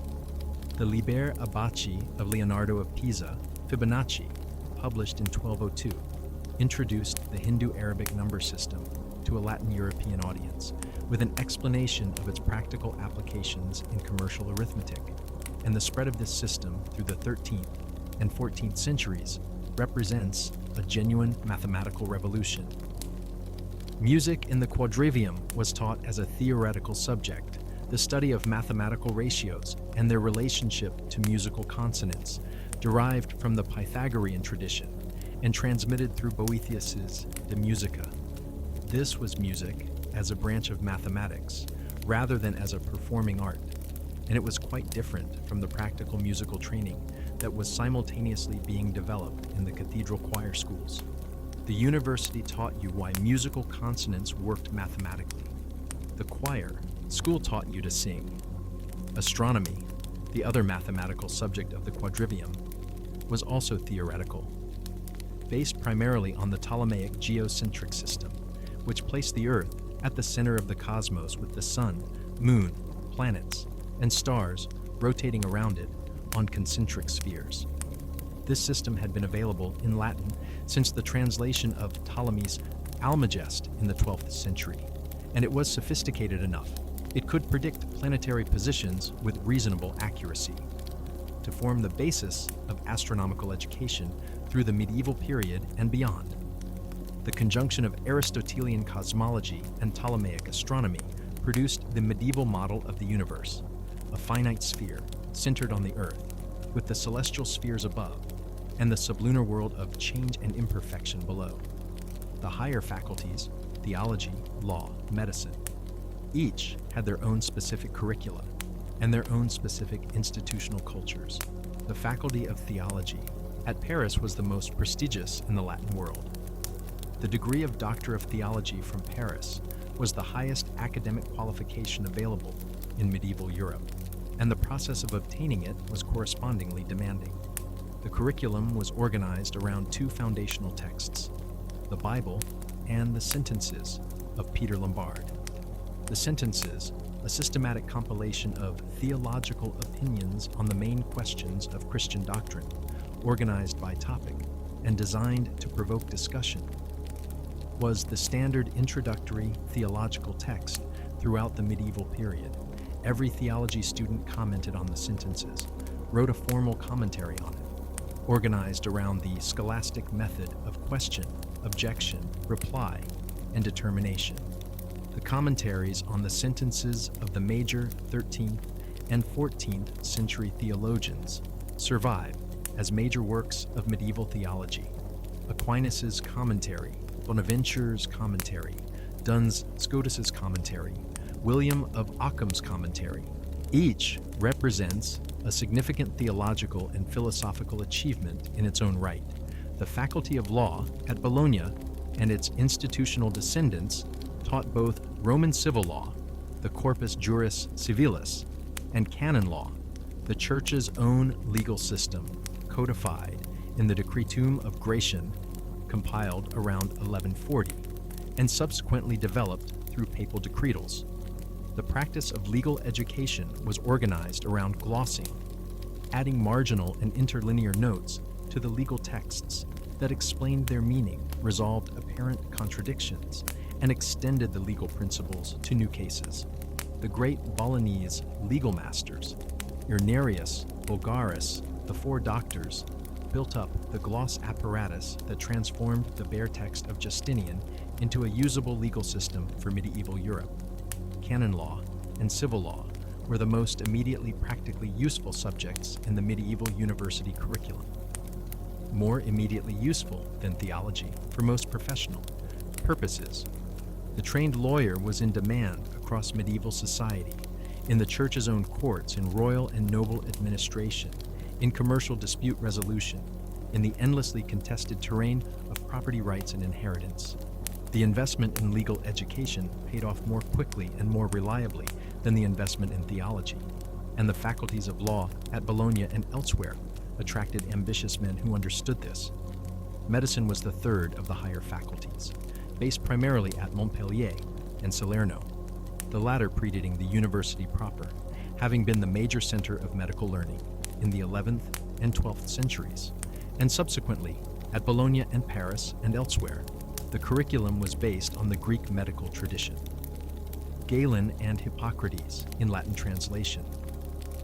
The Liber Abaci of Leonardo of Pisa, Fibonacci, published in 1202, introduced the Hindu-Arabic number system to a Latin European audience, with an explanation of its practical applications in commercial arithmetic, and the spread of this system through the 13th and 14th centuries represents a genuine mathematical revolution. Music in the quadrivium was taught as a theoretical subject, the study of mathematical ratios and their relationship to musical consonants, derived from the Pythagorean tradition and transmitted through Boethius's De Musica. This was music as a branch of mathematics rather than as a performing art, and it was quite different from the practical musical training that was simultaneously being developed in the cathedral choir schools. The university taught you why musical consonants worked mathematically. The choir school taught you to sing. Astronomy, the other mathematical subject of the quadrivium, was also theoretical, based primarily on the Ptolemaic geocentric system, which placed the Earth at the center of the cosmos with the sun, moon, planets, and stars rotating around it on concentric spheres. This system had been available in Latin since the translation of Ptolemy's Almagest in the 12th century, and it was sophisticated enough it could predict planetary positions with reasonable accuracy. To form the basis of astronomical education through the medieval period and beyond, the conjunction of Aristotelian cosmology and Ptolemaic astronomy produced the medieval model of the universe, a finite sphere centered on the Earth, with the celestial spheres above and the sublunar world of change and imperfection below. The higher faculties, theology, law, medicine, each had their own specific curricula and their own specific institutional cultures. The faculty of theology at Paris was the most prestigious in the Latin world. The degree of Doctor of Theology from Paris was the highest academic qualification available in medieval Europe, and the process of obtaining it was correspondingly demanding. The curriculum was organized around 2 foundational texts, the Bible and the Sentences of Peter Lombard. The Sentences, a systematic compilation of theological opinions on the main questions of Christian doctrine, organized by topic and designed to provoke discussion, was the standard introductory theological text throughout the medieval period. Every theology student commented on the Sentences, wrote a formal commentary on it, organized around the scholastic method of question, objection, reply, and determination. The commentaries on the Sentences of the major 13th and 14th century theologians survive as major works of medieval theology: Aquinas' Commentary, Bonaventure's Commentary, Duns Scotus's Commentary, William of Occam's Commentary. Each represents a significant theological and philosophical achievement in its own right. The Faculty of Law at Bologna and its institutional descendants taught both Roman civil law, the Corpus Juris Civilis, and canon law, the Church's own legal system, codified in the Decretum of Gratian, compiled around 1140, and subsequently developed through papal decretals. The practice of legal education was organized around glossing, adding marginal and interlinear notes to the legal texts that explained their meaning, resolved apparent contradictions, and extended the legal principles to new cases. The great Bolognese legal masters, Irnerius, Bulgarus, the Four Doctors, built up the gloss apparatus that transformed the bare text of Justinian into a usable legal system for medieval Europe. Canon law and civil law were the most immediately practically useful subjects in the medieval university curriculum. More immediately useful than theology for most professional purposes. The trained lawyer was in demand across medieval society, in the Church's own courts, in royal and noble administration, in commercial dispute resolution, in the endlessly contested terrain of property rights and inheritance. The investment in legal education paid off more quickly and more reliably than the investment in theology, and the faculties of law at Bologna and elsewhere attracted ambitious men who understood this. Medicine was the third of the higher faculties, based primarily at Montpellier and Salerno, the latter predating the university proper, having been the major center of medical learning in the 11th and 12th centuries, and subsequently at Bologna and Paris and elsewhere. The curriculum was based on the Greek medical tradition, Galen and Hippocrates in Latin translation,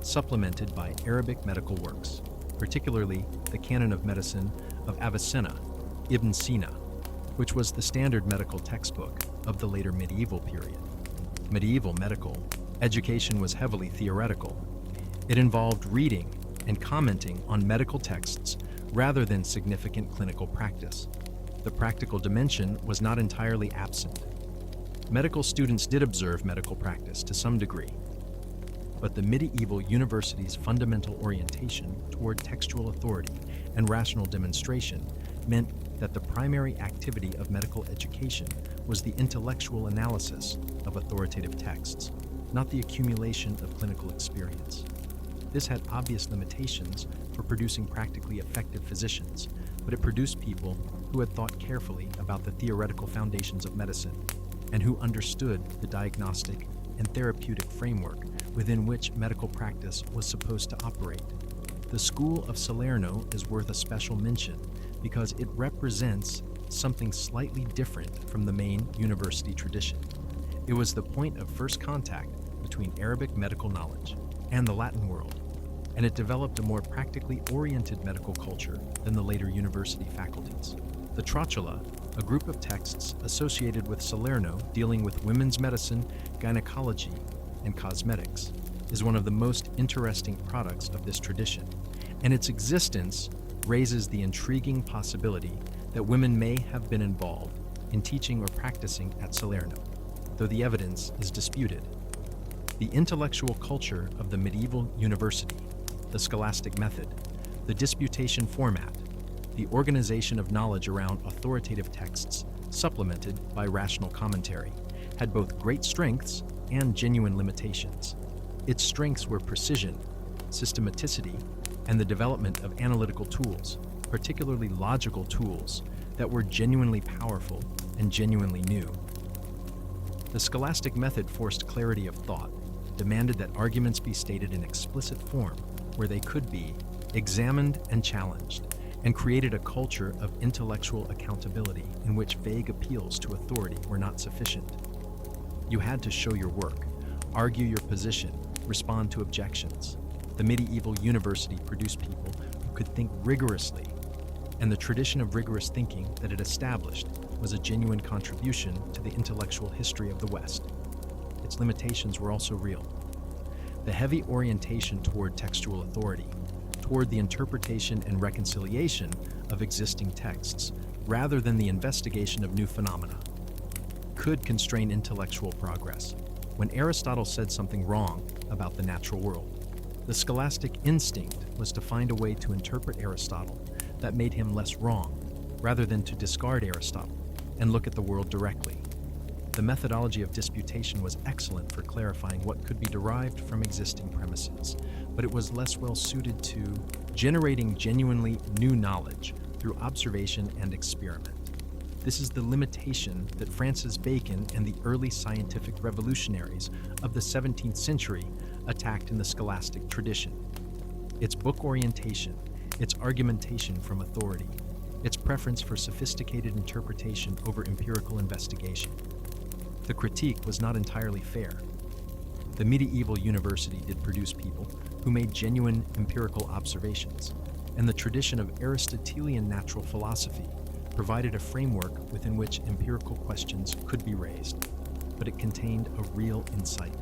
supplemented by Arabic medical works, particularly the Canon of Medicine of Avicenna, Ibn Sina, which was the standard medical textbook of the later medieval period. Medieval medical education was heavily theoretical. It involved reading and commenting on medical texts rather than significant clinical practice. The practical dimension was not entirely absent. Medical students did observe medical practice to some degree, but the medieval university's fundamental orientation toward textual authority and rational demonstration meant that the primary activity of medical education was the intellectual analysis of authoritative texts, not the accumulation of clinical experience. This had obvious limitations for producing practically effective physicians, but it produced people who had thought carefully about the theoretical foundations of medicine and who understood the diagnostic and therapeutic framework within which medical practice was supposed to operate. The School of Salerno is worth a special mention because it represents something slightly different from the main university tradition. It was the point of first contact between Arabic medical knowledge and the Latin world, and it developed a more practically oriented medical culture than the later university faculties. The Trotula, a group of texts associated with Salerno dealing with women's medicine, gynecology, and cosmetics, is one of the most interesting products of this tradition, and its existence raises the intriguing possibility that women may have been involved in teaching or practicing at Salerno, though the evidence is disputed. The intellectual culture of the medieval university, the scholastic method, the disputation format, the organization of knowledge around authoritative texts supplemented by rational commentary, had both great strengths and genuine limitations. Its strengths were precision, systematicity, and the development of analytical tools, particularly logical tools, that were genuinely powerful and genuinely new. The scholastic method forced clarity of thought, demanded that arguments be stated in explicit form where they could be examined and challenged, and created a culture of intellectual accountability in which vague appeals to authority were not sufficient. You had to show your work, argue your position, respond to objections. The medieval university produced people who could think rigorously, and the tradition of rigorous thinking that it established was a genuine contribution to the intellectual history of the West. Its limitations were also real. The heavy orientation toward textual authority, toward the interpretation and reconciliation of existing texts, rather than the investigation of new phenomena, could constrain intellectual progress. When Aristotle said something wrong about the natural world, the scholastic instinct was to find a way to interpret Aristotle that made him less wrong, rather than to discard Aristotle and look at the world directly. The methodology of disputation was excellent for clarifying what could be derived from existing premises, but it was less well suited to generating genuinely new knowledge through observation and experiment. This is the limitation that Francis Bacon and the early scientific revolutionaries of the 17th century attacked in the scholastic tradition. Its book orientation, its argumentation from authority, its preference for sophisticated interpretation over empirical investigation. The critique was not entirely fair. The medieval university did produce people who made genuine empirical observations, and the tradition of Aristotelian natural philosophy provided a framework within which empirical questions could be raised, but it contained a real insight.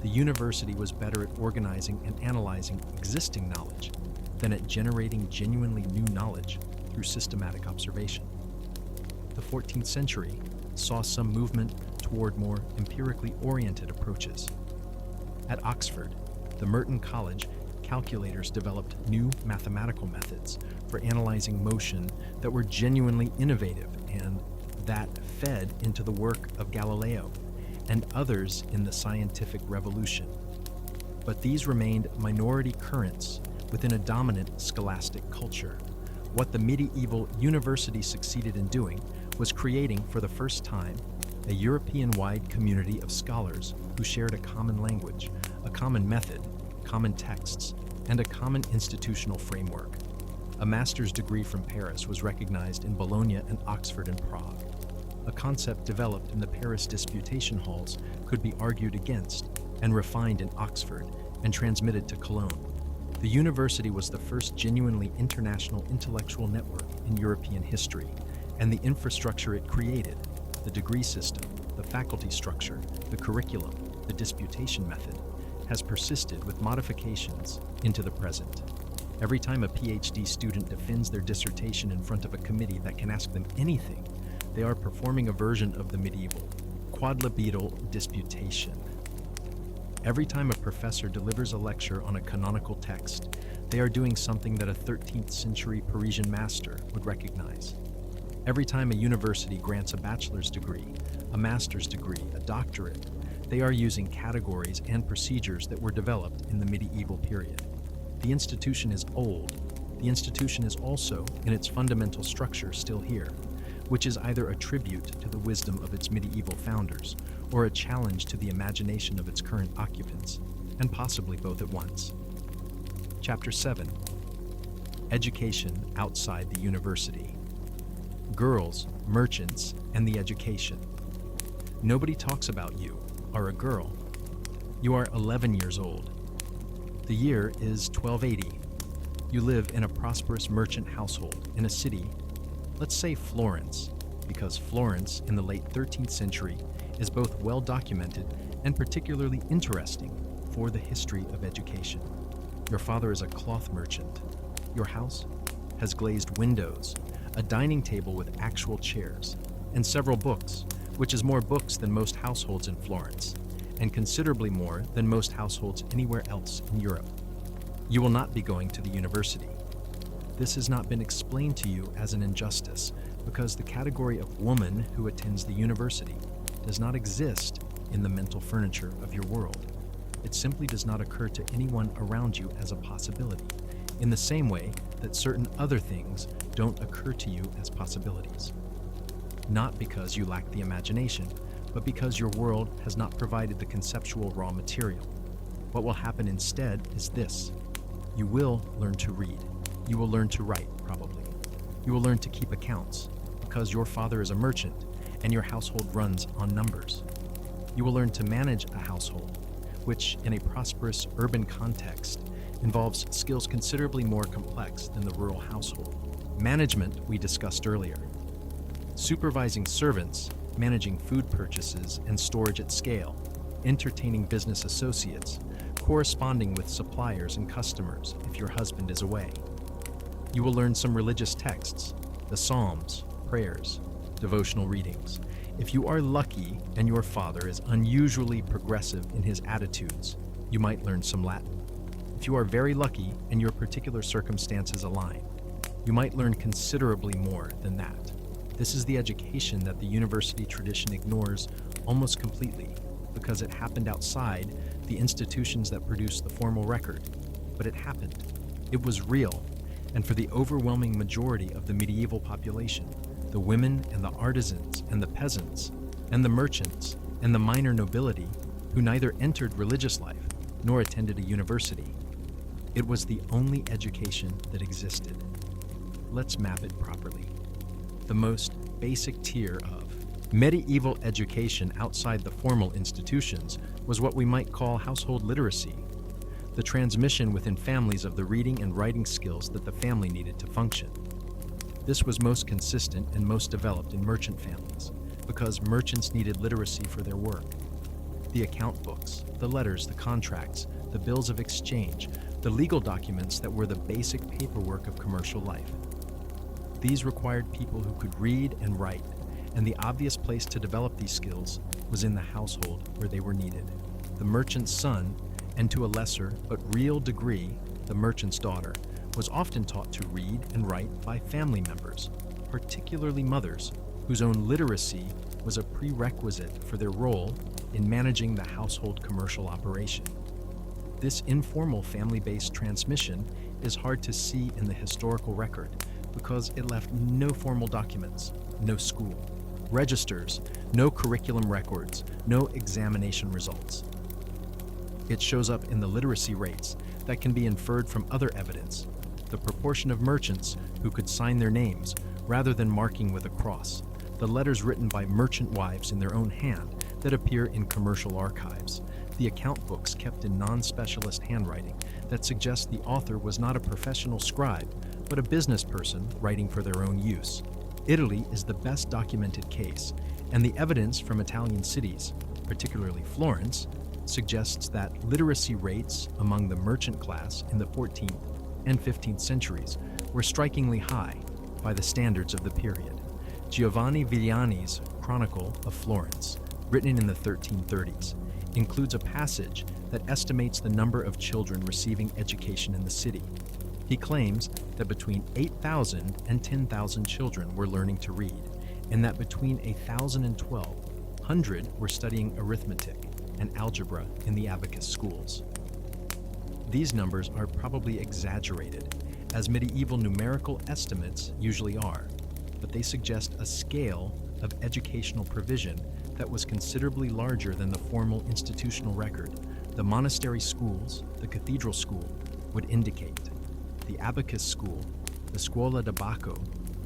The university was better at organizing and analyzing existing knowledge than at generating genuinely new knowledge through systematic observation. The 14th century saw some movement toward more empirically oriented approaches. At Oxford, the Merton College calculators developed new mathematical methods for analyzing motion that were genuinely innovative and that fed into the work of Galileo and others in the scientific revolution. But these remained minority currents within a dominant scholastic culture. What the medieval university succeeded in doing was creating, for the first time, a European-wide community of scholars who shared a common language, a common method, common texts, and a common institutional framework. A master's degree from Paris was recognized in Bologna and Oxford and Prague. A concept developed in the Paris disputation halls could be argued against and refined in Oxford and transmitted to Cologne. The university was the first genuinely international intellectual network in European history, and the infrastructure it created, the degree system, the faculty structure, the curriculum, the disputation method, has persisted with modifications into the present. Every time a PhD student defends their dissertation in front of a committee that can ask them anything, they are performing a version of the medieval quadlibidal disputation. Every time a professor delivers a lecture on a canonical text, they are doing something that a 13th century Parisian master would recognize. Every time a university grants a bachelor's degree, a master's degree, a doctorate, they are using categories and procedures that were developed in the medieval period. The institution is old. The institution is also, in its fundamental structure, still here, which is either a tribute to the wisdom of its medieval founders or a challenge to the imagination of its current occupants, and possibly both at once. Chapter 7. Education outside the university. Girls, merchants, and the education. Nobody talks about you are a girl. You are 11 years old. The year is 1280. You live in a prosperous merchant household in a city, let's say Florence, because Florence in the late 13th century is both well documented and particularly interesting for the history of education. Your father is a cloth merchant. Your house has glazed windows, a dining table with actual chairs, and several books, which is more books than most households in Florence, and considerably more than most households anywhere else in Europe. You will not be going to the university. This has not been explained to you as an injustice, because the category of woman who attends the university does not exist in the mental furniture of your world. It simply does not occur to anyone around you as a possibility, in the same way that certain other things don't occur to you as possibilities. Not because you lack the imagination, but because your world has not provided the conceptual raw material. What will happen instead is this. You will learn to read. You will learn to write, probably. You will learn to keep accounts, because your father is a merchant and your household runs on numbers. You will learn to manage a household, which in a prosperous urban context involves skills considerably more complex than the rural household. Management we discussed earlier. Supervising servants, managing food purchases and storage at scale, entertaining business associates, corresponding with suppliers and customers if your husband is away. You will learn some religious texts, the Psalms, prayers, devotional readings. If you are lucky and your father is unusually progressive in his attitudes, you might learn some Latin. If you are very lucky and your particular circumstances align, you might learn considerably more than that. This is the education that the university tradition ignores almost completely because it happened outside the institutions that produce the formal record. But it happened. It was real. And for the overwhelming majority of the medieval population, the women and the artisans and the peasants and the merchants and the minor nobility who neither entered religious life nor attended a university, it was the only education that existed. Let's map it properly. The most basic tier of medieval education outside the formal institutions was what we might call household literacy, the transmission within families of the reading and writing skills that the family needed to function. This was most consistent and most developed in merchant families because merchants needed literacy for their work. The account books, the letters, the contracts, the bills of exchange, the legal documents that were the basic paperwork of commercial life. These required people who could read and write, and the obvious place to develop these skills was in the household where they were needed. The merchant's son, and to a lesser but real degree, the merchant's daughter, was often taught to read and write by family members, particularly mothers, whose own literacy was a prerequisite for their role in managing the household commercial operation. This informal family-based transmission is hard to see in the historical record because it left no formal documents, no school, registers, no curriculum records, no examination results. It shows up in the literacy rates that can be inferred from other evidence, the proportion of merchants who could sign their names rather than marking with a cross, the letters written by merchant wives in their own hand that appear in commercial archives, the account books kept in non-specialist handwriting that suggest the author was not a professional scribe, but a business person writing for their own use. Italy is the best documented case, and the evidence from Italian cities, particularly Florence, suggests that literacy rates among the merchant class in the 14th and 15th centuries were strikingly high by the standards of the period. Giovanni Vigliani's Chronicle of Florence, written in the 1330s, includes a passage that estimates the number of children receiving education in the city. He claims that between 8,000 and 10,000 children were learning to read, and that between 1,000 and 1,200 were studying arithmetic and algebra in the abacus schools. These numbers are probably exaggerated, as medieval numerical estimates usually are, but they suggest a scale of educational provision that was considerably larger than the formal institutional record the monastery schools, the cathedral school, would indicate. The abacus school, the Scuola de Bacco,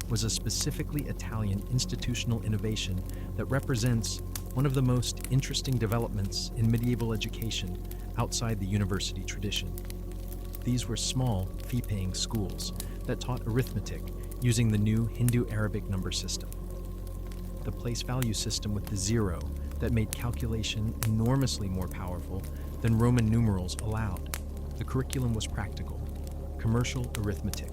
was a specifically Italian institutional innovation that represents one of the most interesting developments in medieval education outside the university tradition. These were small, fee-paying schools that taught arithmetic using the new Hindu-Arabic number system. The place value system with the zero that made calculation enormously more powerful than Roman numerals allowed. The curriculum was practical, commercial arithmetic,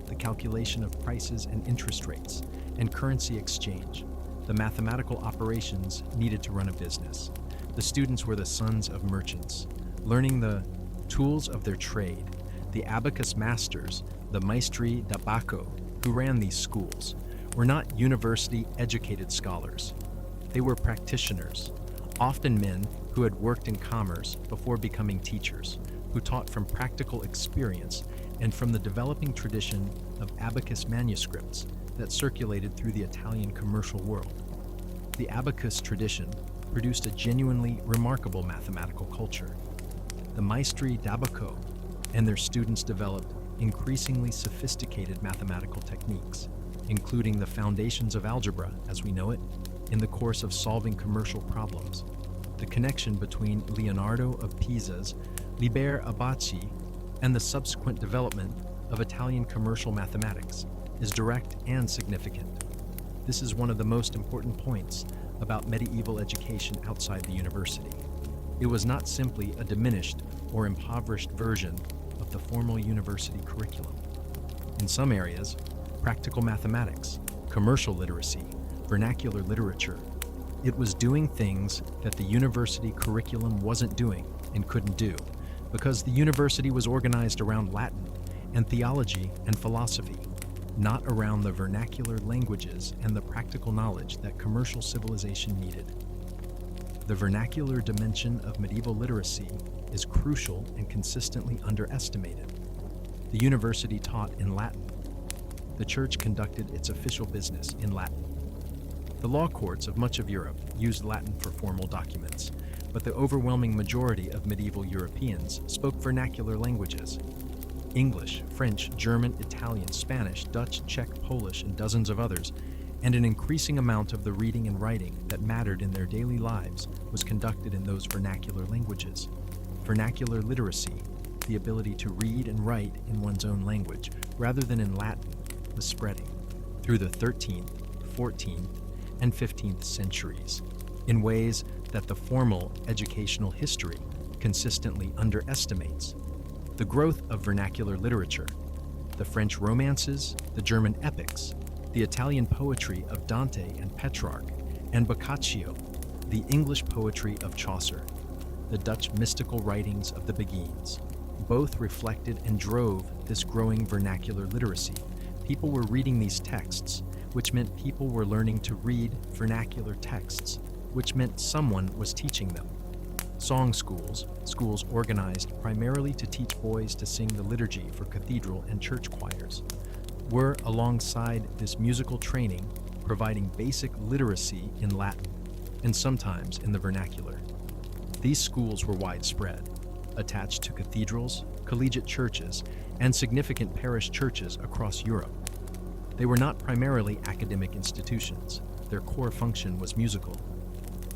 the calculation of prices and interest rates, and currency exchange, the mathematical operations needed to run a business. The students were the sons of merchants, learning the tools of their trade. The abacus masters, the maestri da Bacco, who ran these schools, were not university-educated scholars. They were practitioners, often men who had worked in commerce before becoming teachers, who taught from practical experience and from the developing tradition of abacus manuscripts that circulated through the Italian commercial world. The abacus tradition produced a genuinely remarkable mathematical culture. The maestri d'abacco and their students developed increasingly sophisticated mathematical techniques, including the foundations of algebra as we know it, in the course of solving commercial problems. The connection between Leonardo of Pisa's Liber Abaci and the subsequent development of Italian commercial mathematics is direct and significant. This is one of the most important points about medieval education outside the university. It was not simply a diminished or impoverished version of the formal university curriculum. In some areas, practical mathematics, commercial literacy, vernacular literature, it was doing things that the university curriculum wasn't doing and couldn't do, because the university was organized around Latin and theology and philosophy, not around the vernacular languages and the practical knowledge that commercial civilization needed. The vernacular dimension of medieval literacy is crucial and consistently underestimated. The university taught in Latin. The church conducted its official business in Latin. The law courts of much of Europe used Latin for formal documents, but the overwhelming majority of medieval Europeans spoke vernacular languages. English, French, German, Italian, Spanish, Dutch, Czech, Polish, and dozens of others, and an increasing amount of the reading and writing that mattered in their daily lives was conducted in those vernacular languages. Vernacular literacy, the ability to read and write in one's own language rather than in Latin, was spreading through the 13th, 14th, and 15th centuries in ways that the formal educational history consistently underestimates. The growth of vernacular literature, the French romances, the German epics, the Italian poetry of Dante and Petrarch and Boccaccio, the English poetry of Chaucer, the Dutch mystical writings of the Beguines, both reflected and drove this growing vernacular literacy. People were reading these texts, which meant people were learning to read vernacular texts, which meant someone was teaching them. Song schools, schools organized primarily to teach boys to sing the liturgy for cathedral and church choirs, were, alongside this musical training, providing basic literacy in Latin, and sometimes in the vernacular. These schools were widespread, attached to cathedrals, collegiate churches, and significant parish churches across Europe. They were not primarily academic institutions. Their core function was musical,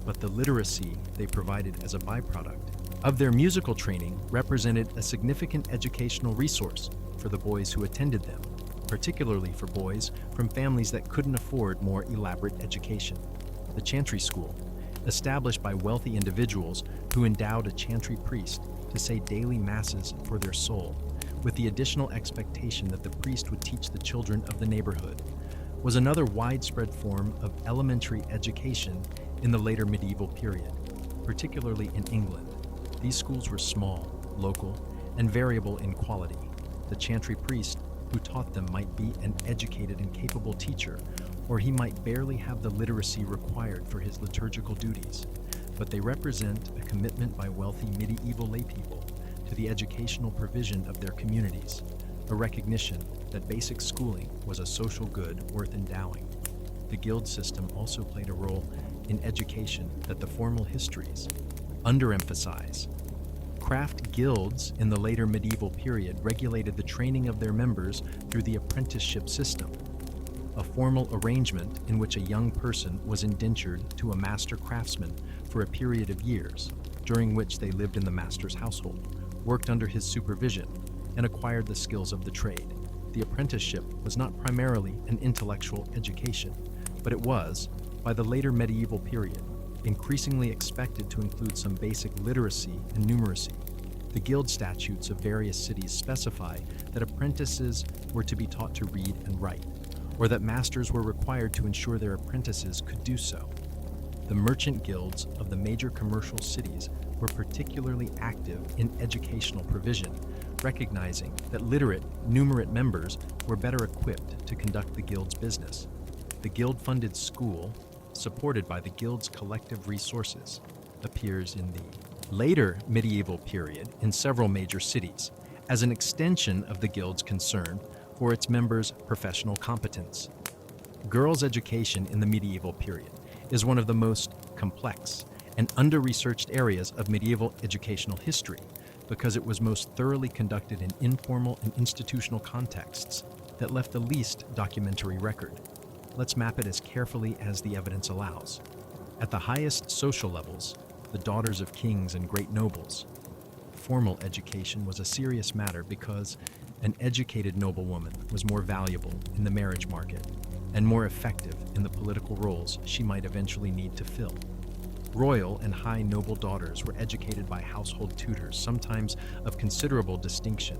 but the literacy they provided as a byproduct of their musical training represented a significant educational resource for the boys who attended them, particularly for boys from families that couldn't afford more elaborate education. The chantry school, established by wealthy individuals who endowed a chantry priest to say daily masses for their soul, with the additional expectation that the priest would teach the children of the neighborhood, was another widespread form of elementary education in the later medieval period, particularly in England. These schools were small, local, and variable in quality. The chantry priest who taught them might be an educated and capable teacher, or he might barely have the literacy required for his liturgical duties, but they represent a commitment by wealthy medieval laypeople to the educational provision of their communities, a recognition that basic schooling was a social good worth endowing. The guild system also played a role in education that the formal histories underemphasize. Craft guilds in the later medieval period regulated the training of their members through the apprenticeship system, a formal arrangement in which a young person was indentured to a master craftsman for a period of years, during which they lived in the master's household, worked under his supervision, and acquired the skills of the trade. The apprenticeship was not primarily an intellectual education, but it was, by the later medieval period, increasingly expected to include some basic literacy and numeracy. The guild statutes of various cities specify that apprentices were to be taught to read and write, or that masters were required to ensure their apprentices could do so. The merchant guilds of the major commercial cities were particularly active in educational provision, recognizing that literate, numerate members were better equipped to conduct the guild's business. The guild-funded school, supported by the guild's collective resources, appears in the later medieval period in several major cities as an extension of the guild's concern for its members' professional competence. Girls' education in the medieval period is one of the most complex and under-researched areas of medieval educational history because it was most thoroughly conducted in informal and institutional contexts that left the least documentary record. Let's map it as carefully as the evidence allows. At the highest social levels, the daughters of kings and great nobles, formal education was a serious matter because an educated noblewoman was more valuable in the marriage market and more effective in the political roles she might eventually need to fill. Royal and high noble daughters were educated by household tutors, sometimes of considerable distinction,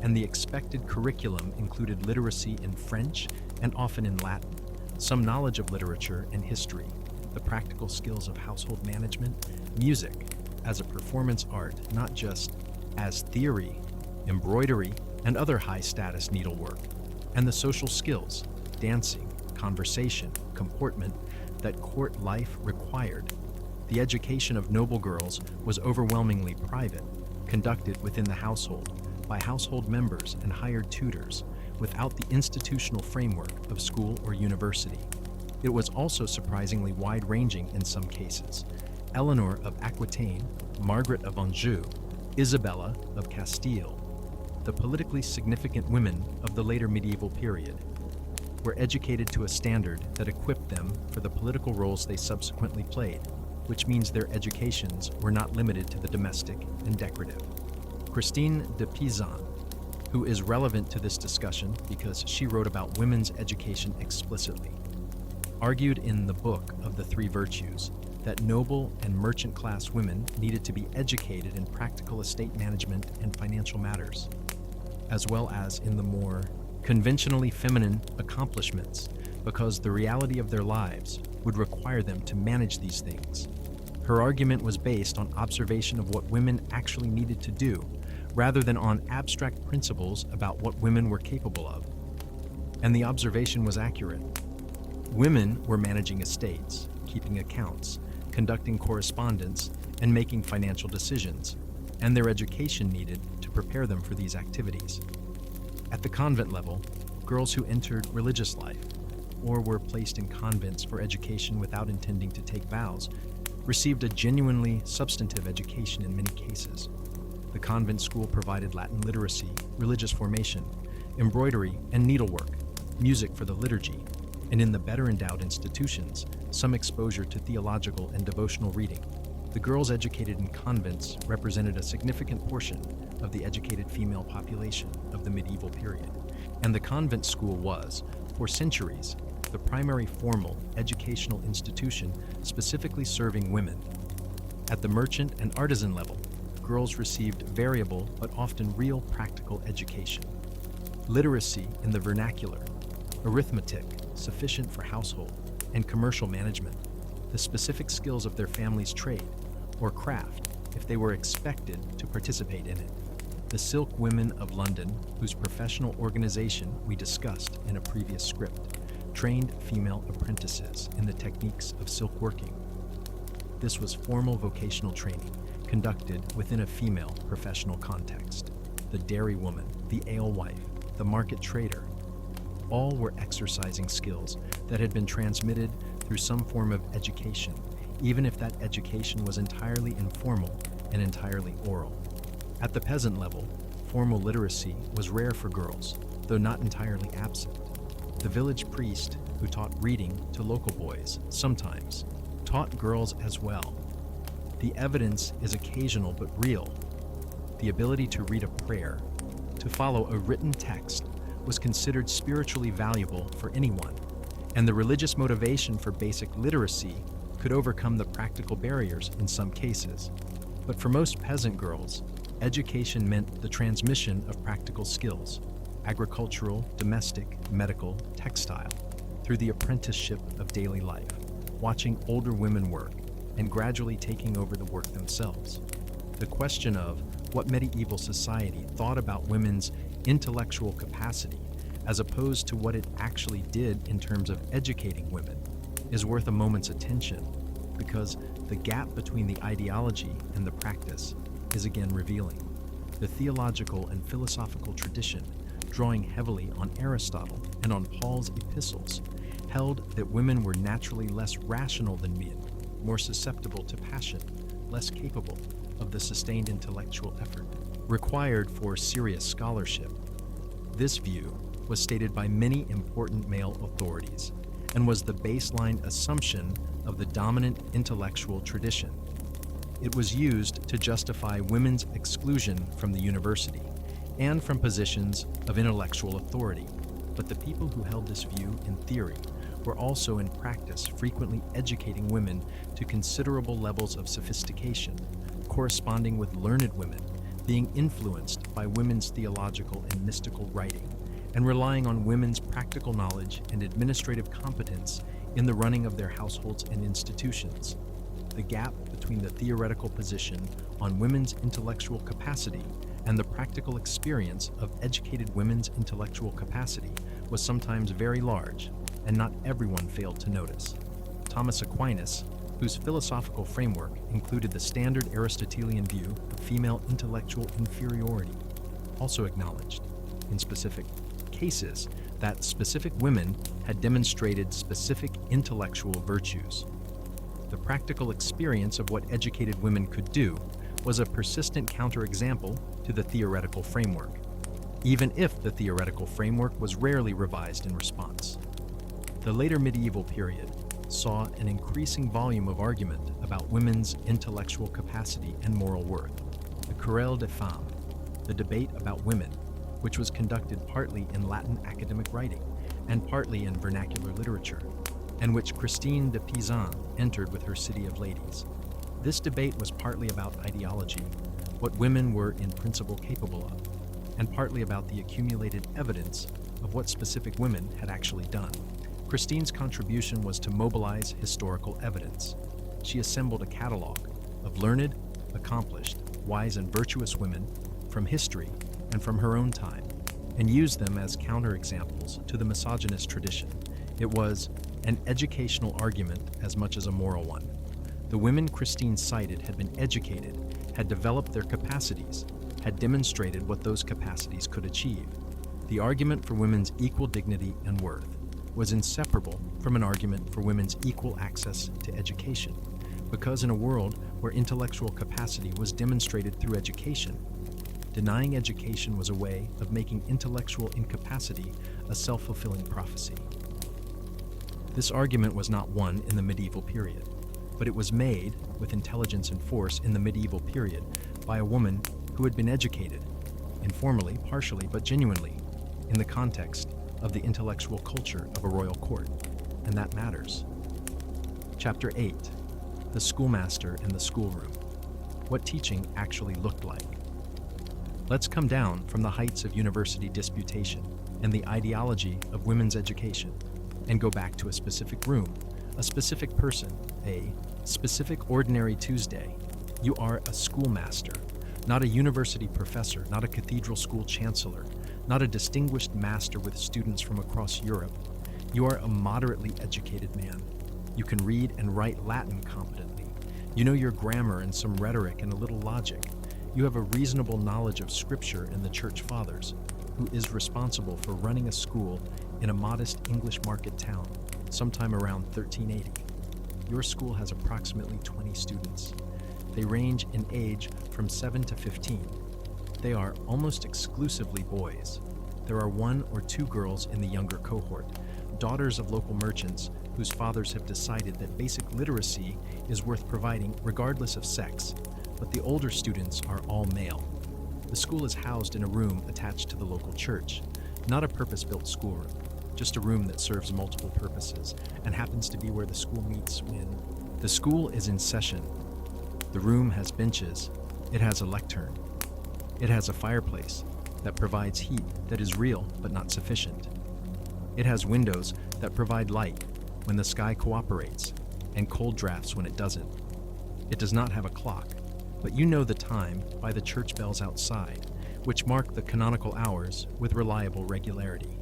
and the expected curriculum included literacy in French and often in Latin, some knowledge of literature and history, the practical skills of household management, music as a performance art, not just as theory, embroidery, and other high-status needlework, and the social skills, dancing, conversation, comportment, that court life required. The education of noble girls was overwhelmingly private, conducted within the household, by household members and hired tutors, without the institutional framework of school or university. It was also surprisingly wide-ranging in some cases. Eleanor of Aquitaine, Margaret of Anjou, Isabella of Castile, the politically significant women of the later medieval period, were educated to a standard that equipped them for the political roles they subsequently played, which means their educations were not limited to the domestic and decorative. Christine de Pizan, who is relevant to this discussion because she wrote about women's education explicitly, argued in the Book of the Three Virtues that noble and merchant class women needed to be educated in practical estate management and financial matters, as well as in the more conventionally feminine accomplishments, because the reality of their lives would require them to manage these things. Her argument was based on observation of what women actually needed to do, rather than on abstract principles about what women were capable of. And the observation was accurate. Women were managing estates, keeping accounts, conducting correspondence, and making financial decisions, and their education needed to prepare them for these activities. At the convent level, girls who entered religious life, or were placed in convents for education without intending to take vows, received a genuinely substantive education in many cases. The convent school provided Latin literacy, religious formation, embroidery and needlework, music for the liturgy, and in the better endowed institutions, some exposure to theological and devotional reading. The girls educated in convents represented a significant portion of the educated female population of the medieval period, and the convent school was, for centuries, the primary formal educational institution specifically serving women. At the merchant and artisan level, girls received variable but often real practical education. Literacy in the vernacular, arithmetic sufficient for household and commercial management, the specific skills of their family's trade or craft if they were expected to participate in it. The Silk Women of London, whose professional organization we discussed in a previous script, trained female apprentices in the techniques of silk working. This was formal vocational training conducted within a female professional context. The dairy woman, the alewife, the market trader, all were exercising skills that had been transmitted through some form of education, even if that education was entirely informal and entirely oral. At the peasant level, formal literacy was rare for girls, though not entirely absent. The village priest, who taught reading to local boys, sometimes taught girls as well. The evidence is occasional but real. The ability to read a prayer, to follow a written text, was considered spiritually valuable for anyone, and the religious motivation for basic literacy could overcome the practical barriers in some cases. But for most peasant girls, education meant the transmission of practical skills, agricultural, domestic, medical, textile, through the apprenticeship of daily life, watching older women work, and gradually taking over the work themselves. The question of what medieval society thought about women's intellectual capacity, as opposed to what it actually did in terms of educating women, is worth a moment's attention, because the gap between the ideology and the practice is again revealing. The theological and philosophical tradition, drawing heavily on Aristotle and on Paul's epistles, held that women were naturally less rational than men, more susceptible to passion, less capable of the sustained intellectual effort required for serious scholarship. This view was stated by many important male authorities and was the baseline assumption of the dominant intellectual tradition. It was used to justify women's exclusion from the university and from positions of intellectual authority. But the people who held this view in theory were also in practice frequently educating women to considerable levels of sophistication, corresponding with learned women being influenced by women's theological and mystical writing, and relying on women's practical knowledge and administrative competence in the running of their households and institutions. The gap between the theoretical position on women's intellectual capacity and the practical experience of educated women's intellectual capacity was sometimes very large, and not everyone failed to notice. Thomas Aquinas, whose philosophical framework included the standard Aristotelian view of female intellectual inferiority, also acknowledged, in specific cases, that specific women had demonstrated specific intellectual virtues. The practical experience of what educated women could do was a persistent counterexample to the theoretical framework, even if the theoretical framework was rarely revised in response. The later medieval period saw an increasing volume of argument about women's intellectual capacity and moral worth, the Querelle des Femmes, the debate about women, which was conducted partly in Latin academic writing and partly in vernacular literature, and which Christine de Pizan entered with her City of Ladies. This debate was partly about ideology, what women were in principle capable of, and partly about the accumulated evidence of what specific women had actually done. Christine's contribution was to mobilize historical evidence. She assembled a catalog of learned, accomplished, wise, and virtuous women from history and from her own time, and used them as counterexamples to the misogynist tradition. It was an educational argument as much as a moral one. The women Christine cited had been educated, had developed their capacities, had demonstrated what those capacities could achieve. The argument for women's equal dignity and worth was inseparable from an argument for women's equal access to education, because in a world where intellectual capacity was demonstrated through education, denying education was a way of making intellectual incapacity a self-fulfilling prophecy. This argument was not won in the medieval period, but it was made with intelligence and force in the medieval period by a woman who had been educated, informally, partially, but genuinely, in the context of the intellectual culture of a royal court, and that matters. Chapter 8, The Schoolmaster and the Schoolroom, What Teaching Actually Looked Like. Let's come down from the heights of university disputation and the ideology of women's education and go back to a specific room, a specific person, a specific ordinary Tuesday. You are a schoolmaster, not a university professor, not a cathedral school chancellor, not a distinguished master with students from across Europe. You are a moderately educated man. You can read and write Latin competently. You know your grammar and some rhetoric and a little logic. You have a reasonable knowledge of Scripture and the Church Fathers, who is responsible for running a school in a modest English market town, sometime around 1380. Your school has approximately 20 students. They range in age from 7 to 15. They are almost exclusively boys. There are 1 or 2 girls in the younger cohort, daughters of local merchants whose fathers have decided that basic literacy is worth providing regardless of sex, but the older students are all male. The school is housed in a room attached to the local church, not a purpose-built schoolroom, just a room that serves multiple purposes and happens to be where the school meets when the school is in session. The room has benches, it has a lectern, it has a fireplace that provides heat that is real but not sufficient. It has windows that provide light when the sky cooperates and cold drafts when it doesn't. It does not have a clock, but you know the time by the church bells outside, which mark the canonical hours with reliable regularity.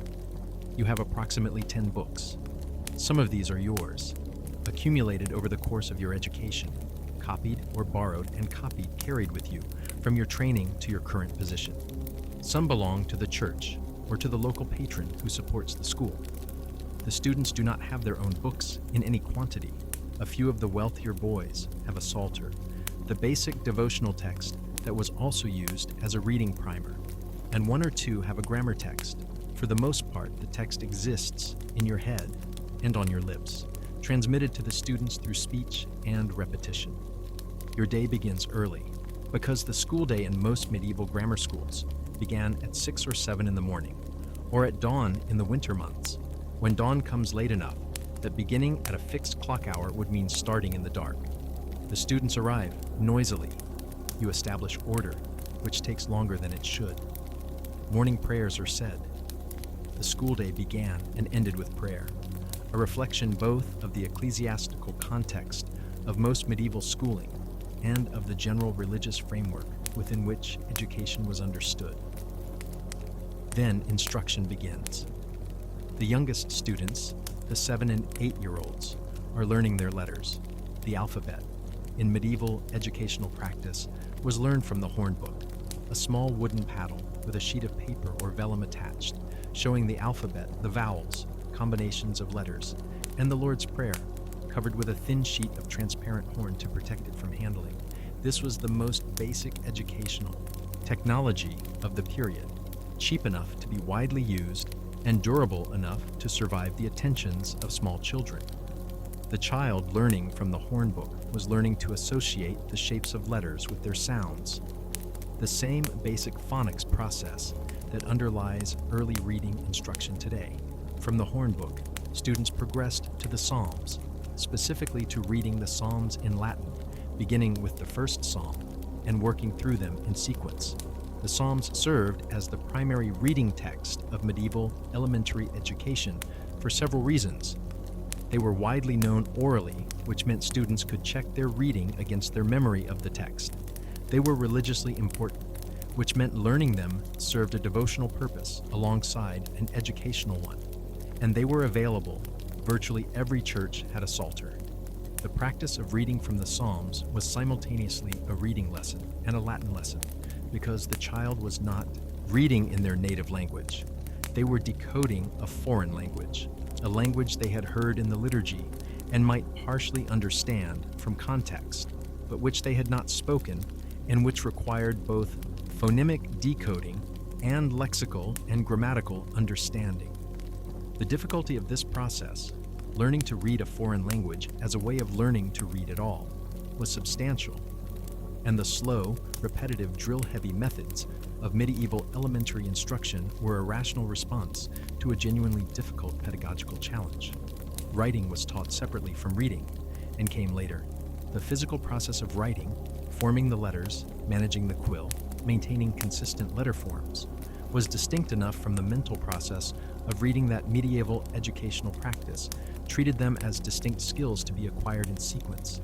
You have approximately 10 books. Some of these are yours, accumulated over the course of your education, copied or borrowed and copied carried with you from your training to your current position. Some belong to the church or to the local patron who supports the school. The students do not have their own books in any quantity. A few of the wealthier boys have a psalter, the basic devotional text that was also used as a reading primer, and 1 or 2 have a grammar text. For the most part, the text exists in your head and on your lips, transmitted to the students through speech and repetition. Your day begins early, because the school day in most medieval grammar schools began at 6 or 7 in the morning, or at dawn in the winter months. When dawn comes late enough, that beginning at a fixed clock hour would mean starting in the dark. The students arrive noisily. You establish order, which takes longer than it should. Morning prayers are said. The school day began and ended with prayer, a reflection both of the ecclesiastical context of most medieval schooling and of the general religious framework within which education was understood. Then instruction begins. The youngest students, the 7 and 8-year-olds, are learning their letters. The alphabet, in medieval educational practice, was learned from the hornbook, a small wooden paddle with a sheet of paper or vellum attached, showing the alphabet, the vowels, combinations of letters, and the Lord's Prayer, covered with a thin sheet of transparent horn to protect it from handling. This was the most basic educational technology of the period, cheap enough to be widely used and durable enough to survive the attentions of small children. The child learning from the hornbook was learning to associate the shapes of letters with their sounds, the same basic phonics process that underlies early reading instruction today. From the hornbook, students progressed to the Psalms, specifically to reading the Psalms in Latin, beginning with the first psalm and working through them in sequence. The Psalms served as the primary reading text of medieval elementary education for several reasons. They were widely known orally, which meant students could check their reading against their memory of the text. They were religiously important, which meant learning them served a devotional purpose alongside an educational one. And they were available. Virtually every church had a psalter. The practice of reading from the Psalms was simultaneously a reading lesson and a Latin lesson, because the child was not reading in their native language. They were decoding a foreign language, a language they had heard in the liturgy and might partially understand from context, but which they had not spoken and which required both phonemic decoding and lexical and grammatical understanding. The difficulty of this process, learning to read a foreign language as a way of learning to read at all, was substantial, and the slow, repetitive, drill-heavy methods of medieval elementary instruction were a rational response to a genuinely difficult pedagogical challenge. Writing was taught separately from reading and came later. The physical process of writing, forming the letters, managing the quill, maintaining consistent letter forms, was distinct enough from the mental process of reading that medieval educational practice treated them as distinct skills to be acquired in sequence.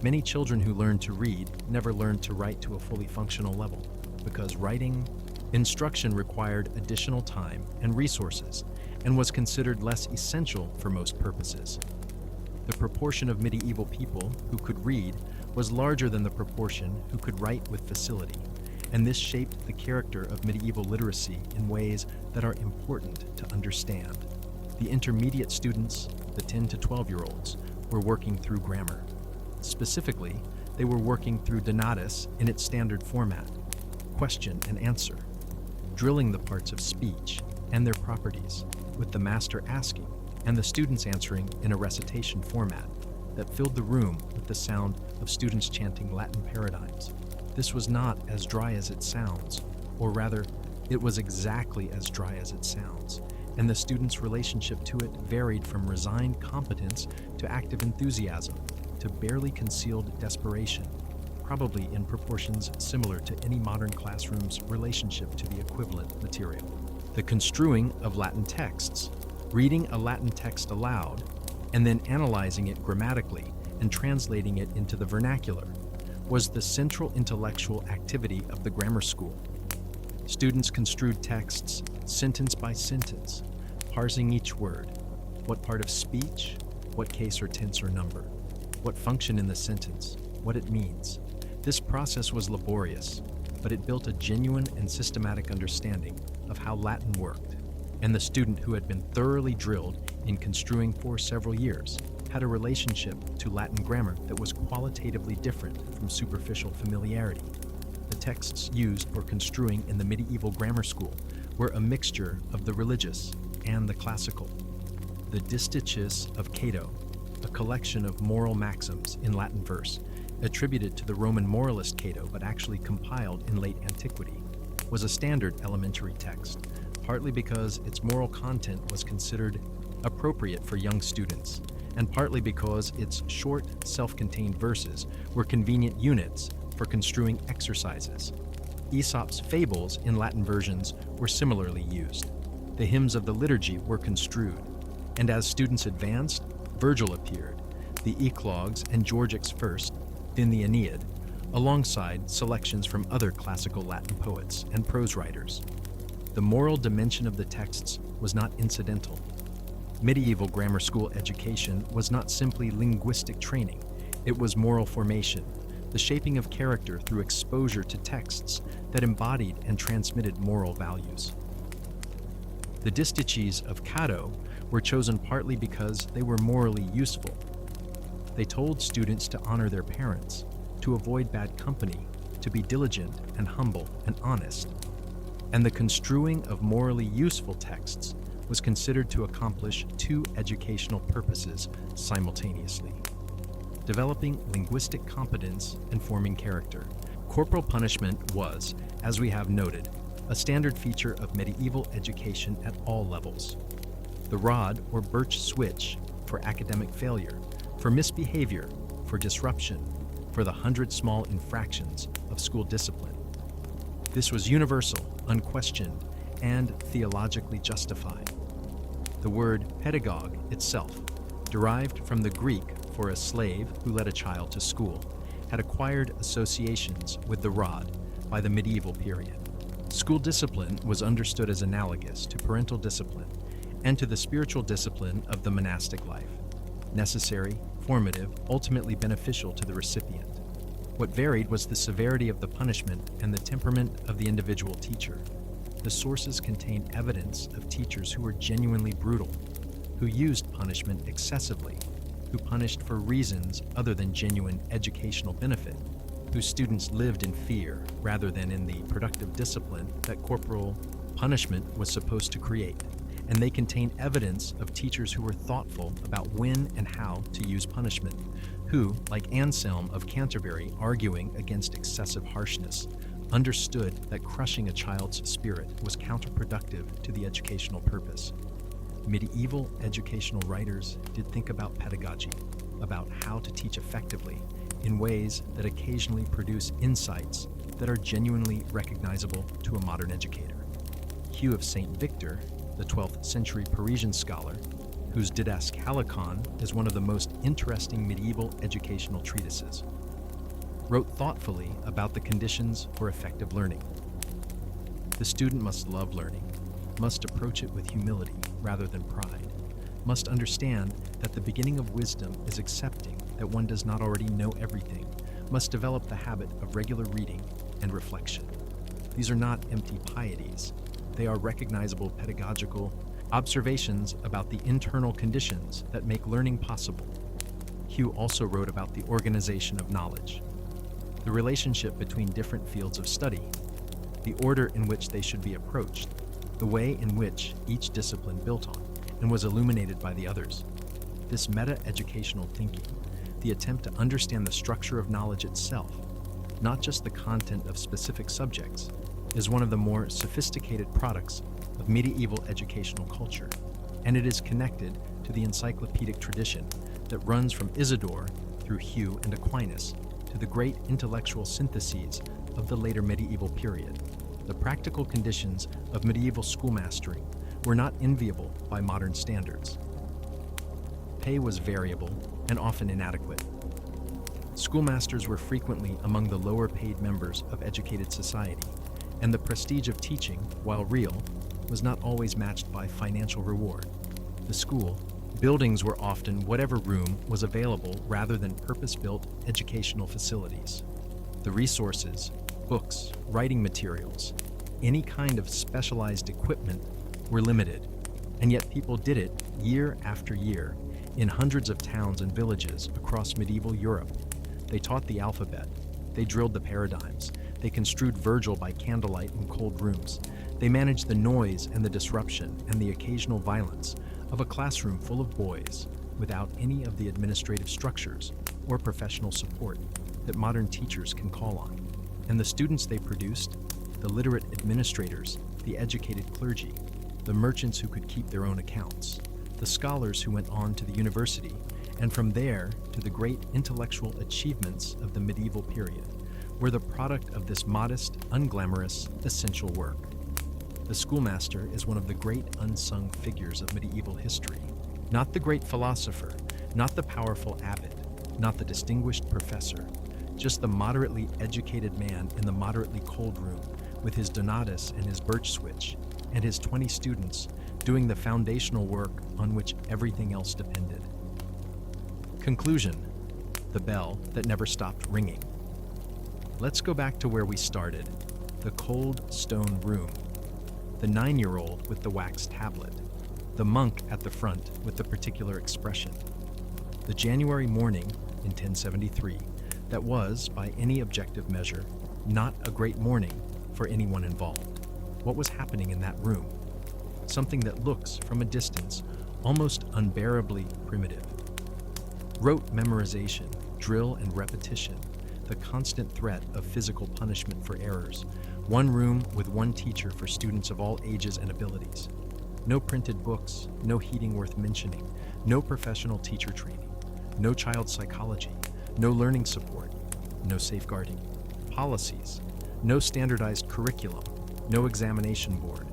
Many children who learned to read never learned to write to a fully functional level, because writing instruction required additional time and resources and was considered less essential for most purposes. The proportion of medieval people who could read was larger than the proportion who could write with facility, and this shaped the character of medieval literacy in ways that are important to understand. The intermediate students, the 10 to 12-year-olds, were working through grammar. Specifically, they were working through Donatus in its standard format, question and answer, drilling the parts of speech and their properties, with the master asking and the students answering in a recitation format that filled the room with the sound of students chanting Latin paradigms. This was not as dry as it sounds, or rather, it was exactly as dry as it sounds, and the students' relationship to it varied from resigned competence to active enthusiasm, to barely concealed desperation, probably in proportions similar to any modern classroom's relationship to the equivalent material. The construing of Latin texts, reading a Latin text aloud, and then analyzing it grammatically and translating it into the vernacular, was the central intellectual activity of the grammar school. Students construed texts sentence by sentence, parsing each word, what part of speech, what case or tense or number, what function in the sentence, what it means. This process was laborious, but it built a genuine and systematic understanding of how Latin worked, and the student who had been thoroughly drilled in construing for several years had a relationship to Latin grammar that was qualitatively different from superficial familiarity. The texts used for construing in the medieval grammar school were a mixture of the religious and the classical. The Distiches of Cato, a collection of moral maxims in Latin verse, attributed to the Roman moralist Cato but actually compiled in late antiquity, was a standard elementary text, partly because its moral content was considered appropriate for young students, and partly because its short, self-contained verses were convenient units for construing exercises. Aesop's fables in Latin versions were similarly used. The hymns of the liturgy were construed, and as students advanced, Virgil appeared, the Eclogues and Georgics first, then the Aeneid, alongside selections from other classical Latin poets and prose writers. The moral dimension of the texts was not incidental. Medieval grammar school education was not simply linguistic training, it was moral formation, the shaping of character through exposure to texts that embodied and transmitted moral values. The distiches of Cato were chosen partly because they were morally useful. They told students to honor their parents, to avoid bad company, to be diligent and humble and honest. And the construing of morally useful texts was considered to accomplish two educational purposes simultaneously: developing linguistic competence and forming character. Corporal punishment was, as we have noted, a standard feature of medieval education at all levels. The rod or birch switch for academic failure, for misbehavior, for disruption, for the 100 small infractions of school discipline. This was universal, unquestioned, and theologically justified. The word pedagogue itself, derived from the Greek for a slave who led a child to school, had acquired associations with the rod by the medieval period. School discipline was understood as analogous to parental discipline and to the spiritual discipline of the monastic life, necessary, formative, ultimately beneficial to the recipient. What varied was the severity of the punishment and the temperament of the individual teacher. The sources contain evidence of teachers who were genuinely brutal, who used punishment excessively, who punished for reasons other than genuine educational benefit, whose students lived in fear rather than in the productive discipline that corporal punishment was supposed to create. And they contain evidence of teachers who were thoughtful about when and how to use punishment, who, like Anselm of Canterbury arguing against excessive harshness, understood that crushing a child's spirit was counterproductive to the educational purpose. Medieval educational writers did think about pedagogy, about how to teach effectively, in ways that occasionally produce insights that are genuinely recognizable to a modern educator. Hugh of St. Victor, the 12th century Parisian scholar, whose Didascalicon is one of the most interesting medieval educational treatises, wrote thoughtfully about the conditions for effective learning. The student must love learning, must approach it with humility rather than pride, must understand that the beginning of wisdom is accepting that one does not already know everything, must develop the habit of regular reading and reflection. These are not empty pieties. They are recognizable pedagogical observations about the internal conditions that make learning possible. Hugh also wrote about the organization of knowledge, the relationship between different fields of study, the order in which they should be approached, the way in which each discipline built on and was illuminated by the others. This meta-educational thinking, the attempt to understand the structure of knowledge itself, not just the content of specific subjects, is one of the more sophisticated products of medieval educational culture, and it is connected to the encyclopedic tradition that runs from Isidore through Hugh and Aquinas to the great intellectual syntheses of the later medieval period. The practical conditions of medieval schoolmastering were not enviable by modern standards. Pay was variable and often inadequate. Schoolmasters were frequently among the lower paid members of educated society, and the prestige of teaching, while real, was not always matched by financial reward. The school buildings were often whatever room was available rather than purpose-built educational facilities. The resources, books, writing materials, any kind of specialized equipment were limited, and yet people did it year after year in hundreds of towns and villages across medieval Europe. They taught the alphabet, they drilled the paradigms, they construed Virgil by candlelight in cold rooms, they managed the noise and the disruption and the occasional violence of a classroom full of boys without any of the administrative structures or professional support that modern teachers can call on. And the students they produced, the literate administrators, the educated clergy, the merchants who could keep their own accounts, the scholars who went on to the university, and from there to the great intellectual achievements of the medieval period, were the product of this modest, unglamorous, essential work. The schoolmaster is one of the great unsung figures of medieval history. Not the great philosopher, not the powerful abbot, not the distinguished professor, just the moderately educated man in the moderately cold room with his Donatus and his birch switch, and his 20 students doing the foundational work on which everything else depended. Conclusion: the bell that never stopped ringing. Let's go back to where we started, the cold stone room, the 9-year-old with the wax tablet, the monk at the front with the particular expression. The January morning in 1073 that was, by any objective measure, not a great morning for anyone involved. What was happening in that room? Something that looks, from a distance, almost unbearably primitive. Rote memorization, drill and repetition, the constant threat of physical punishment for errors, one room with one teacher for students of all ages and abilities. No printed books, no heating worth mentioning, no professional teacher training, no child psychology, no learning support, no safeguarding, policies, no standardized curriculum, no examination board.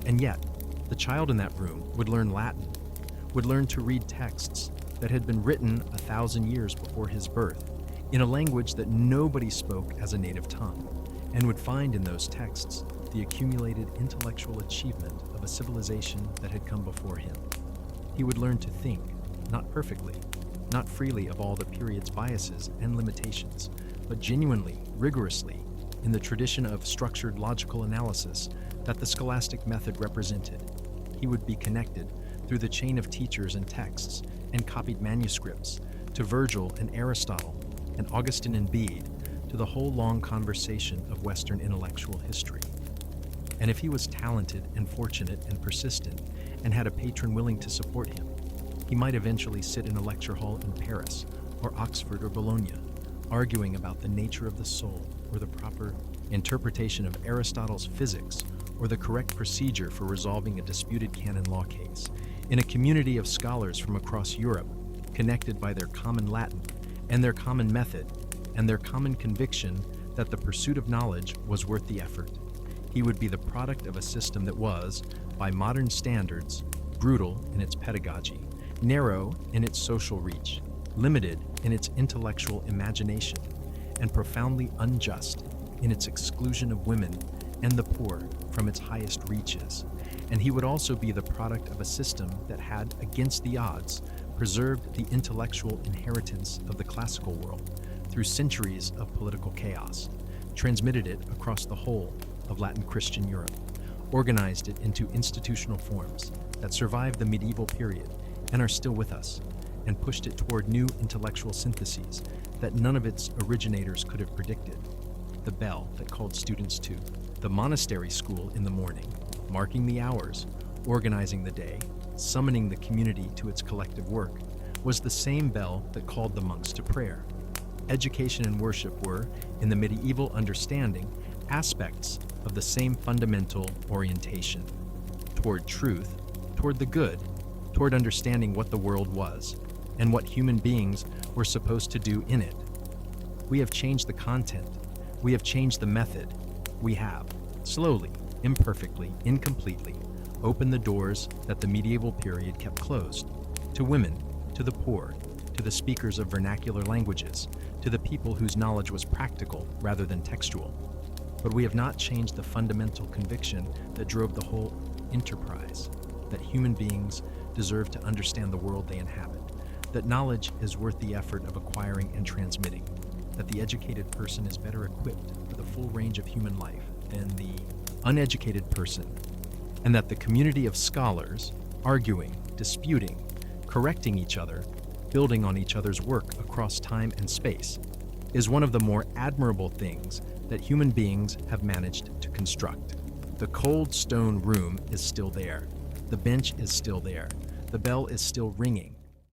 And yet, the child in that room would learn Latin, would learn to read texts that had been written 1,000 years before his birth, in a language that nobody spoke as a native tongue, and would find in those texts the accumulated intellectual achievement of a civilization that had come before him. He would learn to think, not perfectly, not freely of all the period's biases and limitations, but genuinely, rigorously, in the tradition of structured logical analysis that the scholastic method represented. He would be connected through the chain of teachers and texts and copied manuscripts to Virgil and Aristotle and Augustine and Bede, to the whole long conversation of Western intellectual history. And if he was talented and fortunate and persistent and had a patron willing to support him, he might eventually sit in a lecture hall in Paris or Oxford or Bologna, arguing about the nature of the soul or the proper interpretation of Aristotle's physics or the correct procedure for resolving a disputed canon law case, in a community of scholars from across Europe, connected by their common Latin and their common method and their common conviction that the pursuit of knowledge was worth the effort. He would be the product of a system that was, by modern standards, brutal in its pedagogy, narrow in its social reach, limited in its intellectual imagination, and profoundly unjust in its exclusion of women and the poor from its highest reaches. And he would also be the product of a system that had, against the odds, preserved the intellectual inheritance of the classical world through centuries of political chaos, transmitted it across the whole of Latin Christian Europe, organized it into institutional forms that survived the medieval period and are still with us, and pushed it toward new intellectual syntheses that none of its originators could have predicted. The bell that called students to the monastery school in the morning, marking the hours, organizing the day, summoning the community to its collective work, was the same bell that called the monks to prayer. Education and worship were, in the medieval understanding, aspects of the same fundamental orientation toward truth, toward the good, toward understanding what the world was and what human beings were supposed to do in it. We have changed the content. We have changed the method. We have, slowly, imperfectly, incompletely, opened the doors that the medieval period kept closed, to women, to the poor, to the speakers of vernacular languages, to the people whose knowledge was practical rather than textual. But we have not changed the fundamental conviction that drove the whole enterprise, that human beings deserve to understand the world they inhabit, that knowledge is worth the effort of acquiring and transmitting, that the educated person is better equipped for the full range of human life than the uneducated person, and that the community of scholars, arguing, disputing, correcting each other, building on each other's work across time and space, is one of the more admirable things that human beings have managed to construct. The cold stone room is still there. The bench is still there. The bell is still ringing.